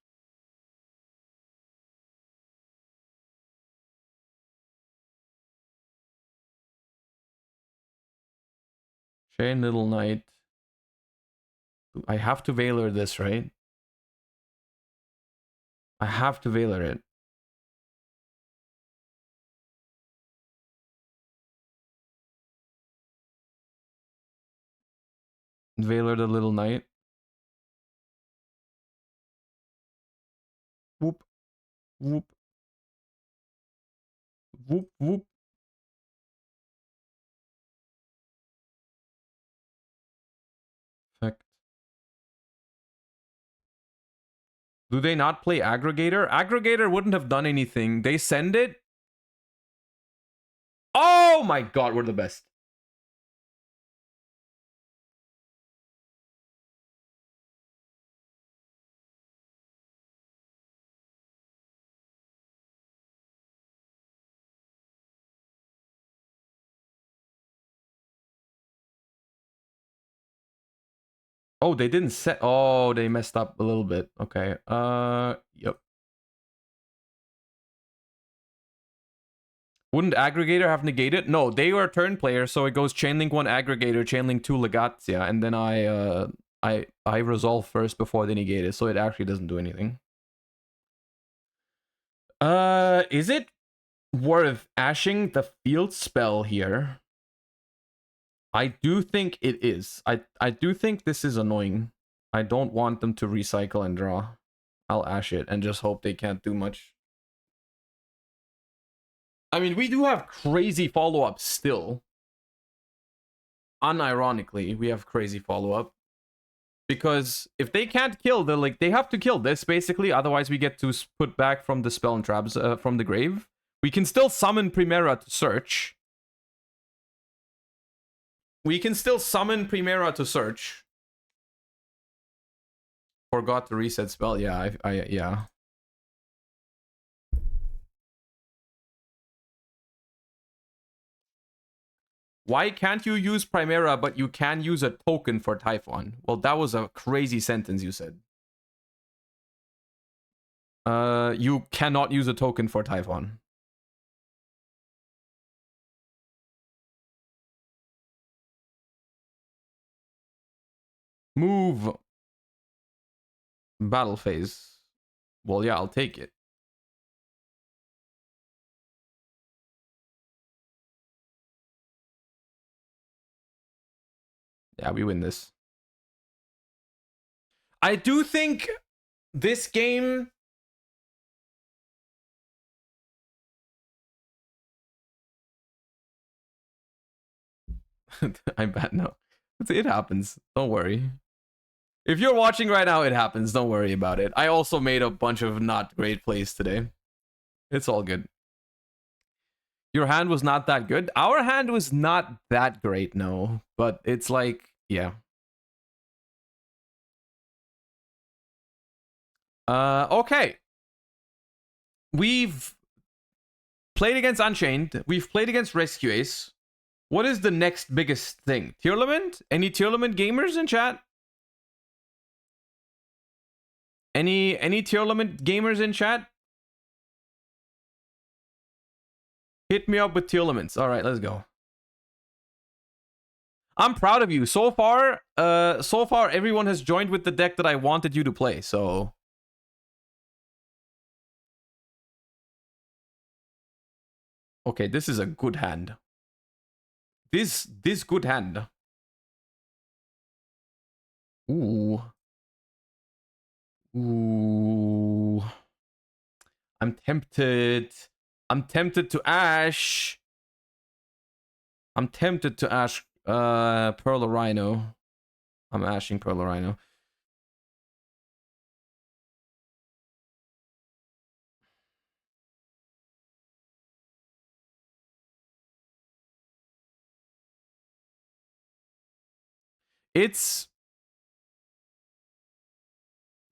Chain Little Knight. I have to Veiler this, right? I have to Veiler it. Veiler the Little Knight. Whoop. Whoop, whoop. Effect. Do they not play aggregator? Aggregator wouldn't have done anything. They send it. Oh my god, we're the best. Oh, they didn't set. Oh, they messed up a little bit. Okay. Yep. Wouldn't aggregator have negated? No, they were turn player, so it goes chainlink 1 aggregator, chainlink 2 legatia, and then I resolve first before they negate it, so it actually doesn't do anything. Is it worth ashing the field spell here? I do think it is. I do think this is annoying. I don't want them to recycle and draw. I'll ash it and just hope they can't do much. I mean, we do have crazy follow-up still. Unironically, we have crazy follow-up. Because if they can't kill, they have to kill this, basically. Otherwise, we get to put back from the spell and traps from the grave. We can still summon Primera to search. Forgot to reset spell. Yeah, yeah. Why can't you use Primera, but you can use a token for Typhon? Well, that was a crazy sentence you said. You cannot use a token for Typhon. Move. Battle phase. Well, yeah, I'll take it. Yeah, we win this. I do think this game... I'm bad now. It happens. Don't worry. If you're watching right now, it happens. Don't worry about it. I also made a bunch of not great plays today. It's all good. Your hand was not that good? Our hand was not that great, no. But it's like, yeah. Okay. We've played against Unchained. We've played against Rescue Ace. What is the next biggest thing? Tearlament? Any Tearlament gamers in chat? Any Tearlament gamers in chat? Hit me up with Tearlaments. All right, let's go. I'm proud of you. So far, everyone has joined with the deck that I wanted you to play, so... Okay, this is a good hand. This good hand. Ooh. Ooh. I'm tempted. I'm tempted to ash. I'm tempted to ash Pearl of Rhino. I'm ashing Pearl of Rhino. It's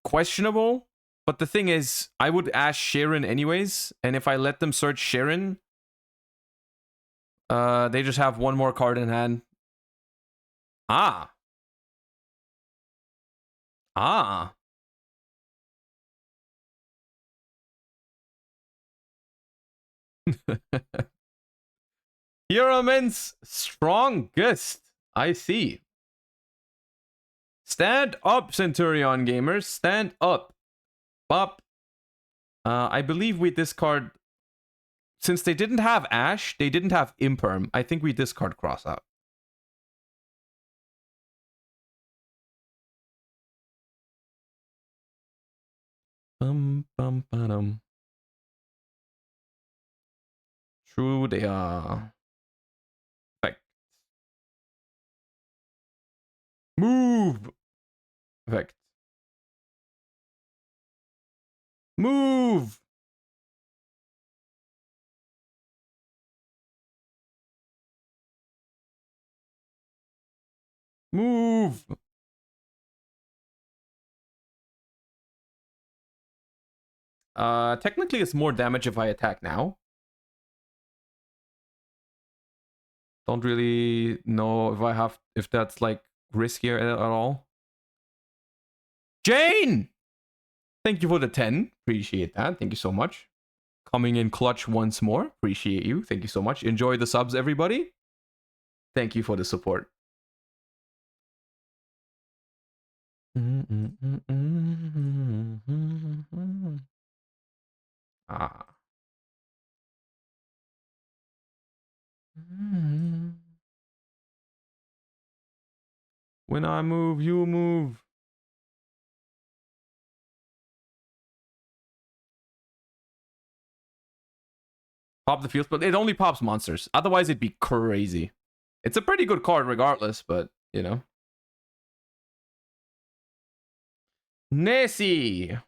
questionable, but the thing is, I would ash Sharon anyways, and if I let them search Sharon, they just have one more card in hand. Ah. Ah. Hieroman's strongest. I see. Stand up, Centurion gamers. Stand up. Bop. I believe we discard... Since they didn't have Ash, they didn't have Imperm. I think we discard Cross out. Bum, bum, ba-dum. True, they are. Effect. Move. Effect. Move. Move. Technically it's more damage if I attack now. Don't really know if that's like riskier at all. Jane! Thank you for the 10. Appreciate that. Thank you so much. Coming in clutch once more. Appreciate you. Thank you so much. Enjoy the subs, everybody. Thank you for the support. Ah. When I move, you move. Pop the field, but it only pops monsters. Otherwise, it'd be crazy. It's a pretty good card regardless, but, you know. Nessie.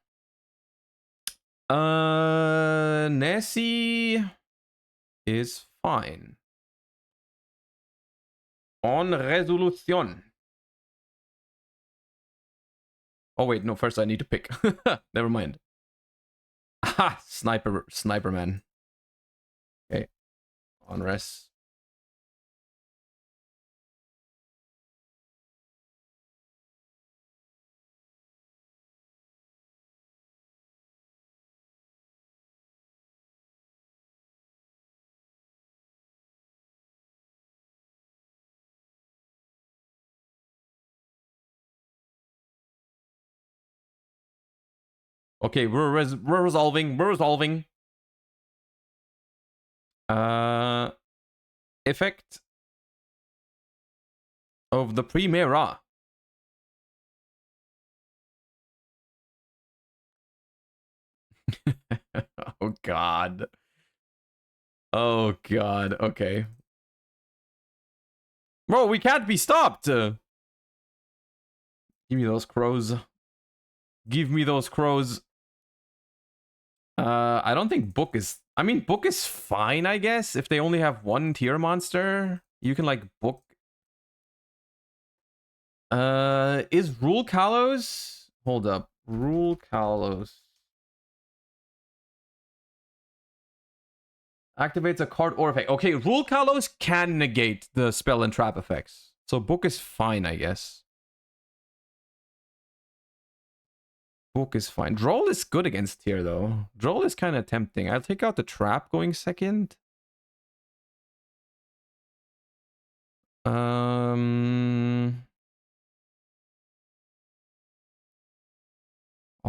Nessie is fine. On resolution. Oh wait, no, first I need to pick. Never mind. Ah, sniper man. Okay. On res. Okay, we're resolving. We're resolving. Effect of the Primera. Oh god. Oh god. Okay. Bro, we can't be stopped. Give me those crows. Give me those crows. I don't think book is... I mean, book is fine, I guess. If they only have one tier monster, you can, like, book... Is Rule Kalos? Hold up. Rule Kalos. Activates a card or effect. Okay, Rule Kalos can negate the spell and trap effects. So book is fine, I guess. Book is fine. Droll is good against tier, though. Droll is kind of tempting. I'll take out the trap going second. I'll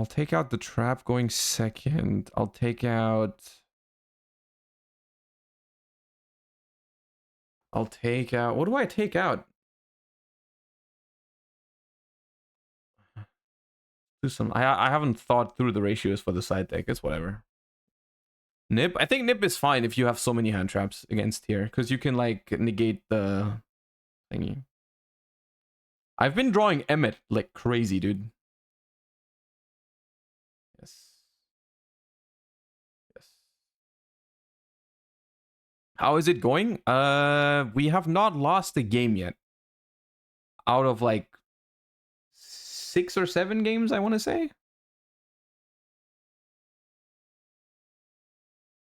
take out the trap going second. I'll take out... What do I take out? Do some... I haven't thought through the ratios for the side deck. It's whatever. Nip? I think Nip is fine if you have so many hand traps against here. Because you can, like, negate the thingy. I've been drawing Emmet like crazy, dude. Yes. Yes. How is it going? We have not lost a game yet. Out of like 6 or 7 games, I want to say.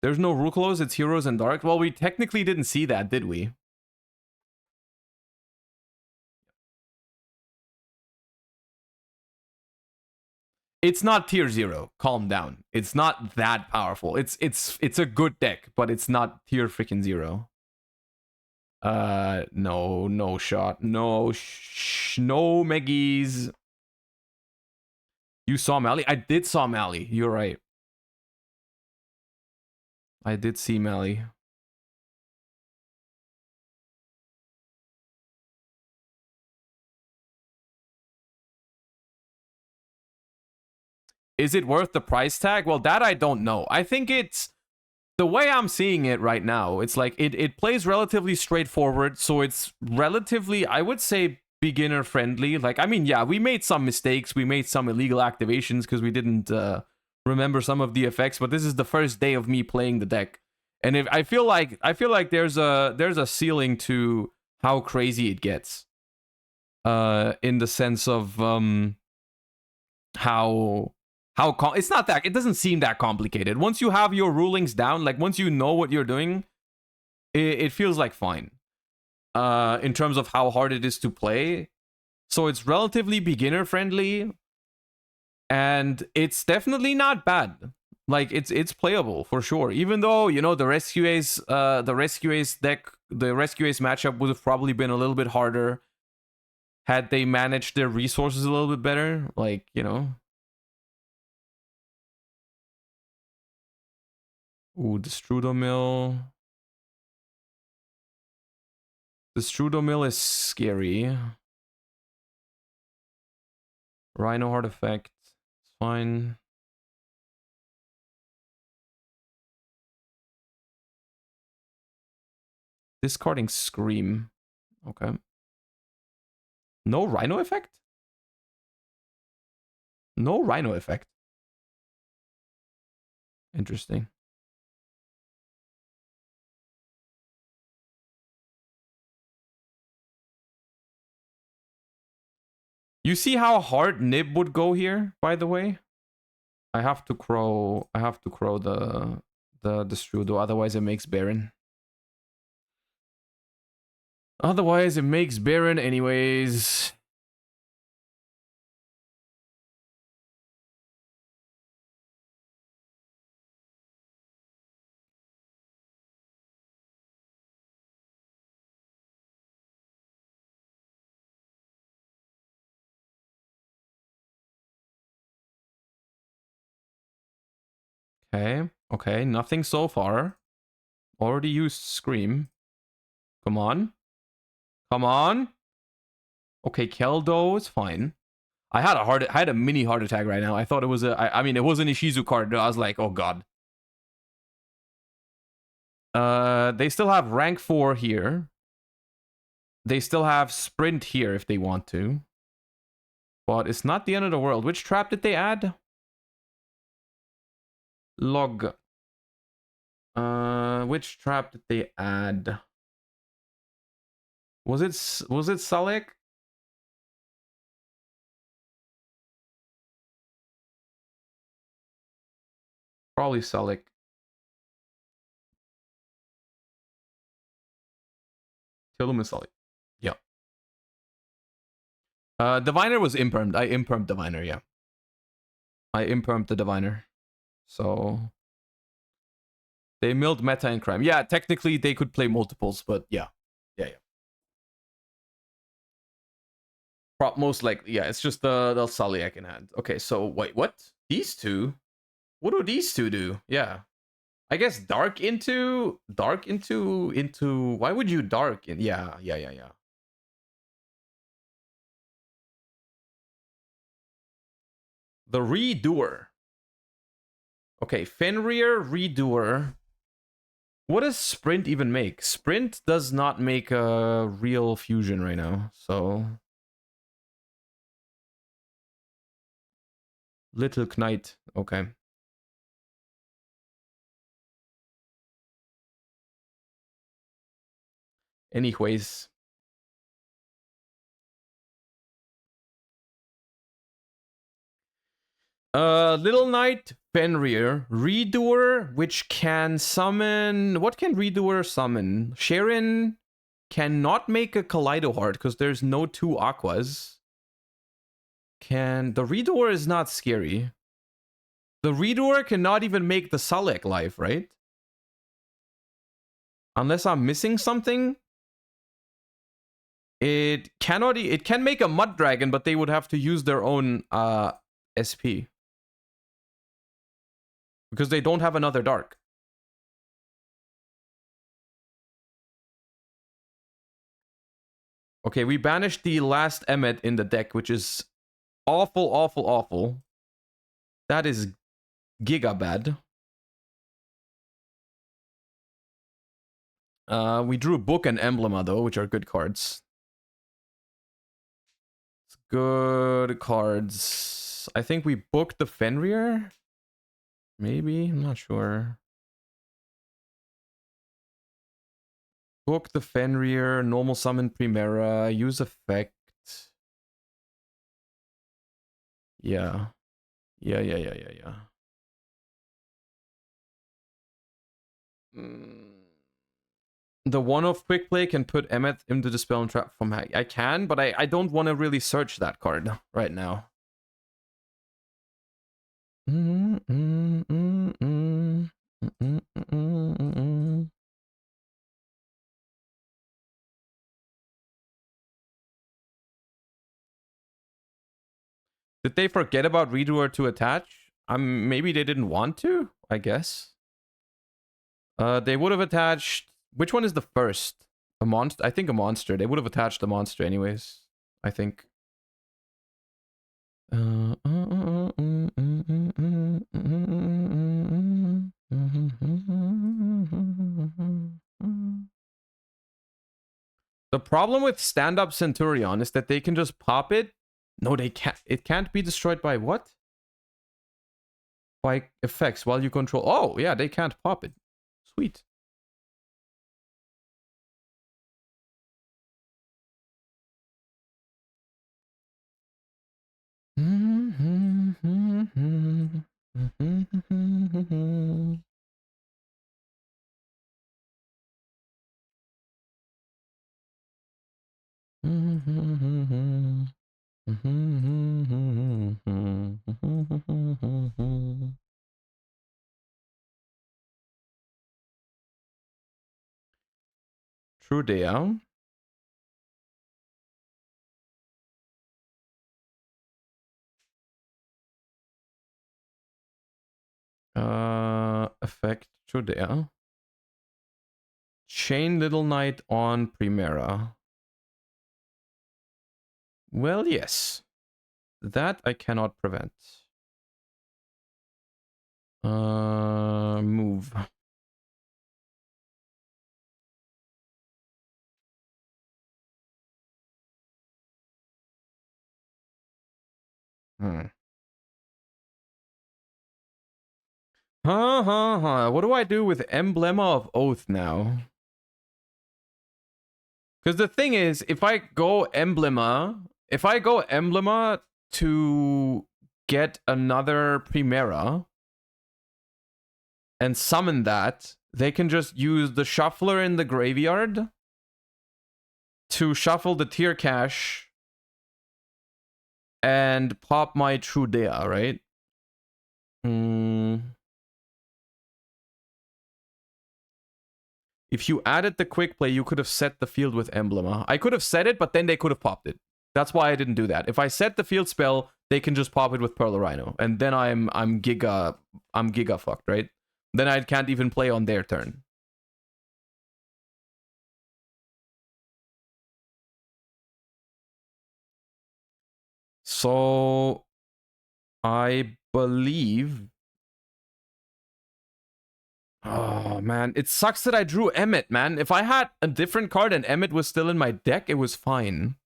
There's no rule close, it's heroes and dark. Well, we technically didn't see that, did we? It's not tier 0. Calm down. It's not that powerful. It's a good deck, but it's not tier freaking 0. No shot. No Meggies. You saw Mally? I did saw Mally. You're right. I did see Mally. Is it worth the price tag? Well, that I don't know. I think it's... the way I'm seeing it right now, it's like it plays relatively straightforward, so it's relatively, I would say, beginner friendly. Like, I mean, yeah, we made some mistakes, we made some illegal activations because we didn't remember some of the effects, but this is the first day of me playing the deck, and if I feel like there's a ceiling to how crazy it gets, in the sense of it's not that, it doesn't seem that complicated once you have your rulings down. Like, once you know what you're doing, it feels like fine, in terms of how hard it is to play. So it's relatively beginner friendly, and it's definitely not bad. Like, it's playable for sure, even though, you know, the Rescue Ace deck, the Rescue Ace matchup would have probably been a little bit harder had they managed their resources a little bit better. Like, you know. Ooh, the Strudel Mill. The Strudel Mill is scary. Rhino Artifact. It's fine. Discarding Scream. Okay. No Rhino effect? No Rhino effect. Interesting. You see how hard Nib would go here, by the way? I have to crow the Strudel, otherwise it makes Baron. Otherwise it makes Baron anyways. Okay, okay, nothing so far. Already used Scream. Come on. Come on. Okay, Keldo is fine. I had a mini heart attack right now. I thought it was I mean, it was an Ishizu card. I was like, oh god. They still have rank 4 here. They still have sprint here if they want to. But it's not the end of the world. Which trap did they add? Log. Which trap did they add? Was it Salek? Probably Salek. Tilum is Salek. Yeah. Diviner was impermed. I impermed Diviner, yeah. I impermed the Diviner. So they milled meta and crime. Yeah, technically they could play multiples, but yeah. Yeah. Most likely, yeah. It's just the Saliak in hand. Okay, so wait, what? These two? What do these two do? Yeah. I guess dark into. Why would you dark in? Yeah. The Redoer. Okay, Fenrir Redoer. What does Sprint even make? Sprint does not make a real fusion right now, so. Little Knight, okay. Anyways. Little Knight, Fenrir, Redoer, which can summon. What can Redoer summon? Sharon cannot make a Kaleido Heart because there's no 2 Aquas. The Redoer is not scary. The Redoer cannot even make the Salek life, right? Unless I'm missing something. It cannot. It can make a Mud Dragon, but they would have to use their own SP. Because they don't have another dark. Okay, we banished the last Emmet in the deck, which is awful. That is giga bad. We drew Book and Emblema though, which are good cards. Good cards. I think we booked the Fenrir. Maybe, I'm not sure. Book the Fenrir, normal summon Primera, use effect. Yeah. Yeah. The one-off quick play can put Emmet into the spell and trap from hack. I can, but I don't want to really search that card right now. Did they forget about Redoer to attach? Maybe they didn't want to, I guess. They would have attached... Which one is the first? A monster? I think a monster. They would have attached the monster anyways, I think. The problem with stand-up Centurion is that they can just pop it. No, they can't. It can't be destroyed by what? By effects while you control. Oh, yeah, they can't pop it. Sweet. True Dea. Effect True Dea. Chain Little Knight on Primera. Well, yes. That I cannot prevent. Move. What do I do with Emblema of Oath now? Because the thing is, if I go Emblema to get another Primera and summon that, they can just use the Shuffler in the graveyard to shuffle the tier cache and pop my True Dea, right? If you added the quick play, you could have set the field with Emblema. I could have set it, but then they could have popped it. That's why I didn't do that. If I set the field spell, they can just pop it with Pearl Rhino, and then I'm giga fucked, right? Then I can't even play on their turn. So I believe. Oh man, it sucks that I drew Emmet, man. If I had a different card and Emmet was still in my deck, it was fine.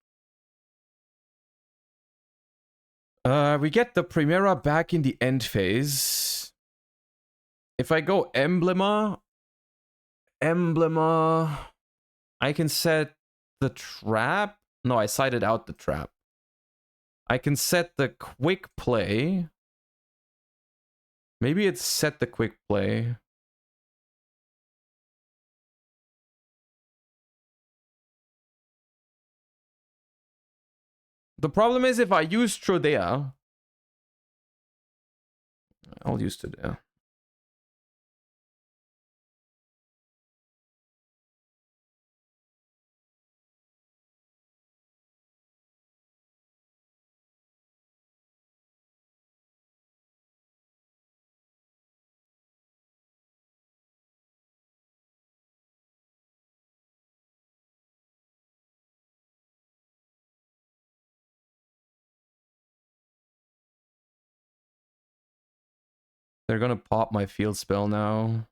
We get the Primera back in the end phase. If I go Emblema, I can set the trap. No, I sided out the trap. I can set the quick play. Maybe it's set the quick play. The problem is if I use Trodea, I'll use Trodea. They're gonna pop my field spell now.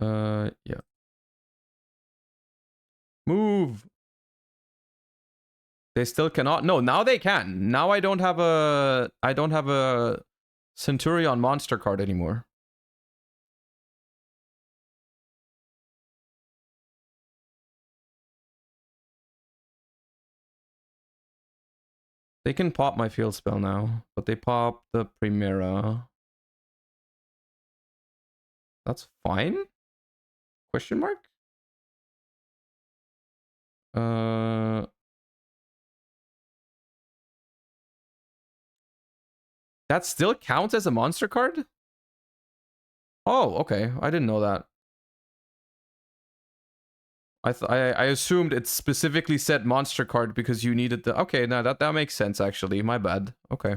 Yeah. Move. They still cannot. No, now they can. Now I don't have a Centurion monster card anymore. They can pop my field spell now, but they pop the Primera. That's fine? Question mark? That still counts as a monster card? Oh, okay. I didn't know that. I assumed it specifically said monster card because you needed the... Okay, now that makes sense, actually. My bad. Okay.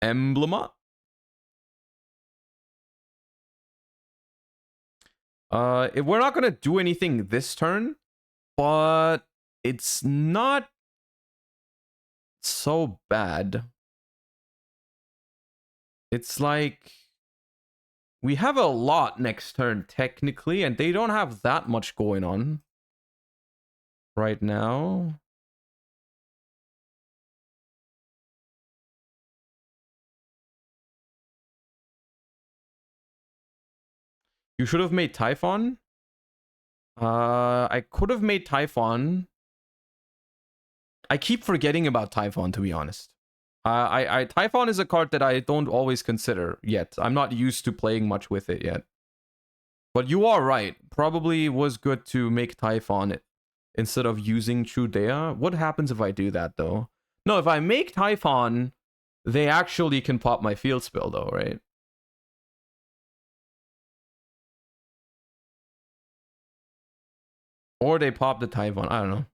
Emblema? We're not gonna do anything this turn, but it's not so bad. It's like... We have a lot next turn, technically, and they don't have that much going on right now. You should have made Typhon. I could have made Typhon. I keep forgetting about Typhon, to be honest. Typhon is a card that I don't always consider yet. I'm not used to playing much with it yet. But you are right. Probably was good to make Typhon instead of using Trudea. What happens if I do that, though? No, if I make Typhon, they actually can pop my field spell, though, right? Or they pop the Typhon. I don't know.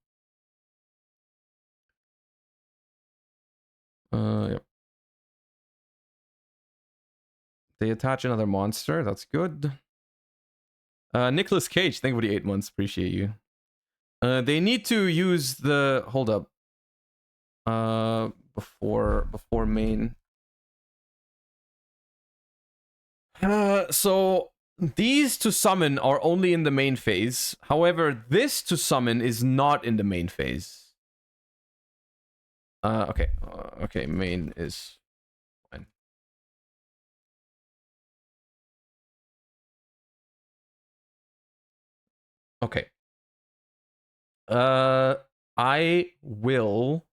Yep. They attach another monster. That's good. Nicholas Cage, thank you for the 8 months. Appreciate you. They need to use the... Hold up. Before main. So these to summon are only in the main phase. However, this to summon is not in the main phase. Okay. Okay, main is fine. Okay. I will...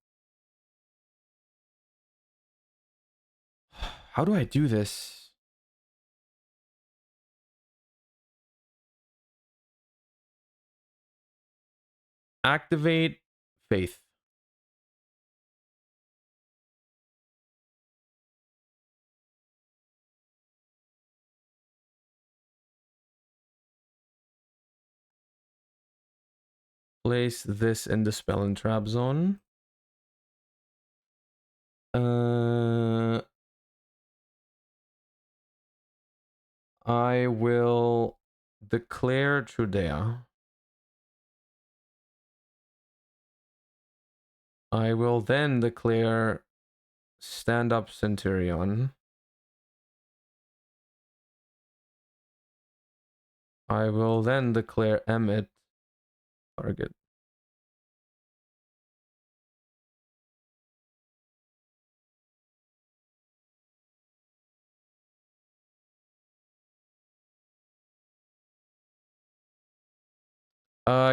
How do I do this? Activate Faith. Place this in the spell and trap zone. I will declare Trudea. I will then declare Stand Up Centurion. I will then declare Emmet target.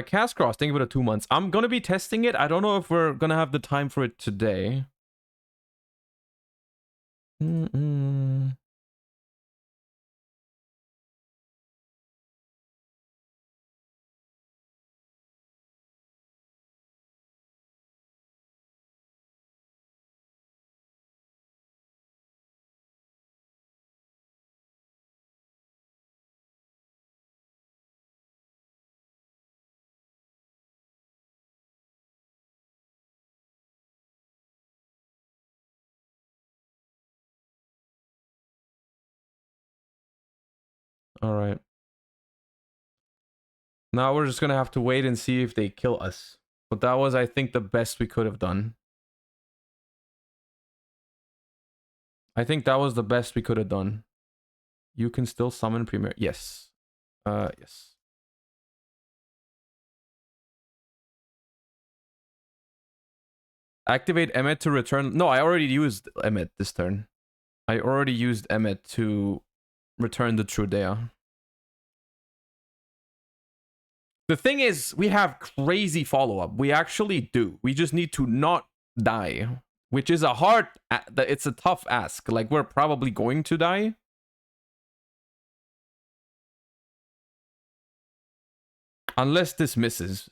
Cast Cross, think about it 2 months. I'm gonna be testing it. I don't know if we're gonna have the time for it today. All right. Now we're just gonna have to wait and see if they kill us. But that was, I think, the best we could have done. I think that was the best we could have done. You can still summon Premier. Yes. Yes. Activate Emmet to return. No, I already used Emmet this turn. I already used Emmet to return the Trudea. The thing is, we have crazy follow-up. We actually do. We just need to not die, which is a hard... It's a tough ask. Like, we're probably going to die. Unless this misses.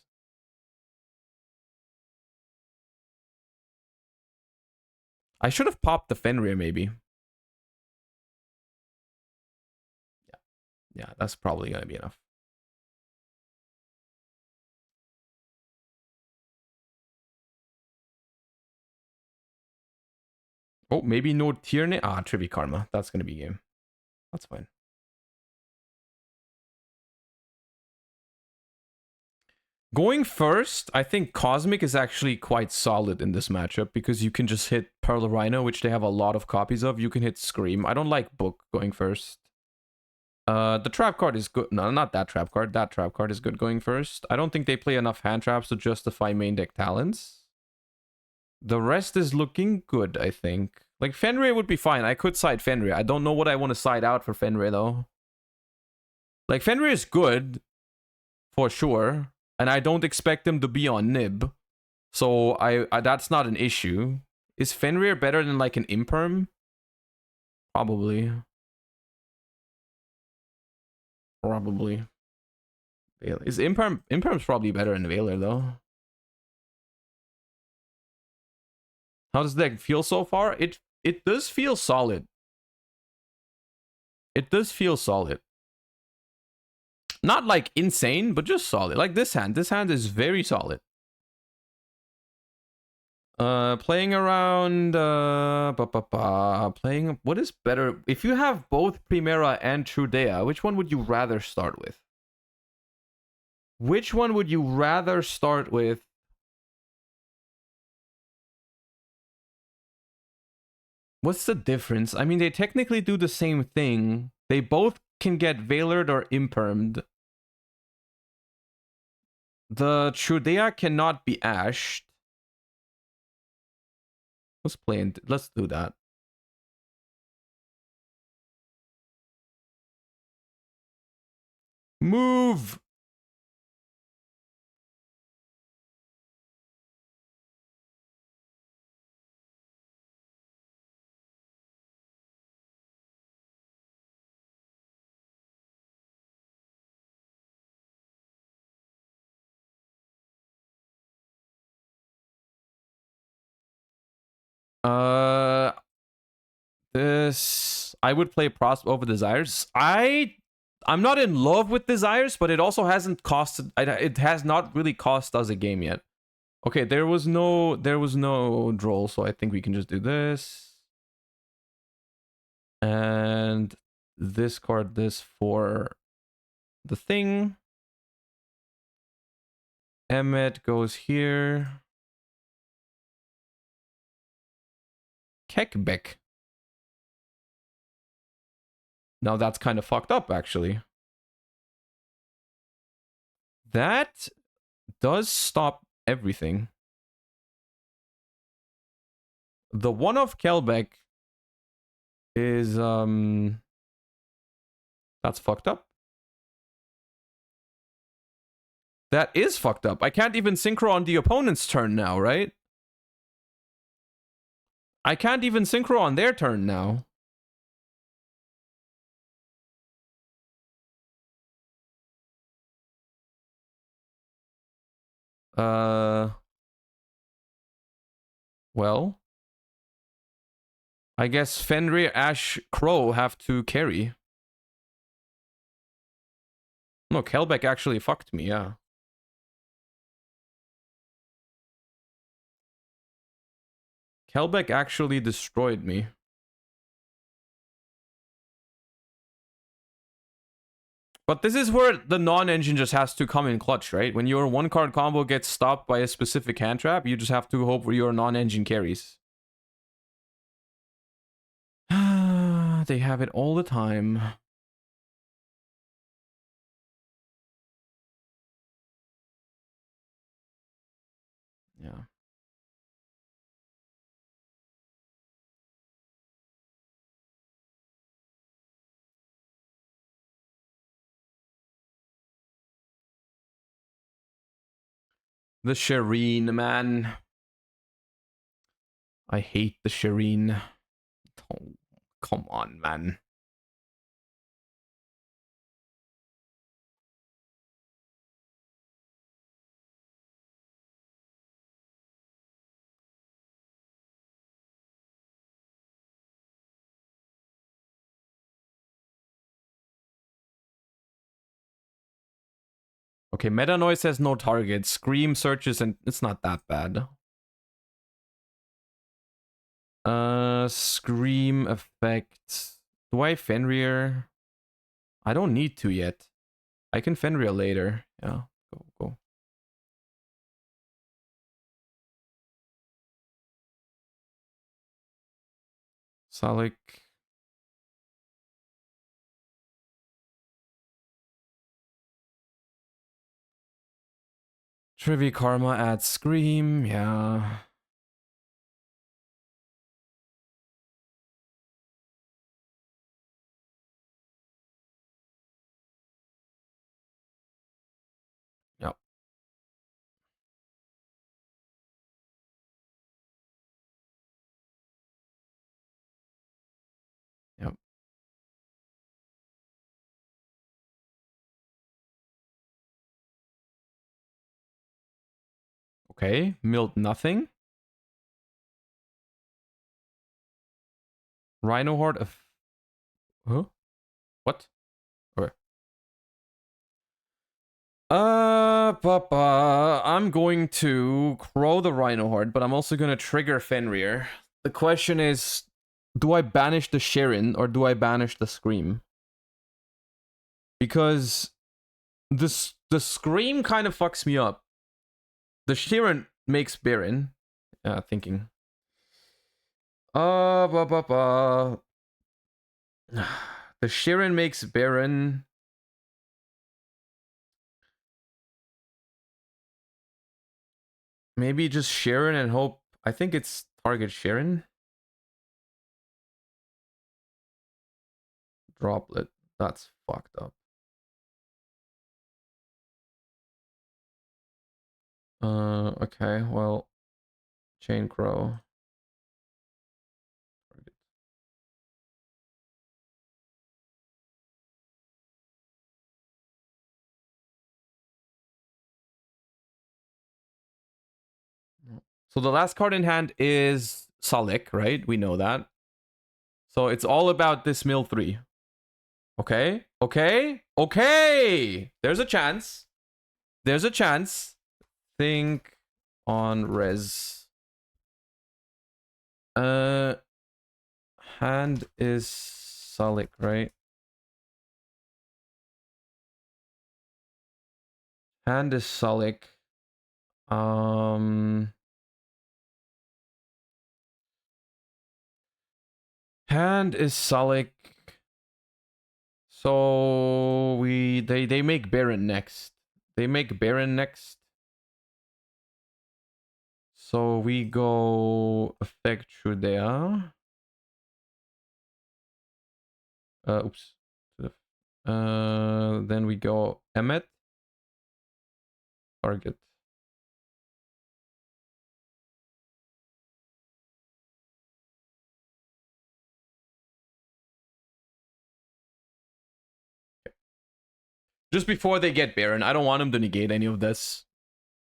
I should have popped the Fenrir, maybe. Yeah, that's probably going to be enough. Oh, maybe no Tierney. Ah, Trivi Karma. That's going to be game. That's fine. Going first, I think Cosmic is actually quite solid in this matchup because you can just hit Pearl Rhino, which they have a lot of copies of. You can hit Scream. I don't like Book going first. The trap card is good. No, not that trap card. That trap card is good going first. I don't think they play enough hand traps to justify main deck talents. The rest is looking good, I think. Like, Fenrir would be fine. I could side Fenrir. I don't know what I want to side out for Fenrir, though. Like, Fenrir is good, for sure. And I don't expect him to be on Nib. So, I that's not an issue. Is Fenrir better than, like, an Imperm? Probably. Probably. Is Imperm's probably better than Veiler, though. How does the deck feel so far? It does feel solid. It does feel solid. Not like insane, but just solid. Like this hand. This hand is very solid. Playing around playing, what is better? If you have both Primera and Trudea, which one would you rather start with? Which one would you rather start with? What's the difference? I mean, they technically do the same thing. They both can get Veilered or Impermed. The Trudea cannot be ashed. Let's do that. Move! This I would play Prosp over Desires. I'm not in love with Desires, but it also hasn't costed. It has not really cost us a game yet. Okay, there was no droll, so I think we can just do this and discard this for the thing. Emmet goes here. Kekbek. Now that's kind of fucked up, actually. That does stop everything. The one of Kelbeck is that's fucked up. That is fucked up. I can't even synchro on the opponent's turn now, right? I can't even synchro on their turn now. Well, I guess Fenrir, Ash, Crow have to carry. No, Kelbeck actually fucked me, yeah. Kelbeck actually destroyed me. But this is where the non-engine just has to come in clutch, right? When your one-card combo gets stopped by a specific hand trap, you just have to hope for your non-engine carries. They have it all the time. Yeah. The Shireen, man. I hate the Shireen. Oh, come on, man. Okay, Meta Noise has no target. Scream searches, and it's not that bad. Scream effect. Do I Fenrir? I don't need to yet. I can Fenrir later. Yeah, go. Salik. Trivi Karma adds Scream. Yeah. Yep. Yep. Okay. Milled nothing. Rhino Horde of. Huh? What? Okay. Papa, I'm going to crow the Rhino Horde, but I'm also going to trigger Fenrir. The question is, do I banish the Sharon or do I banish the Scream? Because the Scream kind of fucks me up. The Sharon makes Baron. Thinking. The Sharon makes Baron. Maybe just Sharon and hope. I think it's target Sharon. Droplet. That's fucked up. Okay, well, Chain Crow. So the last card in hand is Salik, right? We know that. So it's all about this mill 3. Okay, okay. There's a chance. There's a chance. Think on res. Hand is Salik, right? Hand is Salik. Hand is Salik. So they make Baron next. They make Baron next. So we go effect through there. Oops. Then we go Emmet. Target. Just before they get Baron, I don't want them to negate any of this.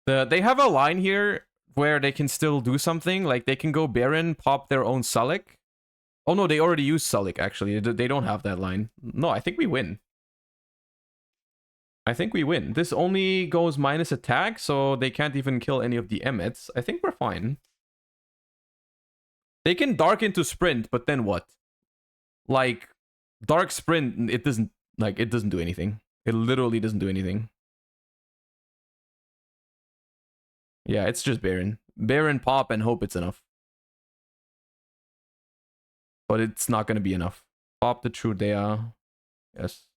They have a line here where they can still do something. Like they can go Baron, pop their own Salik. Oh no, they already used Salik actually. They don't have that line. No, I think we win. I think we win. This only goes minus attack, so they can't even kill any of the Emmets. I think we're fine. They can Dark into Sprint, but then what? Like, Dark Sprint, it doesn't do anything. It literally doesn't do anything. Yeah, it's just Baron. Baron pop and hope it's enough. But it's not going to be enough. Pop the true Dea. Yes.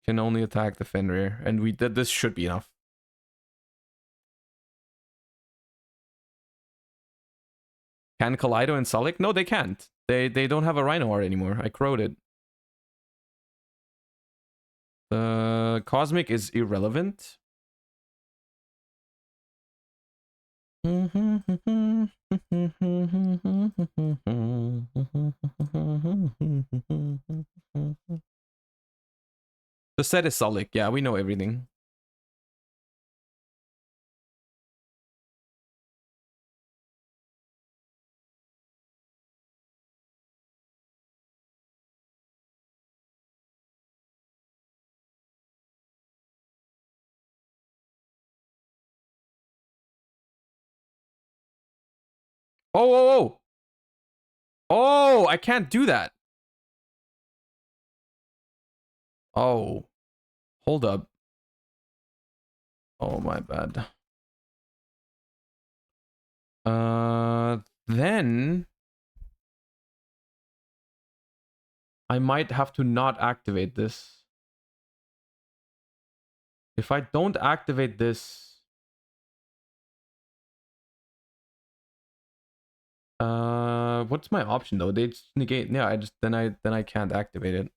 Can only attack the Fenrir. And we did this should be enough. Can Kaleido and Sullick? No, they can't. They don't have a Rhino art anymore. I crowed it. The Cosmic is irrelevant. The set is Sullick. Yeah, we know everything. Oh, oh, oh! Oh, I can't do that. Oh, hold up. Oh, my bad. Then I might have to not activate this. If I don't activate this, what's my option though? They just negate. Yeah, then I can't activate it.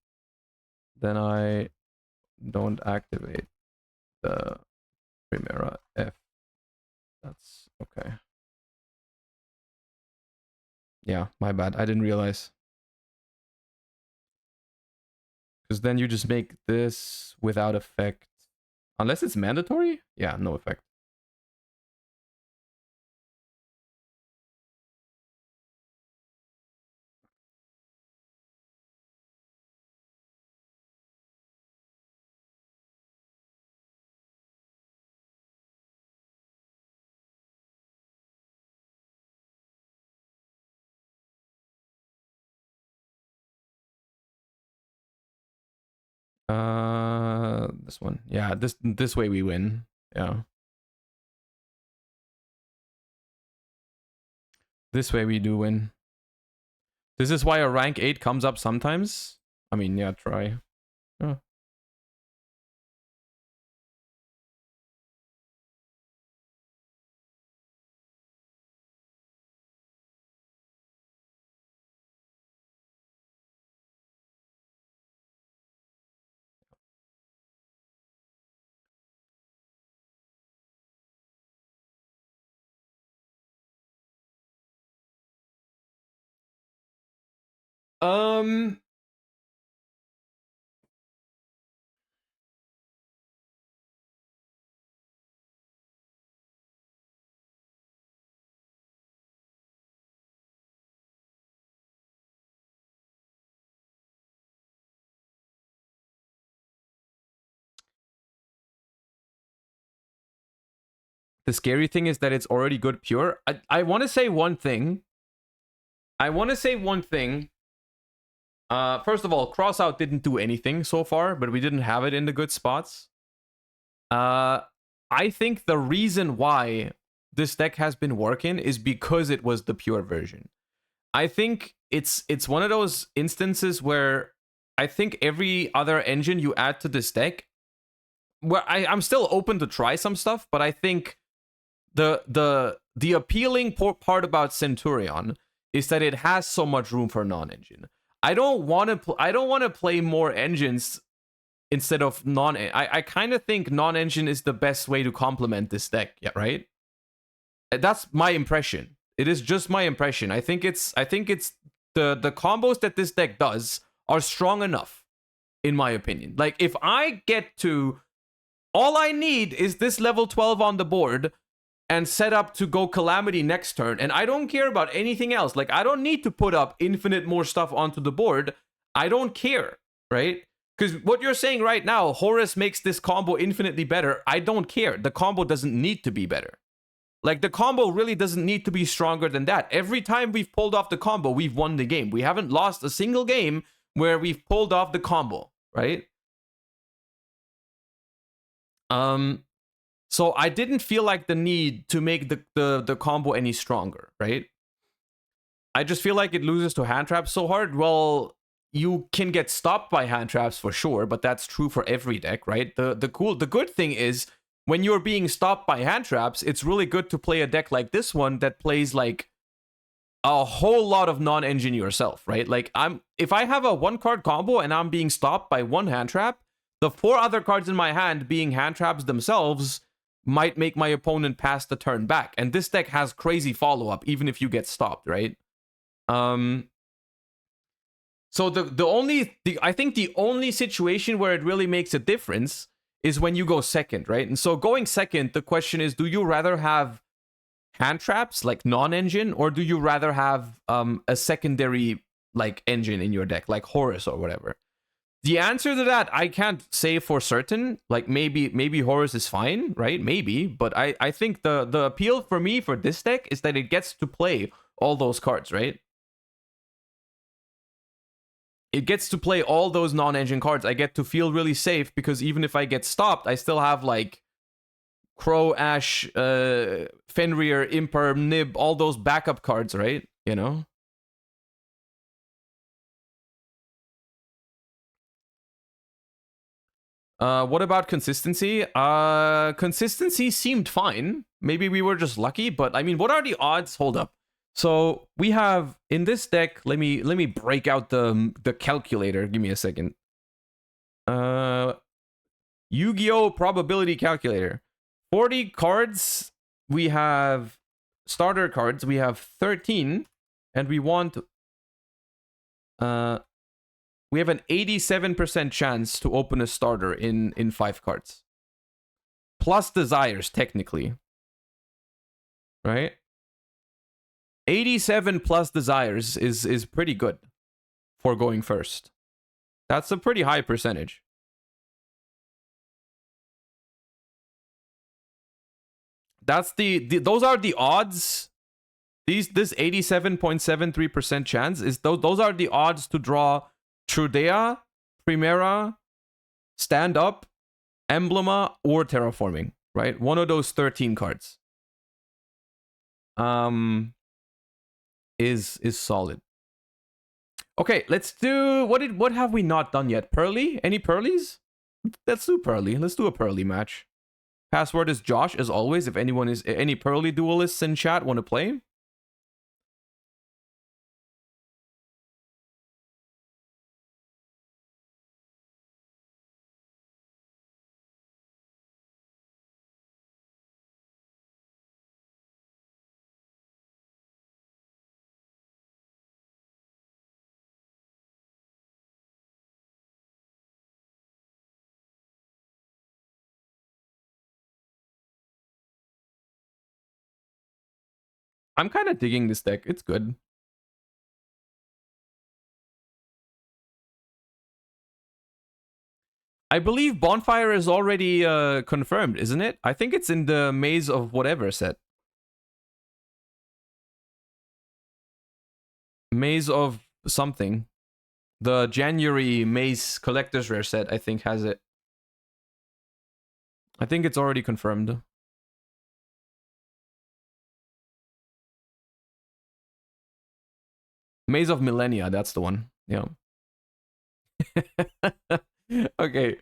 Then I don't activate the Primera F. That's okay. Yeah, my bad. I didn't realize. Because then you just make this without effect. Unless it's mandatory? Yeah, no effect. This one. Yeah, this way we win. Yeah. This way we do win. This is why a rank 8 comes up sometimes. I mean, yeah, try. Yeah. Um, the scary thing is that it's already good pure. I want to say one thing. First of all, Crossout didn't do anything so far, but we didn't have it in the good spots. I think the reason why this deck has been working is because it was the pure version. I think it's one of those instances where I think every other engine you add to this deck, where I'm still open to try some stuff, but I think the appealing part about Centurion is that it has so much room for non-engine. I don't want to play more engines instead of non. I kind of think non-engine is the best way to complement this deck. Yeah, right. That's my impression. It is just my impression. I think it's the combos that this deck does are strong enough, in my opinion. Like if I get to, all I need is this level 12 on the board and set up to go Calamity next turn, and I don't care about anything else. Like I don't need to put up infinite more stuff onto the board. I don't care, right? Because what you're saying right now, Horus makes this combo infinitely better. I don't care. The combo doesn't need to be better. Like the combo really doesn't need to be stronger than that. Every time we've pulled off the combo, we've won the game. We haven't lost a single game where we've pulled off the combo, right? So I didn't feel like the need to make the combo any stronger, right? I just feel like it loses to hand traps so hard. Well, you can get stopped by hand traps for sure, but that's true for every deck, right? The good thing is when you're being stopped by hand traps, it's really good to play a deck like this one that plays like a whole lot of non-engine yourself, right? Like if I have a 1-card combo and I'm being stopped by 1 hand trap, the 4 other cards in my hand being hand traps themselves might make my opponent pass the turn back. And this deck has crazy follow-up even if you get stopped, right? So I think the only situation where it really makes a difference is when you go second, right? And so going second, the question is, do you rather have hand traps like non-engine, or do you rather have a secondary like engine in your deck, like Horus or whatever? The answer to that I can't say for certain. Like maybe Horus is fine, right? Maybe, but I think the appeal for me for this deck is that it gets to play all those cards, right? It gets to play all those non-engine cards. I get to feel really safe because even if I get stopped, I still have like Crow, Ash, Fenrir, Imper, Nib, all those backup cards, right? You know? What about consistency? Consistency seemed fine. Maybe we were just lucky, but I mean, what are the odds? Hold up. So we have in this deck, let me break out the calculator. Give me a second. Yu-Gi-Oh! Probability calculator. 40 cards. We have starter cards. We have 13, and we want we have an 87% chance to open a starter in 5 cards. Plus desires, technically. Right? 87 plus desires is pretty good for going first. That's a pretty high percentage. That's those are the odds. This 87.73% chance is those are the odds to draw Trudea, Primera, Stand Up, Emblema, or Terraforming, right? One of those 13 cards. Is solid. Okay, let's do what have we not done yet? Pearly? Any Pearlies? Let's do Pearly. Let's do a Pearly match. Password is Josh, as always. If anyone is any Pearly duelists in chat want to play. I'm kind of digging this deck. It's good. I believe Bonfire is already confirmed, isn't it? I think it's in the Maze of Whatever set. Maze of something. The January Maze Collector's Rare set, I think, has it. I think it's already confirmed. Maze of Millennia, that's the one. Yeah. Okay.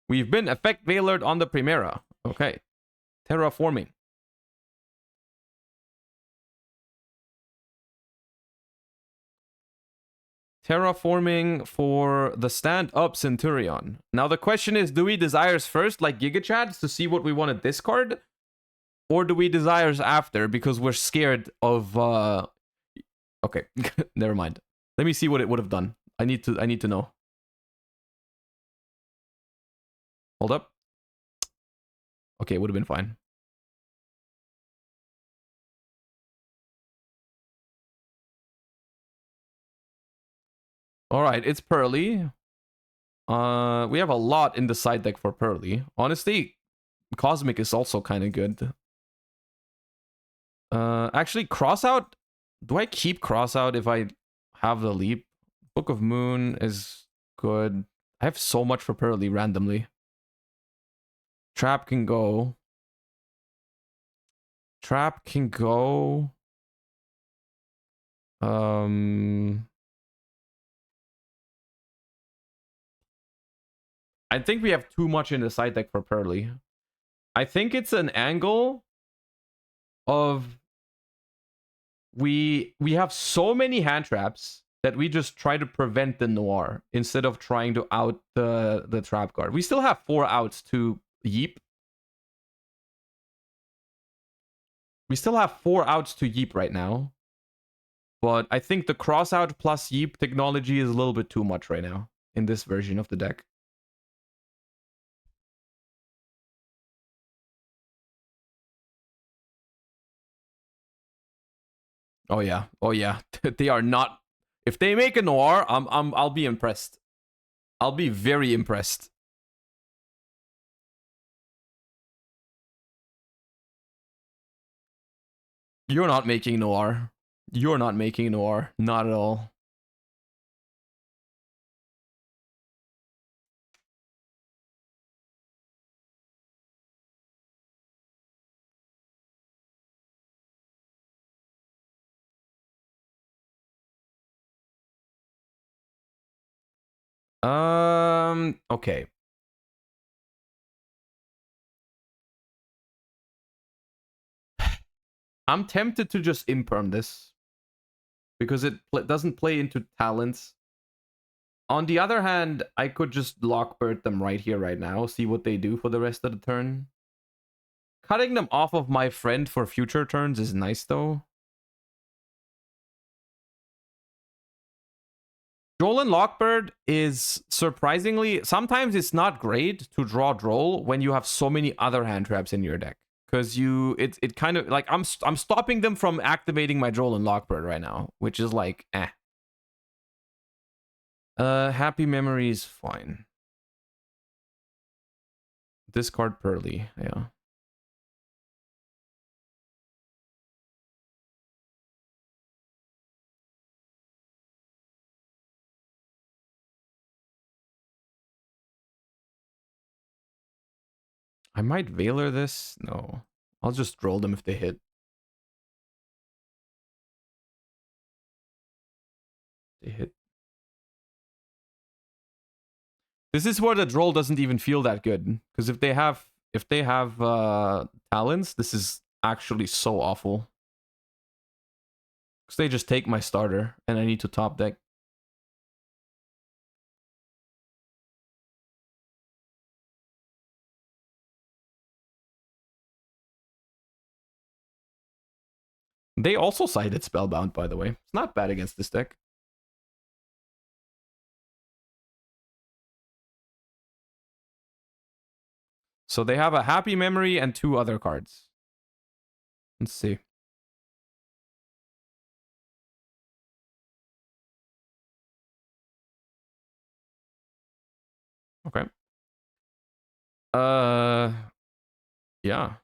We've been effect veilered on the Primera. Okay. Terraforming. Terraforming for the stand-up Centurion. Now the question is, do we desires first, like Gigachads, to see what we want to discard? Or do we desires after, because we're scared of... Okay, never mind. Let me see what it would have done. I need to know. Hold up. Okay, it would have been fine. Alright, it's Pearly. We have a lot in the side deck for Pearly. Honestly, Cosmic is also kind of good. Actually, Crossout... Do I keep Crossout if I have the leap? Book of Moon is good. I have so much for Pearly randomly. Trap can go. Trap can go. I think we have too much in the side deck for Pearly. I think it's an angle of we have so many hand traps that we just try to prevent the Noir instead of trying to out the trap card. We still have 4 outs to Yeep. We still have 4 outs to Yeep right now. But I think the cross out plus Yeep technology is a little bit too much right now in this version of the deck. Oh yeah. Oh yeah. They are not. If they make a Noir, I'll be impressed. I'll be very impressed. You're not making Noir. You're not making Noir. Not at all. Okay. I'm tempted to just imperm this because it doesn't play into talents. On the other hand, I could just Lockbird them right here, right now, see what they do for the rest of the turn. Cutting them off of my friend for future turns is nice, though. Droll and Lockbird is surprisingly... Sometimes it's not great to draw Droll when you have so many other hand traps in your deck. Because it kind of... Like, I'm stopping them from activating my Droll and Lockbird right now. Which is like, eh. Happy Memories, fine. Discard Pearly, yeah. I might Veiler this. No. I'll just roll them if they hit. They hit. This is where the droll doesn't even feel that good. Because if they have talents, this is actually so awful. Because they just take my starter and I need to top deck. They also sided Spellbound, by the way. It's not bad against this deck. So they have a Happy Memory and 2 other cards. Let's see. Okay. Yeah.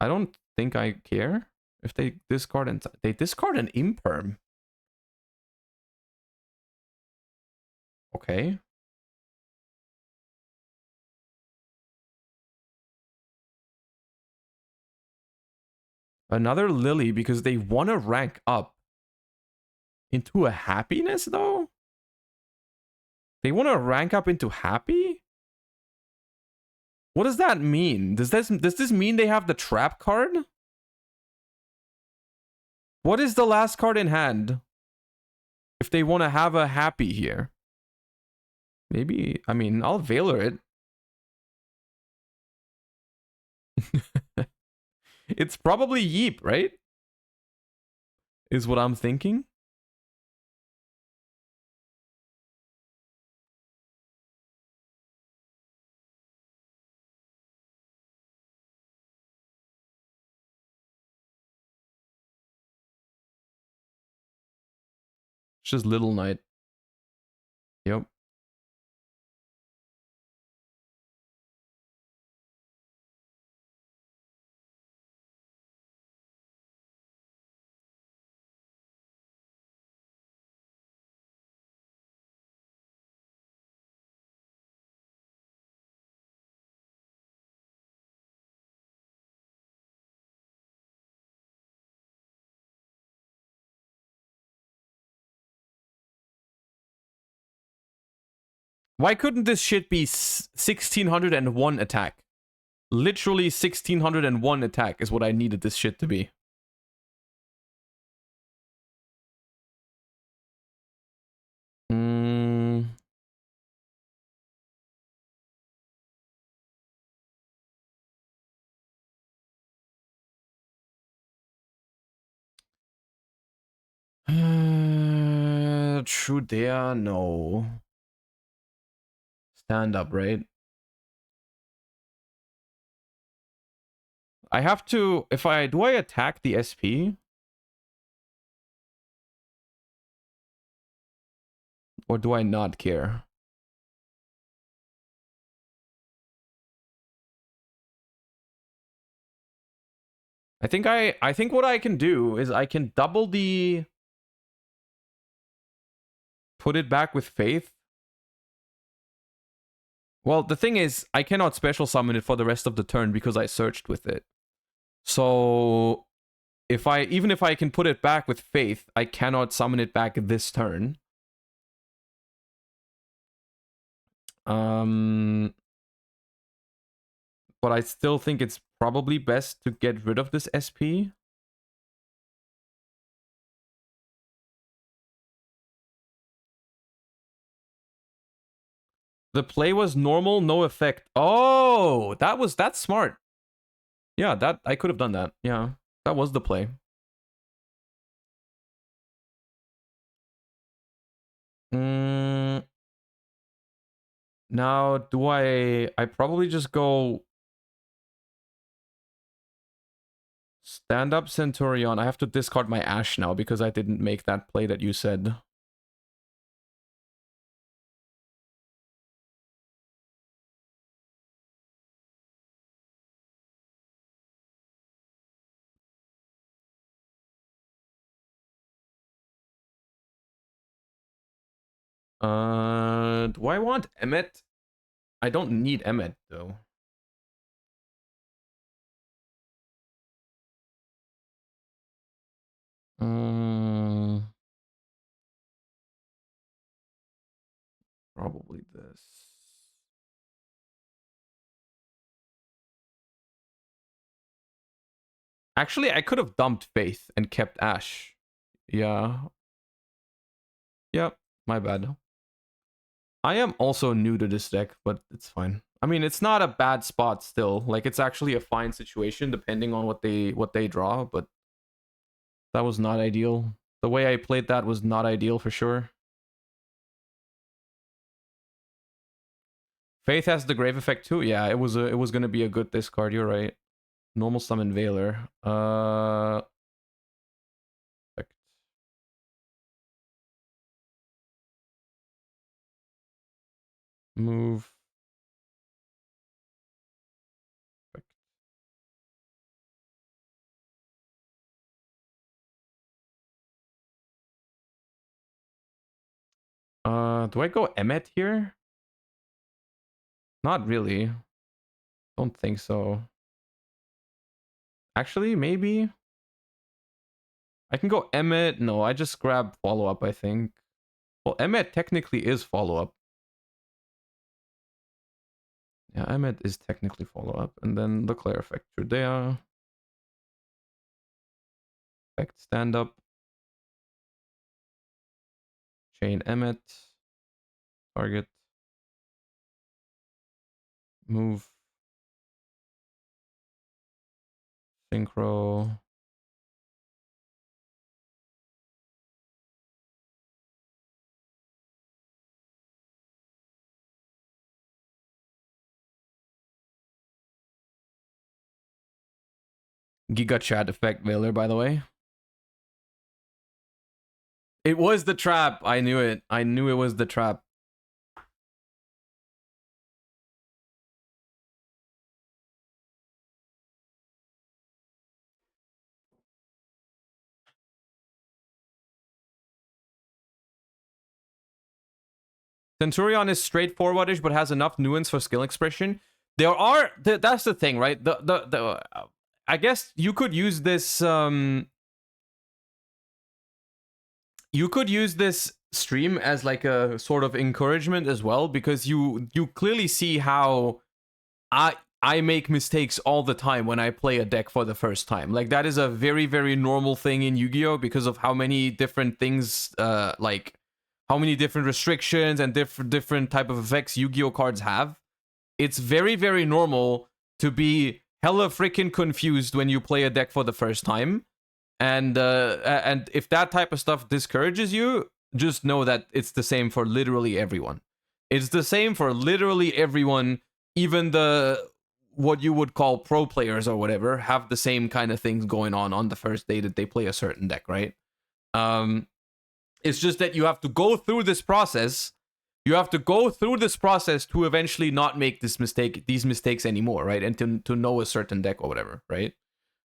I don't think I care if they discard and they discard an Imperm. Okay. Another Lily because they want to rank up into a happiness, though? They want to rank up into happy? What does that mean? Does this mean they have the trap card? What is the last card in hand? If they want to have a happy here. Maybe, I mean, I'll Veiler it. It's probably Yeep, right? Is what I'm thinking. It's just Little Knight. Yep. Why couldn't this shit be 1601 attack? Literally 1601 attack is what I needed this shit to be. True dare, no. Stand up, right? I have to, if I, do I attack the SP? Or do I not care? I think what I can do is I can double the, put it back with faith. Well, the thing is, I cannot special summon it for the rest of the turn because I searched with it. So, even if I can put it back with faith, I cannot summon it back this turn. But I still think it's probably best to get rid of this SP. The play was normal, no effect. Oh, that's smart. Yeah, that I could have done that. Yeah, that was the play. Now, do I probably just go stand up Centurion. I have to discard my Ash now because I didn't make that play that you said. Do I want Emmet? I don't need Emmet though. Probably this. Actually, I could have dumped Faith and kept Ash. Yeah. Yep, my bad. I am also new to this deck, but it's fine. I mean, it's not a bad spot still. Like, it's actually a fine situation depending on what they draw, but that was not ideal. The way I played that was not ideal for sure. Faith has the Grave effect too. Yeah, it was gonna be a good discard. You're right. Normal summon Veiler. Effect. Move. Effect. Do I go Emmet here? Not really. Don't think so. Actually, maybe. I can go Emmet. No, I just grab follow up, I think. Well, Emmet technically is follow up. Yeah, Emmet is technically follow up. And then the Claire effect. Judea. Effect stand up. Chain Emmet. Target. Move. Synchro. Giga Chat effect Veiler, by the way. It was the trap. I knew it. I knew it was the trap. Centurion is straightforwardish, but has enough nuance for skill expression. There are that's the thing, right? I guess you could use this. You could use this stream as like a sort of encouragement as well, because you clearly see how I make mistakes all the time when I play a deck for the first time. Like that is a very, very normal thing in Yu-Gi-Oh! Because of how many different things, like how many different restrictions and different type of effects Yu-Gi-Oh! Cards have. It's very, very normal to be hella freaking confused when you play a deck for the first time. And if that type of stuff discourages you, just know that it's the same for literally everyone. It's the same for literally everyone, even the what you would call pro players or whatever have the same kind of things going on the first day that they play a certain deck, right? It's just that you have to go through this process. You have to go through this process to eventually not make these mistakes anymore, right? And to know a certain deck or whatever, right?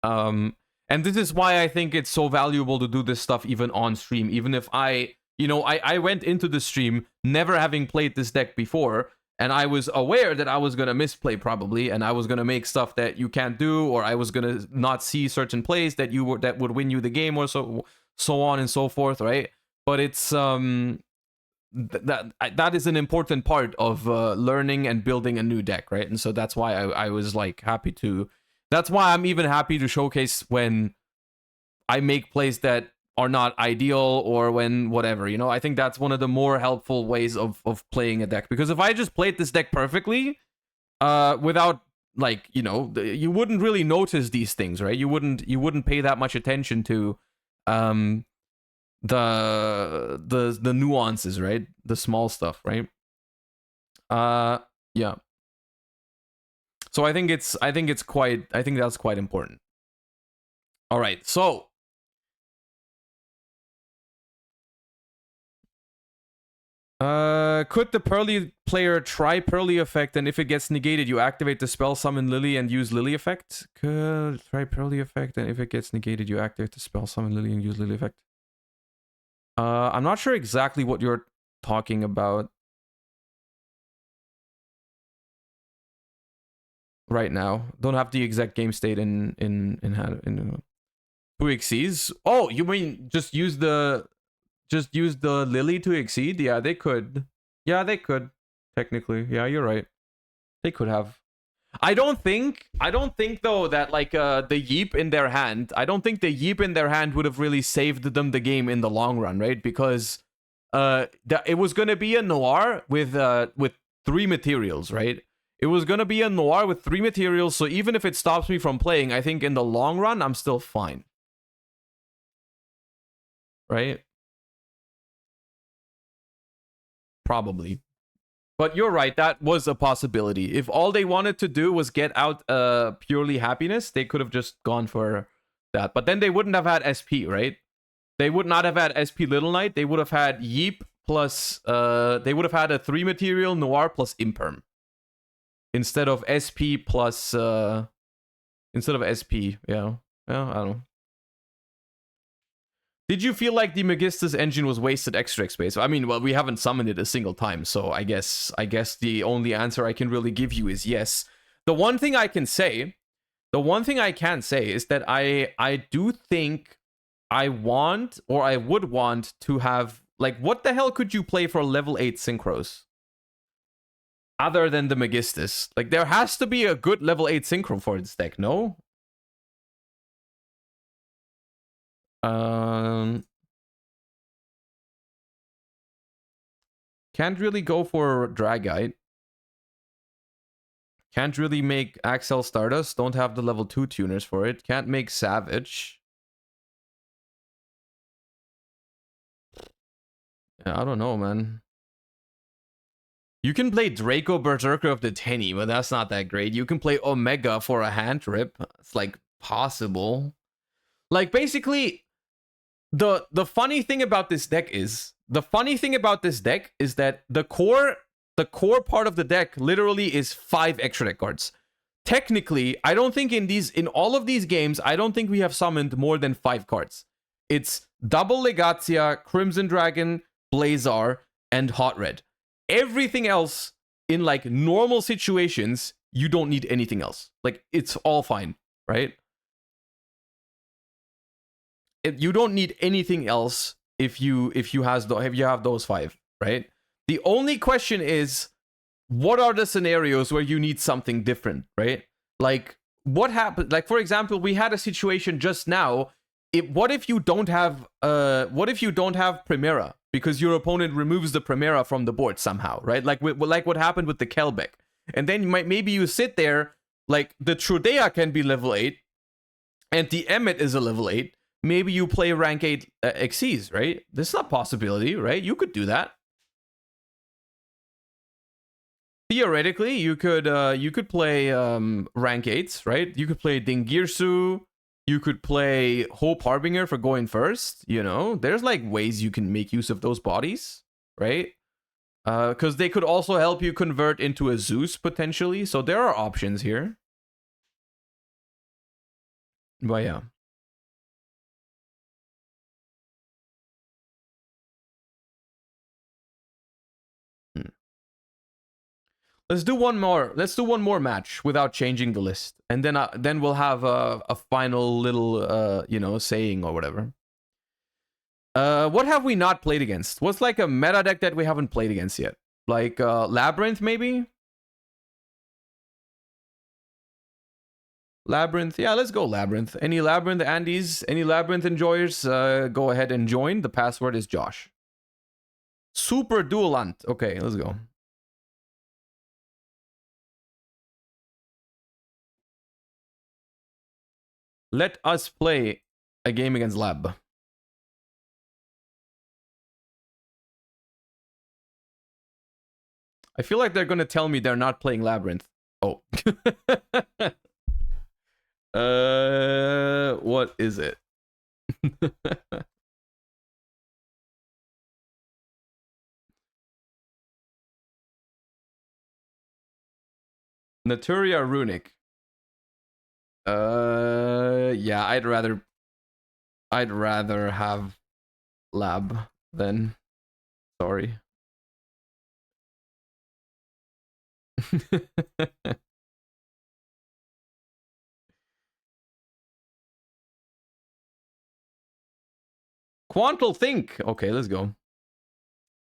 And this is why I think it's so valuable to do this stuff even on stream. Even if I went into the stream never having played this deck before, and I was aware that I was going to misplay probably, and I was going to make stuff that you can't do, or I was going to not see certain plays that would win you the game, or so on and so forth, right? But it's that is an important part of learning and building a new deck, right? And so that's why I was like happy to. That's why I'm even happy to showcase when I make plays that are not ideal, or when whatever, I think that's one of the more helpful ways of playing a deck. Because if I just played this deck perfectly, without like, you wouldn't really notice these things, right? You wouldn't pay that much attention to the nuances, right? The small stuff, right? Yeah. So I think that's quite important. All right, so could the Pearly player try Pearly effect, and if it gets negated, you activate the spell, summon Lily, and use Lily effect? Could try Pearly effect, and if it gets negated, you activate the spell, summon Lily, and use Lily effect. I'm not sure exactly what you're talking about right now. Don't have the exact game state in 2x's. Oh, you mean just use the Lily to exceed? Yeah, they could. Yeah, they could. Technically. Yeah, you're right. They could have. I don't think though that like the Yeep in their hand, I don't think the Yeep in their hand would have really saved them the game in the long run, right? Because it was gonna be a Noir with 3 materials, right? It was gonna be a Noir with 3 materials, so even if it stops me from playing, I think in the long run I'm still fine. Right? Probably. But you're right, that was a possibility. If all they wanted to do was get out purely happiness, they could have just gone for that. But then they wouldn't have had SP, right? They would not have had SP Little Knight. They would have had Yeep plus they would have had a 3 material Noir plus Imperm. Instead of SP plus instead of SP, yeah. Well, I don't know. Did you feel like the Megistus engine was wasted extra space? I mean, well, we haven't summoned it a single time, so I guess the only answer I can really give you is yes. The one thing I can say is that I do think I want, or I would want to have, like, what the hell could you play for level 8 synchros? Other than the Megistus. Like, there has to be a good level 8 synchro for this deck, no? Can't really go for Dragite. Can't really make Axel Stardust. Don't have the level 2 tuners for it. Can't make Savage. Yeah, I don't know, man. You can play Draco Berserker of the Tenny, but that's not that great. You can play Omega for a hand trip. It's like possible. Like basically, the funny thing about this deck is that the core part of the deck literally is 5 extra deck cards. Technically, I don't think in all of these games, I don't think we have summoned more than 5 cards. It's double Legacia, Crimson Dragon, Blazar, and Hot Red. Everything else in like normal situations, you don't need anything else. Like it's all fine, right? You don't need anything else if you have those 5, right? The only question is, what are the scenarios where you need something different, right? Like, what happened? Like, for example, we had a situation just now. What if you don't have Primera because your opponent removes the Primera from the board somehow, right? Like what happened with the Kelbeck, and then maybe you sit there, like the Trudea can be level 8, and the Emmet is a level 8. Maybe you play rank 8 Xyz, right? This is a possibility, right? You could do that. Theoretically, you could play rank 8s, right? You could play Dingirsu. You could play Hope Harbinger for going first. You know, there's like ways you can make use of those bodies, right? Because they could also help you convert into a Zeus potentially. So there are options here. But yeah. Let's do one more. Let's do one more match without changing the list, and then we'll have a final little saying or whatever. What have we not played against? What's like a meta deck that we haven't played against yet? Like Labyrinth, maybe? Labyrinth, yeah, let's go Labyrinth. Any Labyrinth Andes, any Labyrinth enjoyers, go ahead and join. The password is Josh. Super Duelant. Okay, let's go. Let us play a game against Lab. I feel like they're gonna tell me they're not playing Labyrinth. Oh. What is it? Naturia Runic. Yeah, I'd rather have Lab than. Sorry. Quantal Think. Okay, let's go.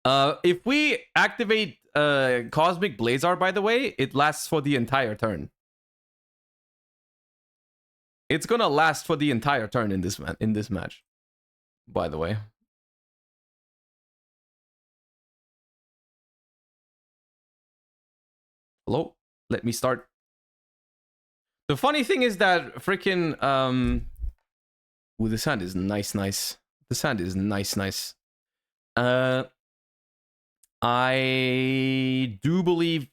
If we activate Cosmic Blazar, by the way, it lasts for the entire turn. It's gonna last for the entire turn in this match. By the way. Hello? Let me start. The funny thing is that freaking ooh, this hand is nice. This hand is nice. I do believe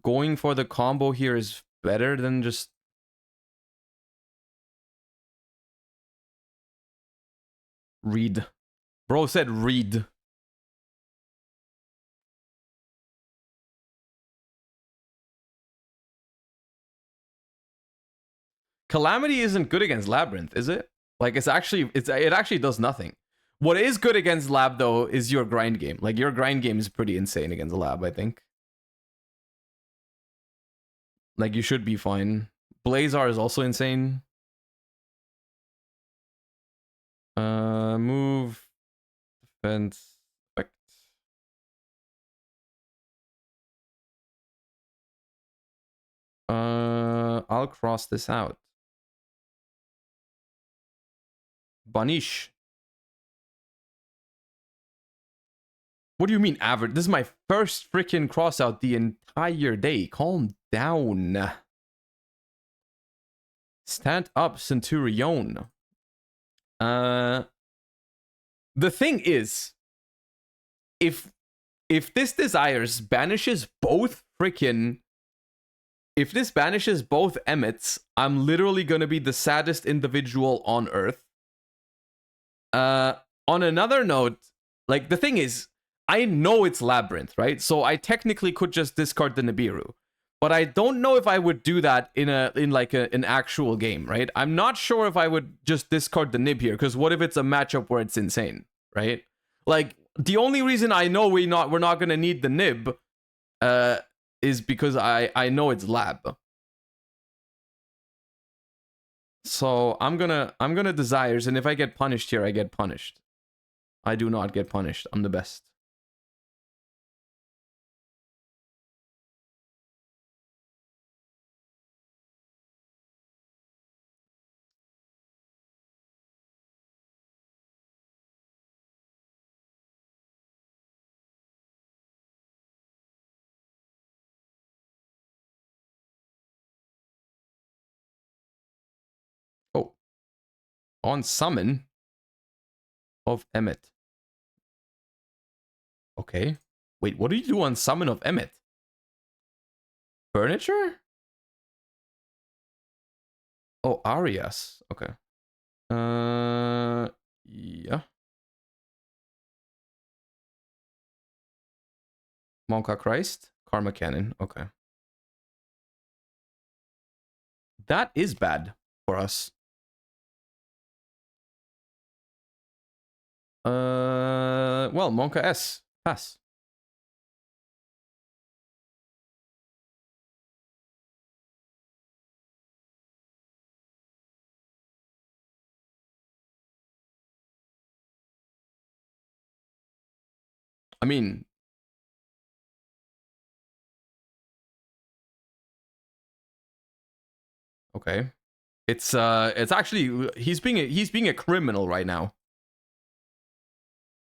going for the combo here is better than just read. Bro said read. Calamity isn't good against Labyrinth, is it? Like it actually does nothing. What is good against Lab though is your grind game. Like your grind game is pretty insane against Lab, I think. Like you should be fine. Blazar is also insane. Move, defense, effect. I'll cross this out. Banish. What do you mean average? This is my first freaking cross out the entire day. Calm down. Stand up, Centurion. The thing is, if this desires banishes both freaking, if this banishes both Emmets, I'm literally gonna be the saddest individual on Earth. On another note, like the thing is, I know it's Labyrinth, right? So I technically could just discard the Nibiru. But I don't know if I would do that in an actual game, right? I'm not sure if I would just discard the Nib here, because what if it's a matchup where it's insane, right? Like the only reason I know we're not gonna need the Nib is because I know it's Lab. So I'm gonna desires, and if I get punished here, I get punished. I do not get punished. I'm the best. Oh, on summon of Emmet. Okay. Wait, what do you do on summon of Emmet? Furniture? Oh, Arias. Okay. Yeah. Monka Christ? Karma Cannon. Okay. That is bad for us. Well, Monka S. Pass. I mean, okay. It's actually he's being a criminal right now.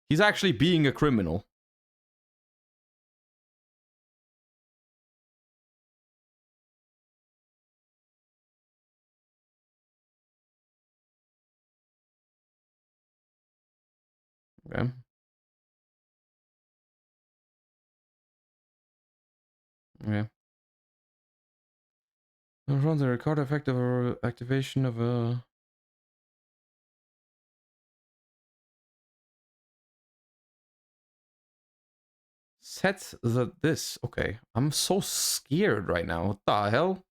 He's actually being a criminal. Okay. Okay. Run the record effective or activation of a set this. Okay. I'm so scared right now. What the hell?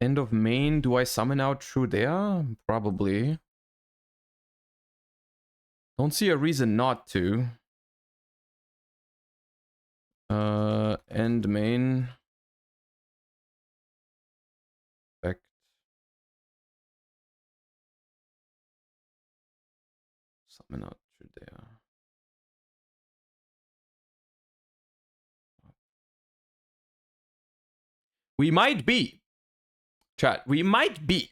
End of main. Do I summon out through there? Probably. Don't see a reason not to. End main. Back. Summon out through there. We might be, chat. We might be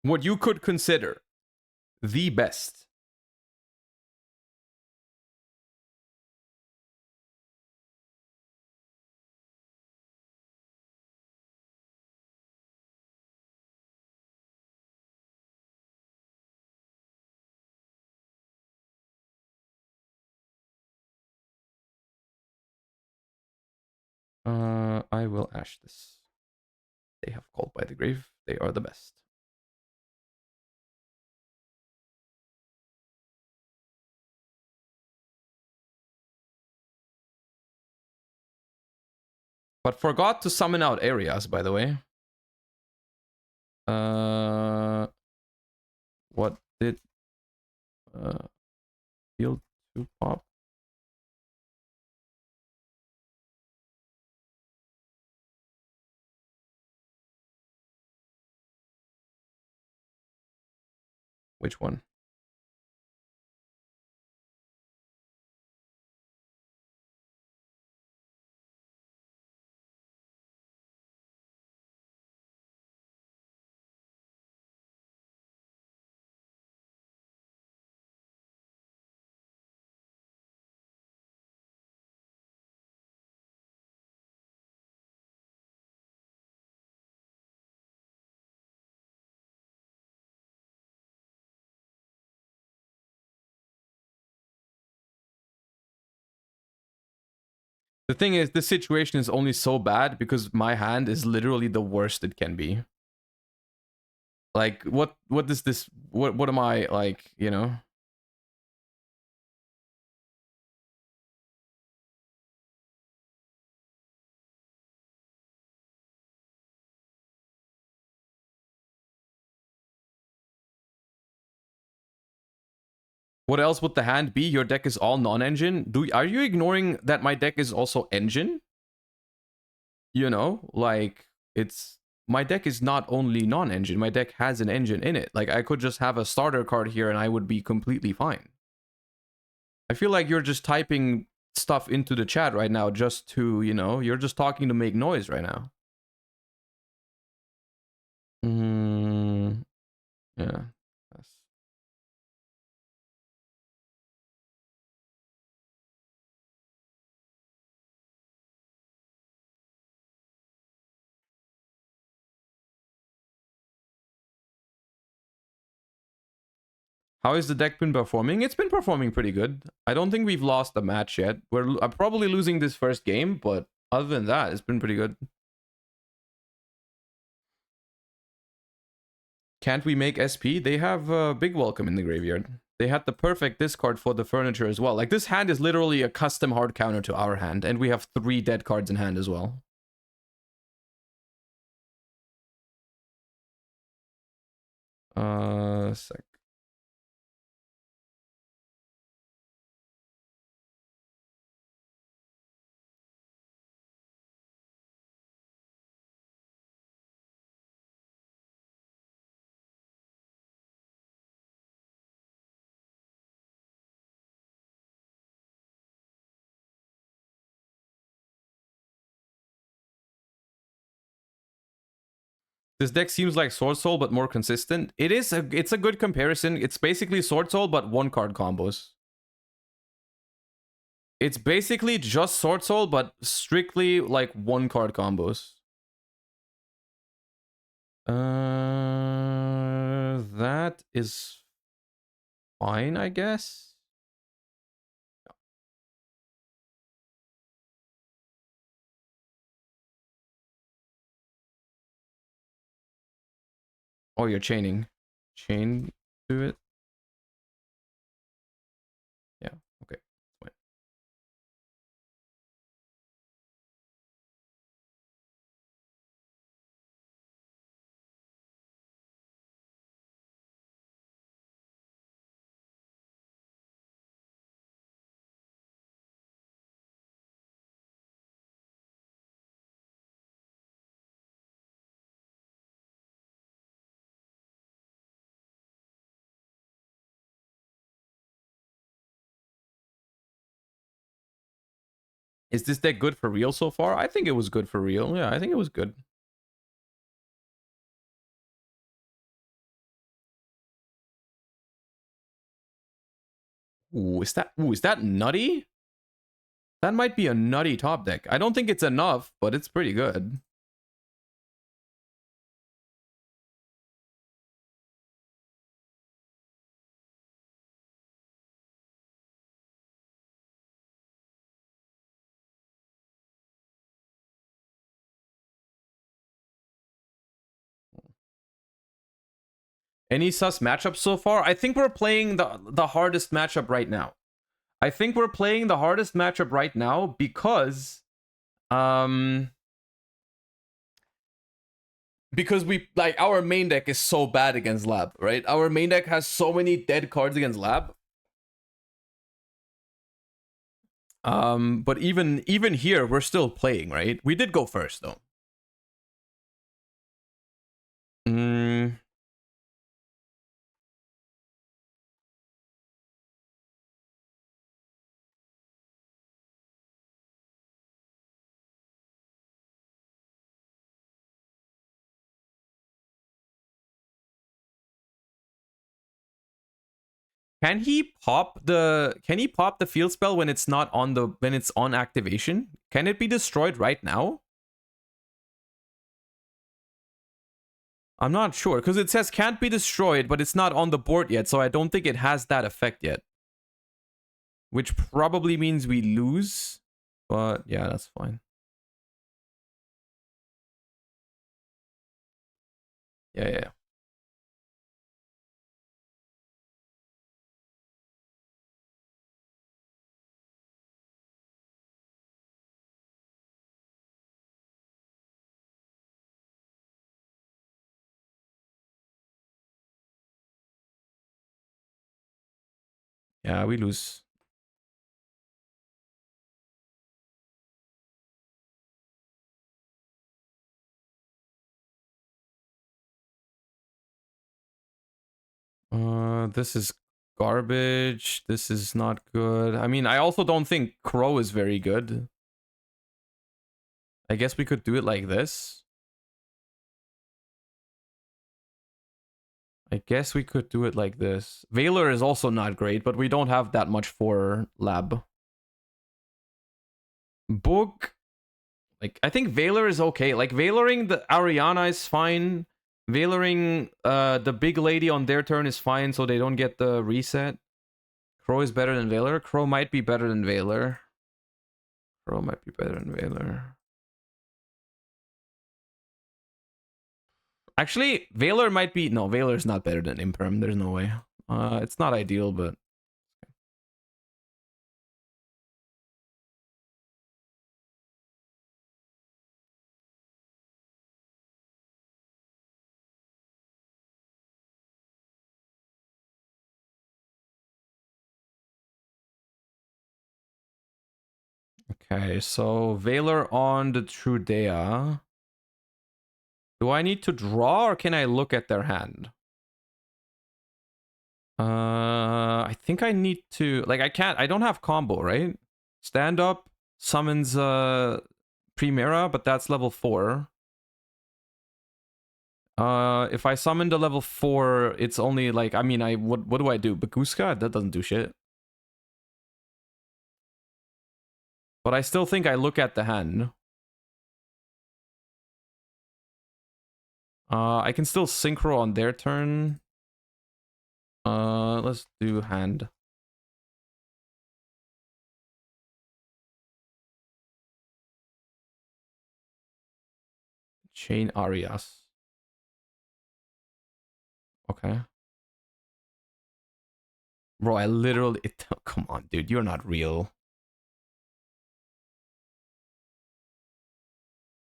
what you could consider the best. I will ash this. They have called by the grave. They are the best. But forgot to summon out areas, by the way. What did field to pop? Which one? The thing is, this situation is only so bad because my hand is literally the worst it can be. Like, what does this, what am I, like, you know? What else would the hand be? Your deck is all non-engine. Are you ignoring that my deck is also engine? You know, like it's my deck is not only non-engine. My deck has an engine in it. Like I could just have a starter card here and I would be completely fine. I feel like you're just typing stuff into the chat right now just to, you know, you're just talking to make noise right now. Yeah. Yes. How has the deck been performing? It's been performing pretty good. I don't think we've lost a match yet. I'm probably losing this first game, but other than that, it's been pretty good. Can't we make SP? They have a big welcome in the graveyard. They had the perfect discard for the furniture as well. Like this hand is literally a custom hard counter to our hand, and we have 3 dead cards in hand as well. Sec. This deck seems like Sword Soul, but more consistent. It's a good comparison. It's basically Sword Soul, but 1-card combos. It's basically just Sword Soul, but strictly like 1-card combos. That is fine, I guess. Oh, you're chaining. Chain to it. Yeah, okay. Fine. Is this deck good for real so far? I think it was good for real. Yeah, I think it was good. Is that nutty? That might be a nutty top deck. I don't think it's enough, but it's pretty good. Any sus matchups so far? I think we're playing the hardest matchup right now. I think we're playing the hardest matchup right now because we like our main deck is so bad against lab, right? Our main deck has so many dead cards against lab. But even here we're still playing, right? We did go first though. Can he pop the field spell when it's not on when it's on activation? Can it be destroyed right now? I'm not sure because it says can't be destroyed, but it's not on the board yet, so I don't think it has that effect yet. Which probably means we lose, but yeah, that's fine. Yeah. Yeah, we lose. This is garbage. This is not good. I mean, I also don't think Crow is very good. I guess we could do it like this. I guess we could do it like this. Valor is also not great, but we don't have that much for lab. Book. Like, I think Valor is okay. Like, Valoring the Ariana is fine. Valoring the big lady on their turn is fine, so they don't get the reset. Crow is better than Valor. Crow might be better than Valor. Crow might be better than Valor. Actually, Valor might be... No, Valor's not better than Imperm. There's no way. It's not ideal, but... Okay, so Valor on the Trudea. Do I need to draw or can I look at their hand? I think I need to... Like, I don't have combo, right? Stand up summons Primera, but that's level 4. If I summon the level 4, it's only like... I mean, what do I do? Bakuska? That doesn't do shit. But I still think I look at the hand. I can still synchro on their turn. Let's do hand. Chain Arias. Okay. Bro, I literally... Come on, dude. You're not real.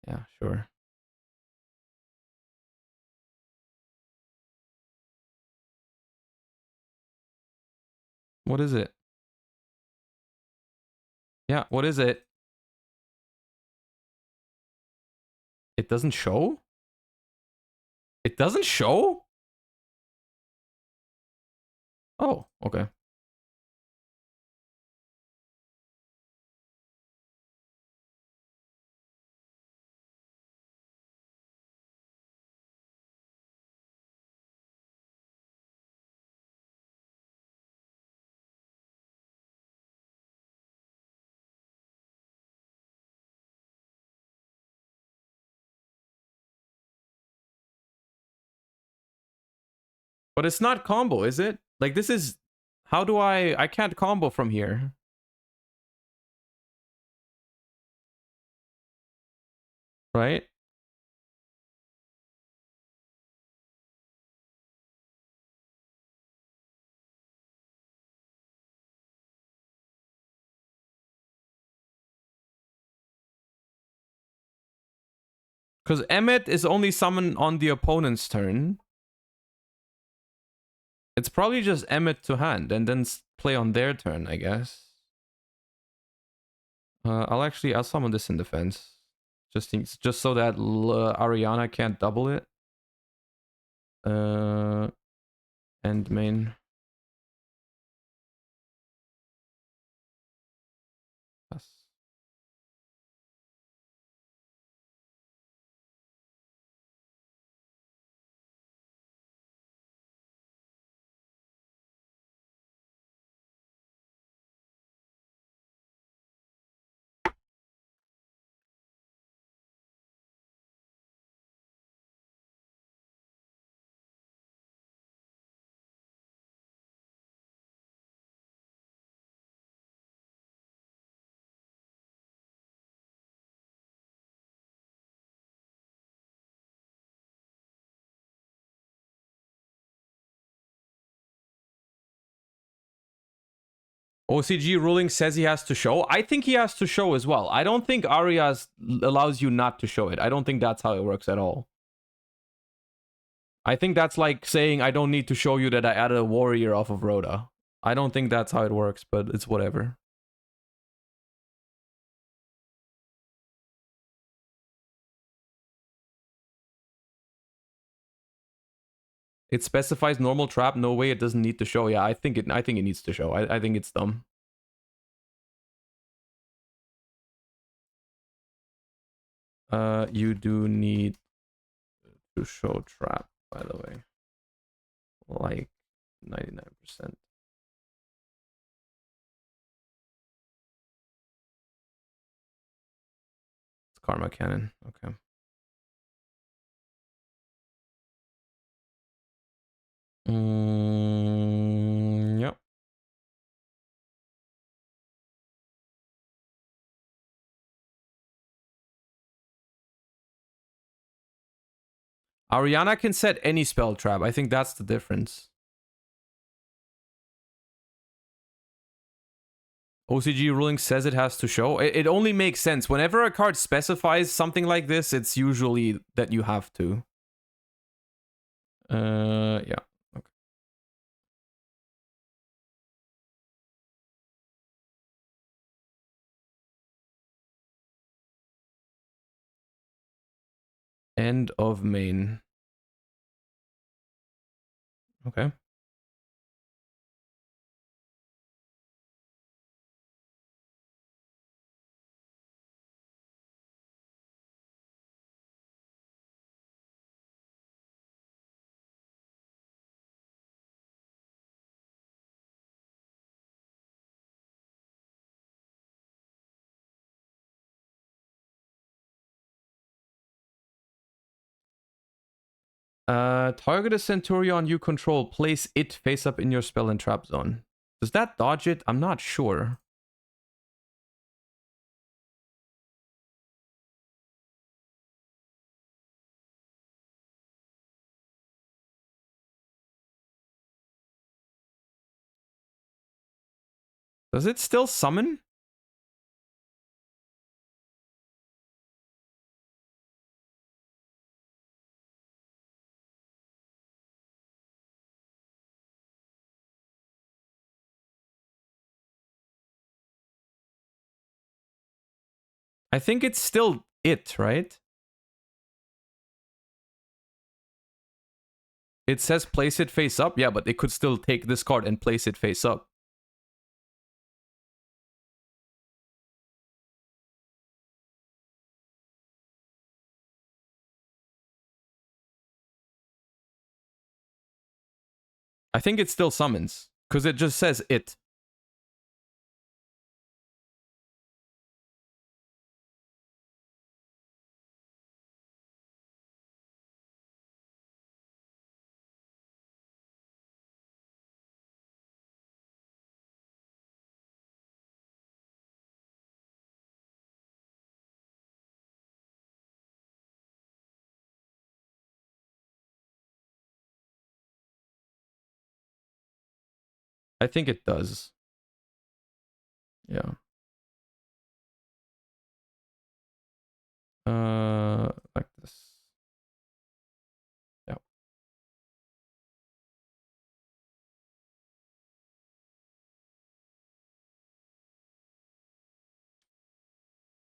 Yeah, sure. What is it? Yeah, what is it? It doesn't show? It doesn't show? Oh, okay. But it's not combo, is it? Like, this is... How do I can't combo from here. Right? Because Emmet is only summoned on the opponent's turn. It's probably just Emmet to hand and then play on their turn, I guess. I'll summon this in defense. Just so that Ariana can't double it. End main. Yes. OCG ruling says he has to show. I think he has to show as well. I don't think Arias allows you not to show it. I don't think that's how it works at all. I think that's like saying I don't need to show you that I added a warrior off of Rhoda. I don't think that's how it works, but it's whatever. It specifies normal trap. No way, it doesn't need to show. Yeah, I think it needs to show. I think it's dumb. You do need to show trap, by the way. Like 99%. It's Karma Cannon. Okay. Yep. Ariana can set any spell trap. I think that's the difference. OCG ruling says it has to show. It only makes sense. Whenever a card specifies something like this, it's usually that you have to. Yeah. Okay. End of main. Okay. Target a Centurion you control. Place it face up in your spell and trap zone. Does that dodge it? I'm not sure. Does it still summon? I think it's still it, right? It says place it face up. Yeah, but it could still take this card and place it face up. I think it still summons because it just says it. I think it does. Yeah. Like this. Yeah.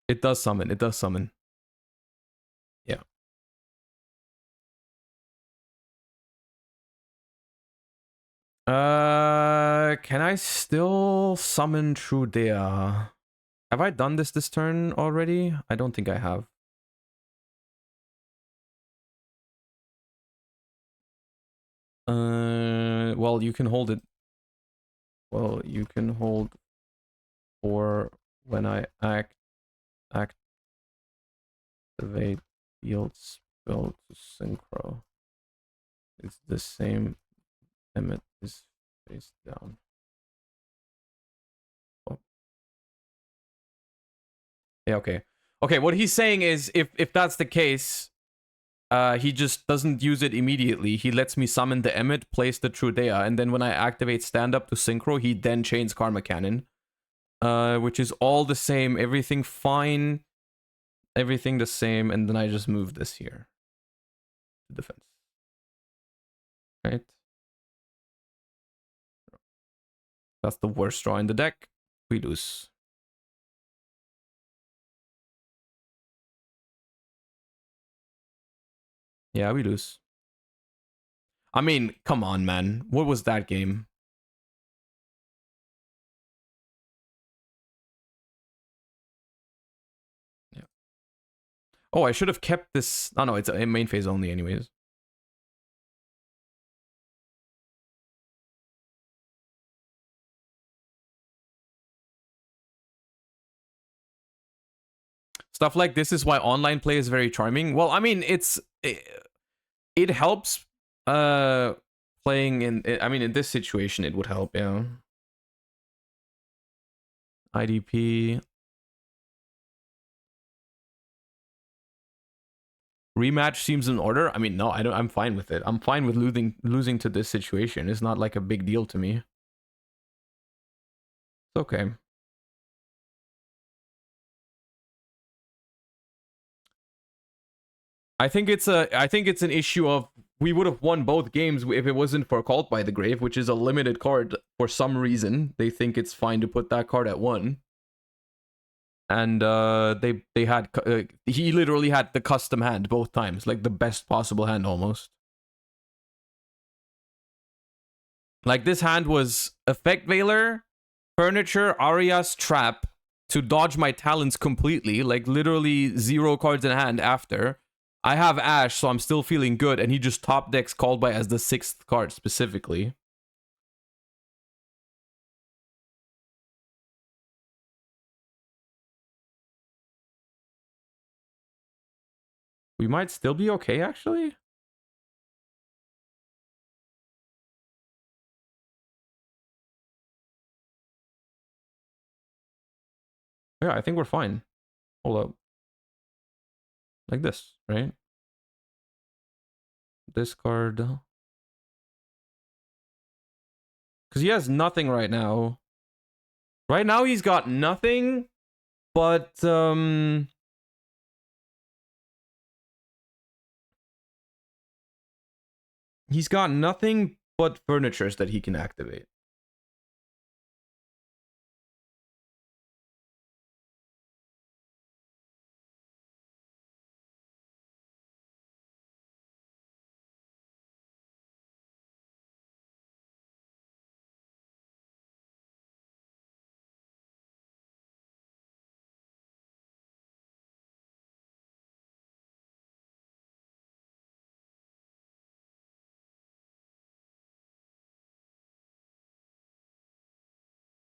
It does summon. It does summon. Yeah. Can I still summon Trudea? Have I done this turn already? I don't think I have. Well, you can hold it. Well, you can hold for when I activate field spell to synchro. It's the same. Emmet is face down. Oh. Yeah. Okay. Okay. What he's saying is, if that's the case, he just doesn't use it immediately. He lets me summon the Emmet, place the Trudea, and then when I activate stand up to synchro, he then chains Karma Cannon. Which is all the same, everything fine, everything the same, and then I just move this here to defense. Right? That's the worst draw in the deck. We lose. Yeah, we lose. I mean, come on, man. What was that game? Yeah. Oh, I should have kept this. Oh, no, it's a main phase only anyways. Stuff like this is why online play is very charming. Well, I mean, it helps playing in, I mean, in this situation it would help, yeah. IDP. Rematch seems in order. I mean, no, I don't. I'm fine with it. I'm fine with losing to this situation. It's not like a big deal to me. It's okay. I think it's an issue of we would have won both games if it wasn't for Cult by the Grave, which is a limited card for some reason. They think it's fine to put that card at 1. And they had he literally had the custom hand both times, like the best possible hand almost. Like this hand was Effect Veiler, Furniture, Arias, Trap to dodge my talents completely, like literally 0 cards in hand after. I have Ash, so I'm still feeling good, and he just top decks Called By as the 6th card specifically. We might still be okay, actually. Yeah, I think we're fine. Hold up. Like this, right? Discard. Because he has nothing right now. Right now he's got nothing, but he's got nothing but furnitures that he can activate.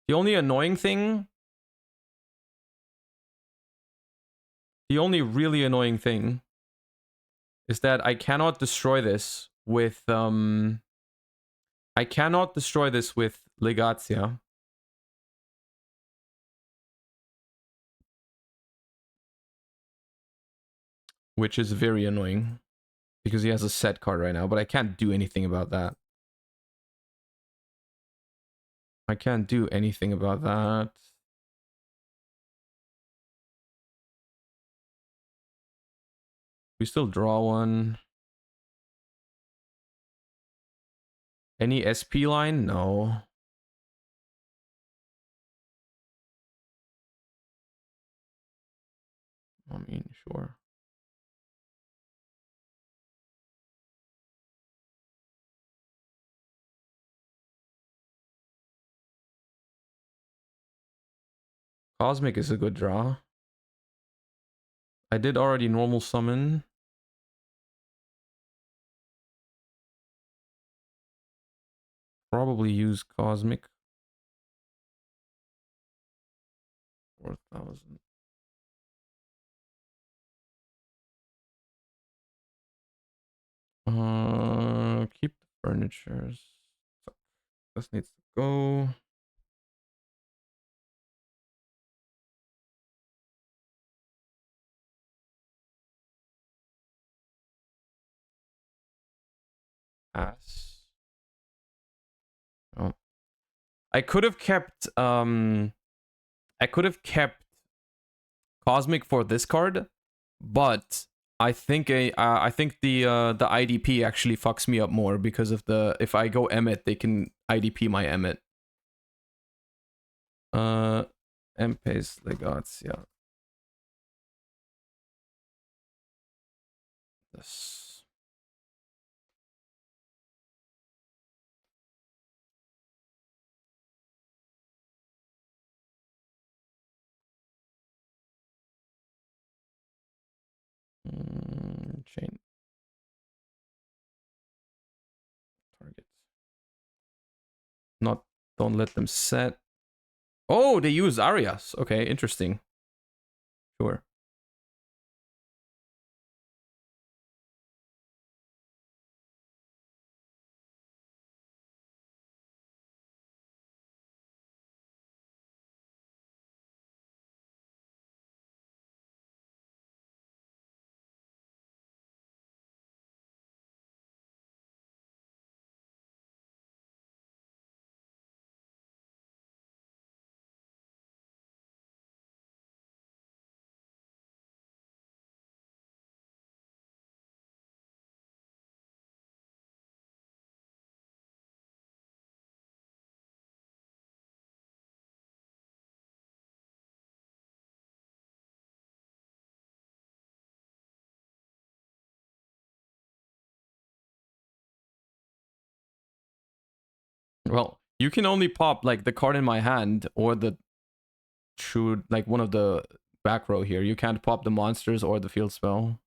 The only annoying thing, the only really annoying thing is that I cannot destroy this with I cannot destroy this with Legatia. Which is very annoying. Because he has a set card right now, but I can't do anything about that. I can't do anything about that. We still draw one. Any SP line? No. I mean, sure. Cosmic is a good draw. I did already normal summon. Probably use Cosmic. 4,000. Keep the furnitures. This needs to go. Pass. Oh. I could have kept Cosmic for this card, but I think the IDP actually fucks me up more because of the if I go Emmet, they can IDP my Emmet. M-Pace Legatia. This. Chain. Target. Not, don't let them set. Oh, they use Arias. Okay, interesting. Sure. Well, you can only pop like the card in my hand or the shoot like one of the back row here. You can't pop the monsters or the field spell.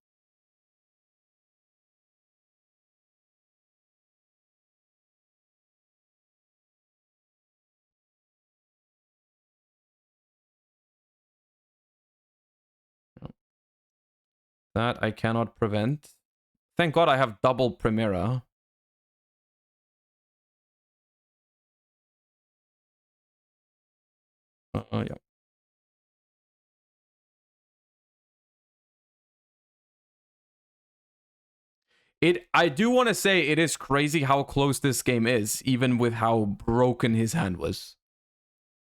That I cannot prevent. Thank God I have double Primera. Yeah. I do want to say it is crazy how close this game is, even with how broken his hand was.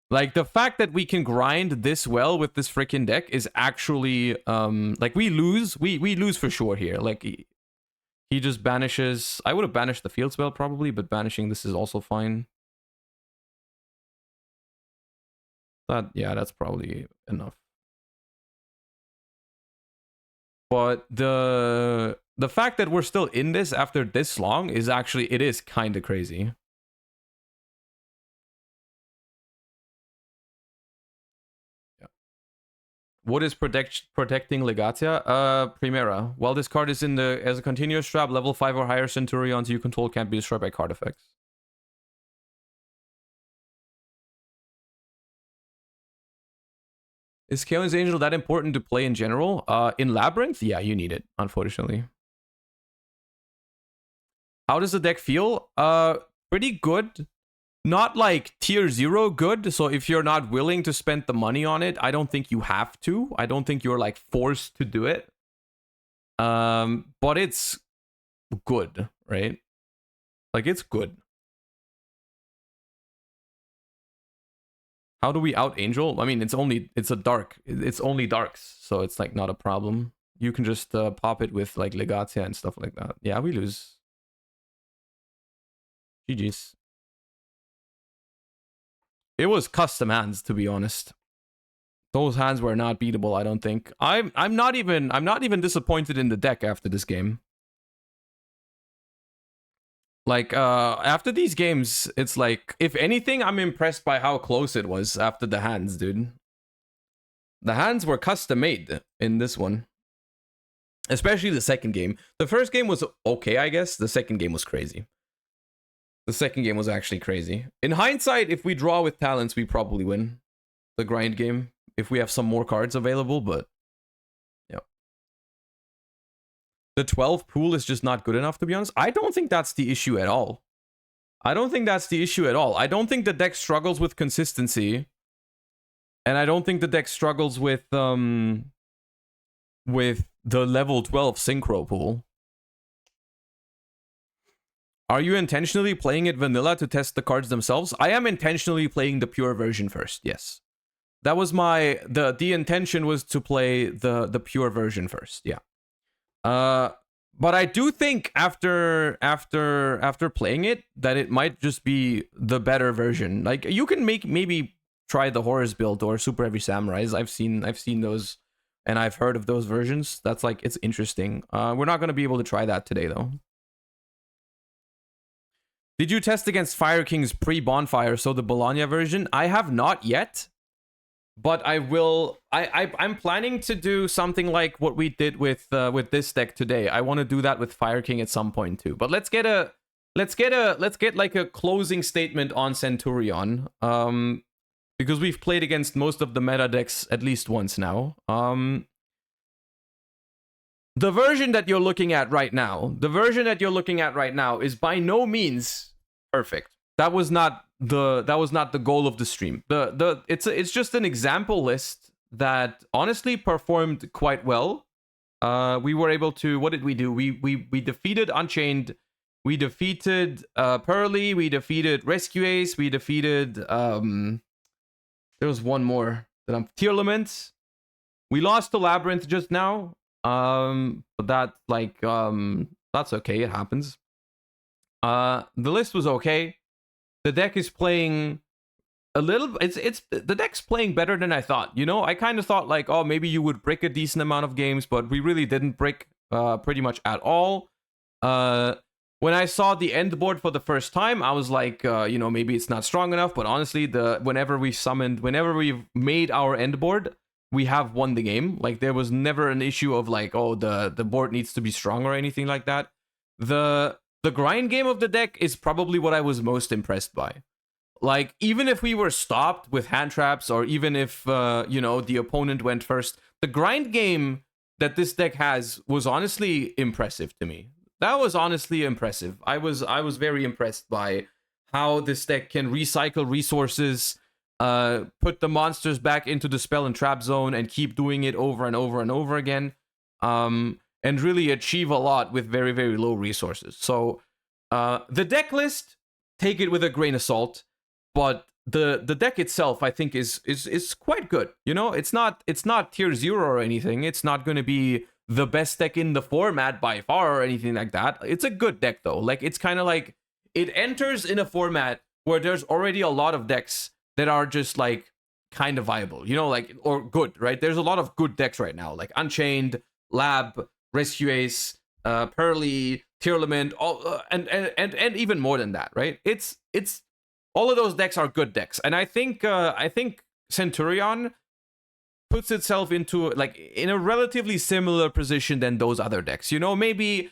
Like, the fact that we can grind this well with this freaking deck is actually, like, we lose for sure here. Like, he just banishes. I would have banished the field spell probably, but banishing this is also fine. Yeah, that's probably enough. But the fact that we're still in this after this long is actually, it is kind of crazy. Yeah. What is protecting Legatia? Primera. While this card is as a continuous trap, level 5 or higher Centurions you control can't be destroyed by card effects. Is Chaos Angel that important to play in general? In Labyrinth? Yeah, you need it, unfortunately. How does the deck feel? Pretty good. Not like tier 0 good, so if you're not willing to spend the money on it, I don't think you have to. I don't think you're like forced to do it. But it's good, right? Like, it's good. How do we out Angel? I mean, it's only darks, so it's like not a problem. You can just pop it with like Legatia and stuff like that. Yeah, we lose. GG's. It was custom hands, to be honest. Those hands were not beatable, I don't think. I'm not even disappointed in the deck after this game. Like, after these games, it's like, if anything, I'm impressed by how close it was after the hands, dude. The hands were custom made in this one. Especially the second game. The first game was okay, I guess. The second game was crazy. The second game was actually crazy. In hindsight, if we draw with talents, we probably win the grind game. If we have some more cards available, but... yeah. The 12 pool is just not good enough, to be honest. I don't think that's the issue at all. I don't think that's the issue at all. I don't think the deck struggles with consistency. And I don't think the deck struggles with the level 12 synchro pool. Are you intentionally playing it vanilla to test the cards themselves? I am intentionally playing the pure version first, yes. That was the intention was to play the pure version first, yeah. But I do think after playing it that it might just be the better version. Like, you can maybe tried the Horrors build or Super Heavy Samurais. I've seen those, and I've heard of those versions. That's like, it's interesting. We're not going to be able to try that today though. Did you test against Fire King's pre-bonfire, so the Bologna version? I have not yet, but I will. I'm planning to do something like what we did with this deck today. I want to do that with Fire King at some point too. But let's get like a closing statement on Centurion, because we've played against most of the meta decks at least once now. The version that you're looking at right now, is by no means perfect. That was not the goal of the stream. It's just an example list that honestly performed quite well. We were able to, what did we do? We defeated Unchained, we defeated Pearly, we defeated Rescue Ace, we defeated there was one more that I'm Tier Lament. We lost to Labyrinth just now. But that, like, that's okay, it happens. The list was okay. The deck is playing a little, the deck's playing better than I thought. You know, I kind of thought like, oh, maybe you would brick a decent amount of games, but we really didn't brick pretty much at all. When I saw the end board for the first time, I was like, you know, maybe it's not strong enough, but honestly, whenever we've made our end board, we have won the game. Like, there was never an issue of like, oh, the board needs to be strong or anything like that. The grind game of the deck is probably what I was most impressed by. Like, even if we were stopped with hand traps, or even if you know, the opponent went first, the grind game that this deck has was honestly impressive to me. That was honestly impressive. I was very impressed by how this deck can recycle resources, put the monsters back into the spell and trap zone, and keep doing it over and over and over again, and really achieve a lot with very, very low resources. So the deck list, take it with a grain of salt, but the deck itself, I think, is quite good. You know, it's not tier 0 or anything. It's not going to be the best deck in the format by far or anything like that. It's a good deck though. Like, it's kind of like it enters in a format where there's already a lot of decks that are just like kind of viable, you know, like, or good, right? There's a lot of good decks right now, like Unchained, Lab, Rescue Ace, Pearly, Tier Lament, all, and even more than that, right? It's all of those decks are good decks, and I think Centurion puts itself into like in a relatively similar position than those other decks. You know, maybe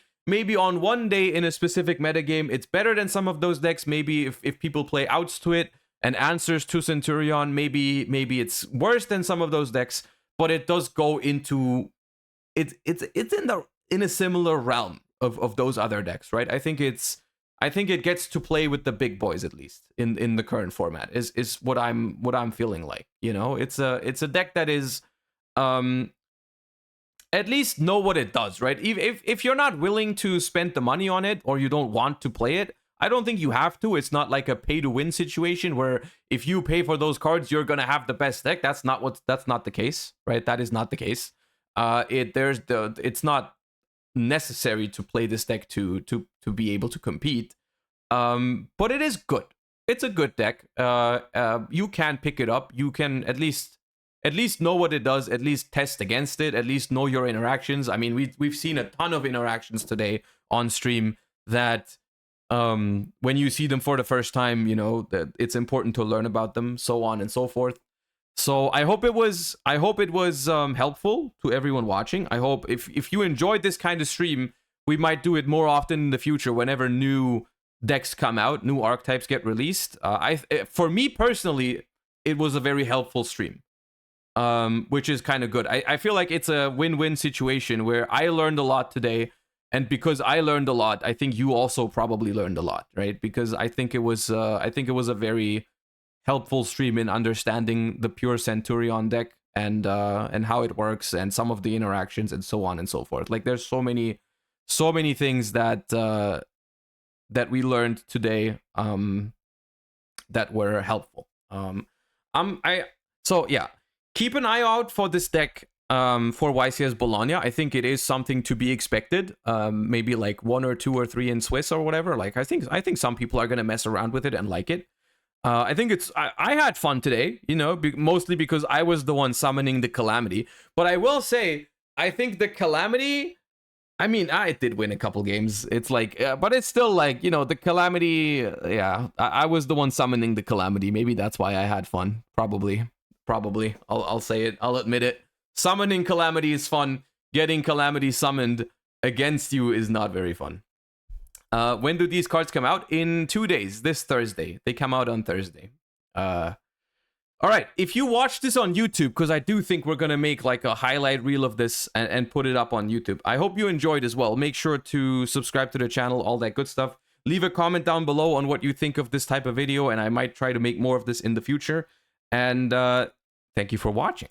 on one day in a specific metagame, it's better than some of those decks. Maybe if people play outs to it and answers to Centurion, maybe it's worse than some of those decks, but it does go into it's in a similar realm of those other decks, right? I think it gets to play with the big boys, at least in the current format, is what I'm feeling like. You know, it's a deck that is at least know what it does, right? If you're not willing to spend the money on it, or you don't want to play it, I don't think you have to. It's not like a pay to win situation where if you pay for those cards, you're gonna have the best deck. That's not the case, right? That is not the case. It's not necessary to play this deck to be able to compete. But it is good. It's a good deck. You can pick it up. You can at least know what it does, at least test against it, at least know your interactions. I mean, we've seen a ton of interactions today on stream that when you see them for the first time, you know, that it's important to learn about them, so on and so forth. So I hope it was helpful to everyone watching. I hope if you enjoyed this kind of stream, we might do it more often in the future whenever new decks come out, new archetypes get released. For me personally, it was a very helpful stream, which is kind of good. I feel like it's a win-win situation where I learned a lot today, and because I learned a lot, I think you also probably learned a lot, right? Because I think it was a very helpful stream in understanding the pure Centurion deck and how it works and some of the interactions and so on and so forth. Like, there's so many things that we learned today that were helpful. So yeah, keep an eye out for this deck for YCS Bologna. I think it is something to be expected. Maybe like 1 or 2 or 3 in Swiss or whatever. Like, I think some people are gonna mess around with it and like it. I think I had fun today, you know, mostly because I was the one summoning the Calamity. But I will say, I think the Calamity, I mean, I did win a couple games. It's like, but it's still like, you know, the Calamity, yeah, I was the one summoning the Calamity. Maybe that's why I had fun. Probably. I'll say it. I'll admit it. Summoning Calamity is fun. Getting Calamity summoned against you is not very fun. When do these cards come out? In 2 days, this Thursday. They come out on Thursday. All right, if you watch this on YouTube, because I do think we're going to make like a highlight reel of this and put it up on YouTube. I hope you enjoyed as well. Make sure to subscribe to the channel, all that good stuff. Leave a comment down below on what you think of this type of video, and I might try to make more of this in the future. And thank you for watching.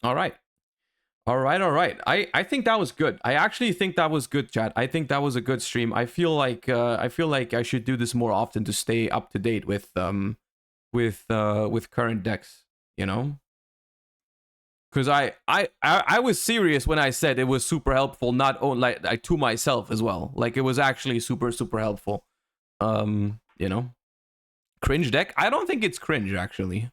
All right. I think that was good. I actually think that was good, chat. I think that was a good stream. I feel like I should do this more often to stay up to date with current decks, you know? Because I was serious when I said it was super helpful, not only like to myself as well. Like it was actually super helpful. You know? Cringe deck? I don't think it's cringe actually.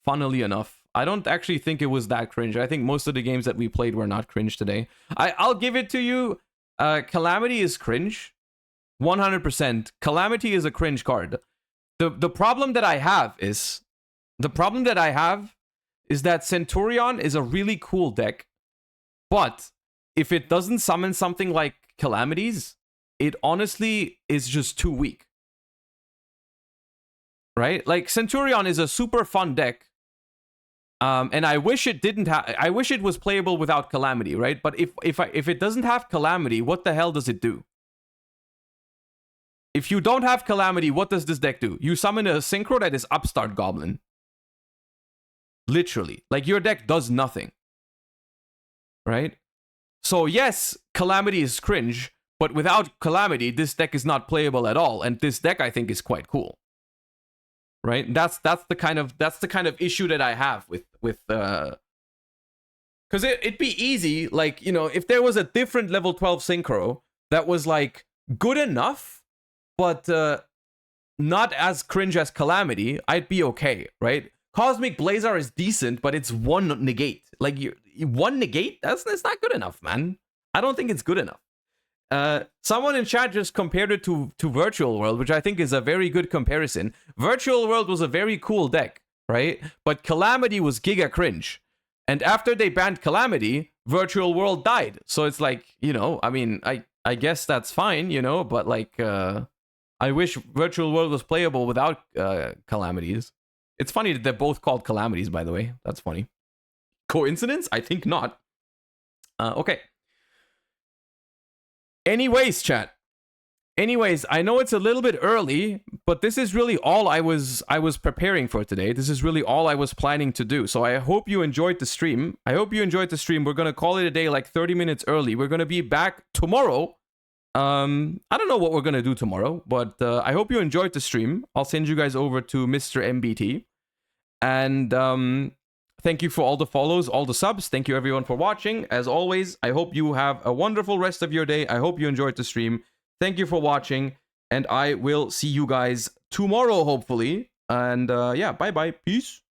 Funnily enough. I don't actually think it was that cringe. I think most of the games that we played were not cringe today. I'll give it to you. Calamity is cringe. 100%. Calamity is a cringe card. The problem that I have is... that Centurion is a really cool deck. But if it doesn't summon something like Calamities, it honestly is just too weak. Right? Like, Centurion is a super fun deck. And I wish it didn't have. I wish it was playable without Calamity, right? But if it doesn't have Calamity, what the hell does it do? If you don't have Calamity, what does this deck do? You summon a Synchro that is Upstart Goblin. Literally, like your deck does nothing, right? So yes, Calamity is cringe, but without Calamity, this deck is not playable at all. And this deck, I think, is quite cool. Right, that's the kind of issue that I have with because it'd be easy, like, you know, if there was a different level 12 synchro that was like good enough, but not as cringe as Calamity, I'd be okay, right? Cosmic Blazar is decent, but it's one negate. Like one negate, that's not good enough, man. I don't think it's good enough. Someone in chat just compared it to Virtual World, which I think is a very good comparison. Virtual World was a very cool deck, right? But Calamity was giga cringe. And after they banned Calamity, Virtual World died. So it's like, you know, I mean, I guess that's fine, you know, but like, I wish Virtual World was playable without Calamities. It's funny that they're both called Calamities, by the way. That's funny. Coincidence? I think not. Okay. Anyways, chat. Anyways, I know it's a little bit early, but this is really all I was preparing for today. This is really all I was planning to do. So I hope you enjoyed the stream. We're going to call it a day like 30 minutes early. We're going to be back tomorrow. I don't know what we're going to do tomorrow, but I hope you enjoyed the stream. I'll send you guys over to Mr. MBT. And thank you for all the follows, all the subs. Thank you everyone for watching. As always, I hope you have a wonderful rest of your day. I hope you enjoyed the stream. Thank you for watching, and I will see you guys tomorrow, hopefully. And yeah, bye-bye. Peace.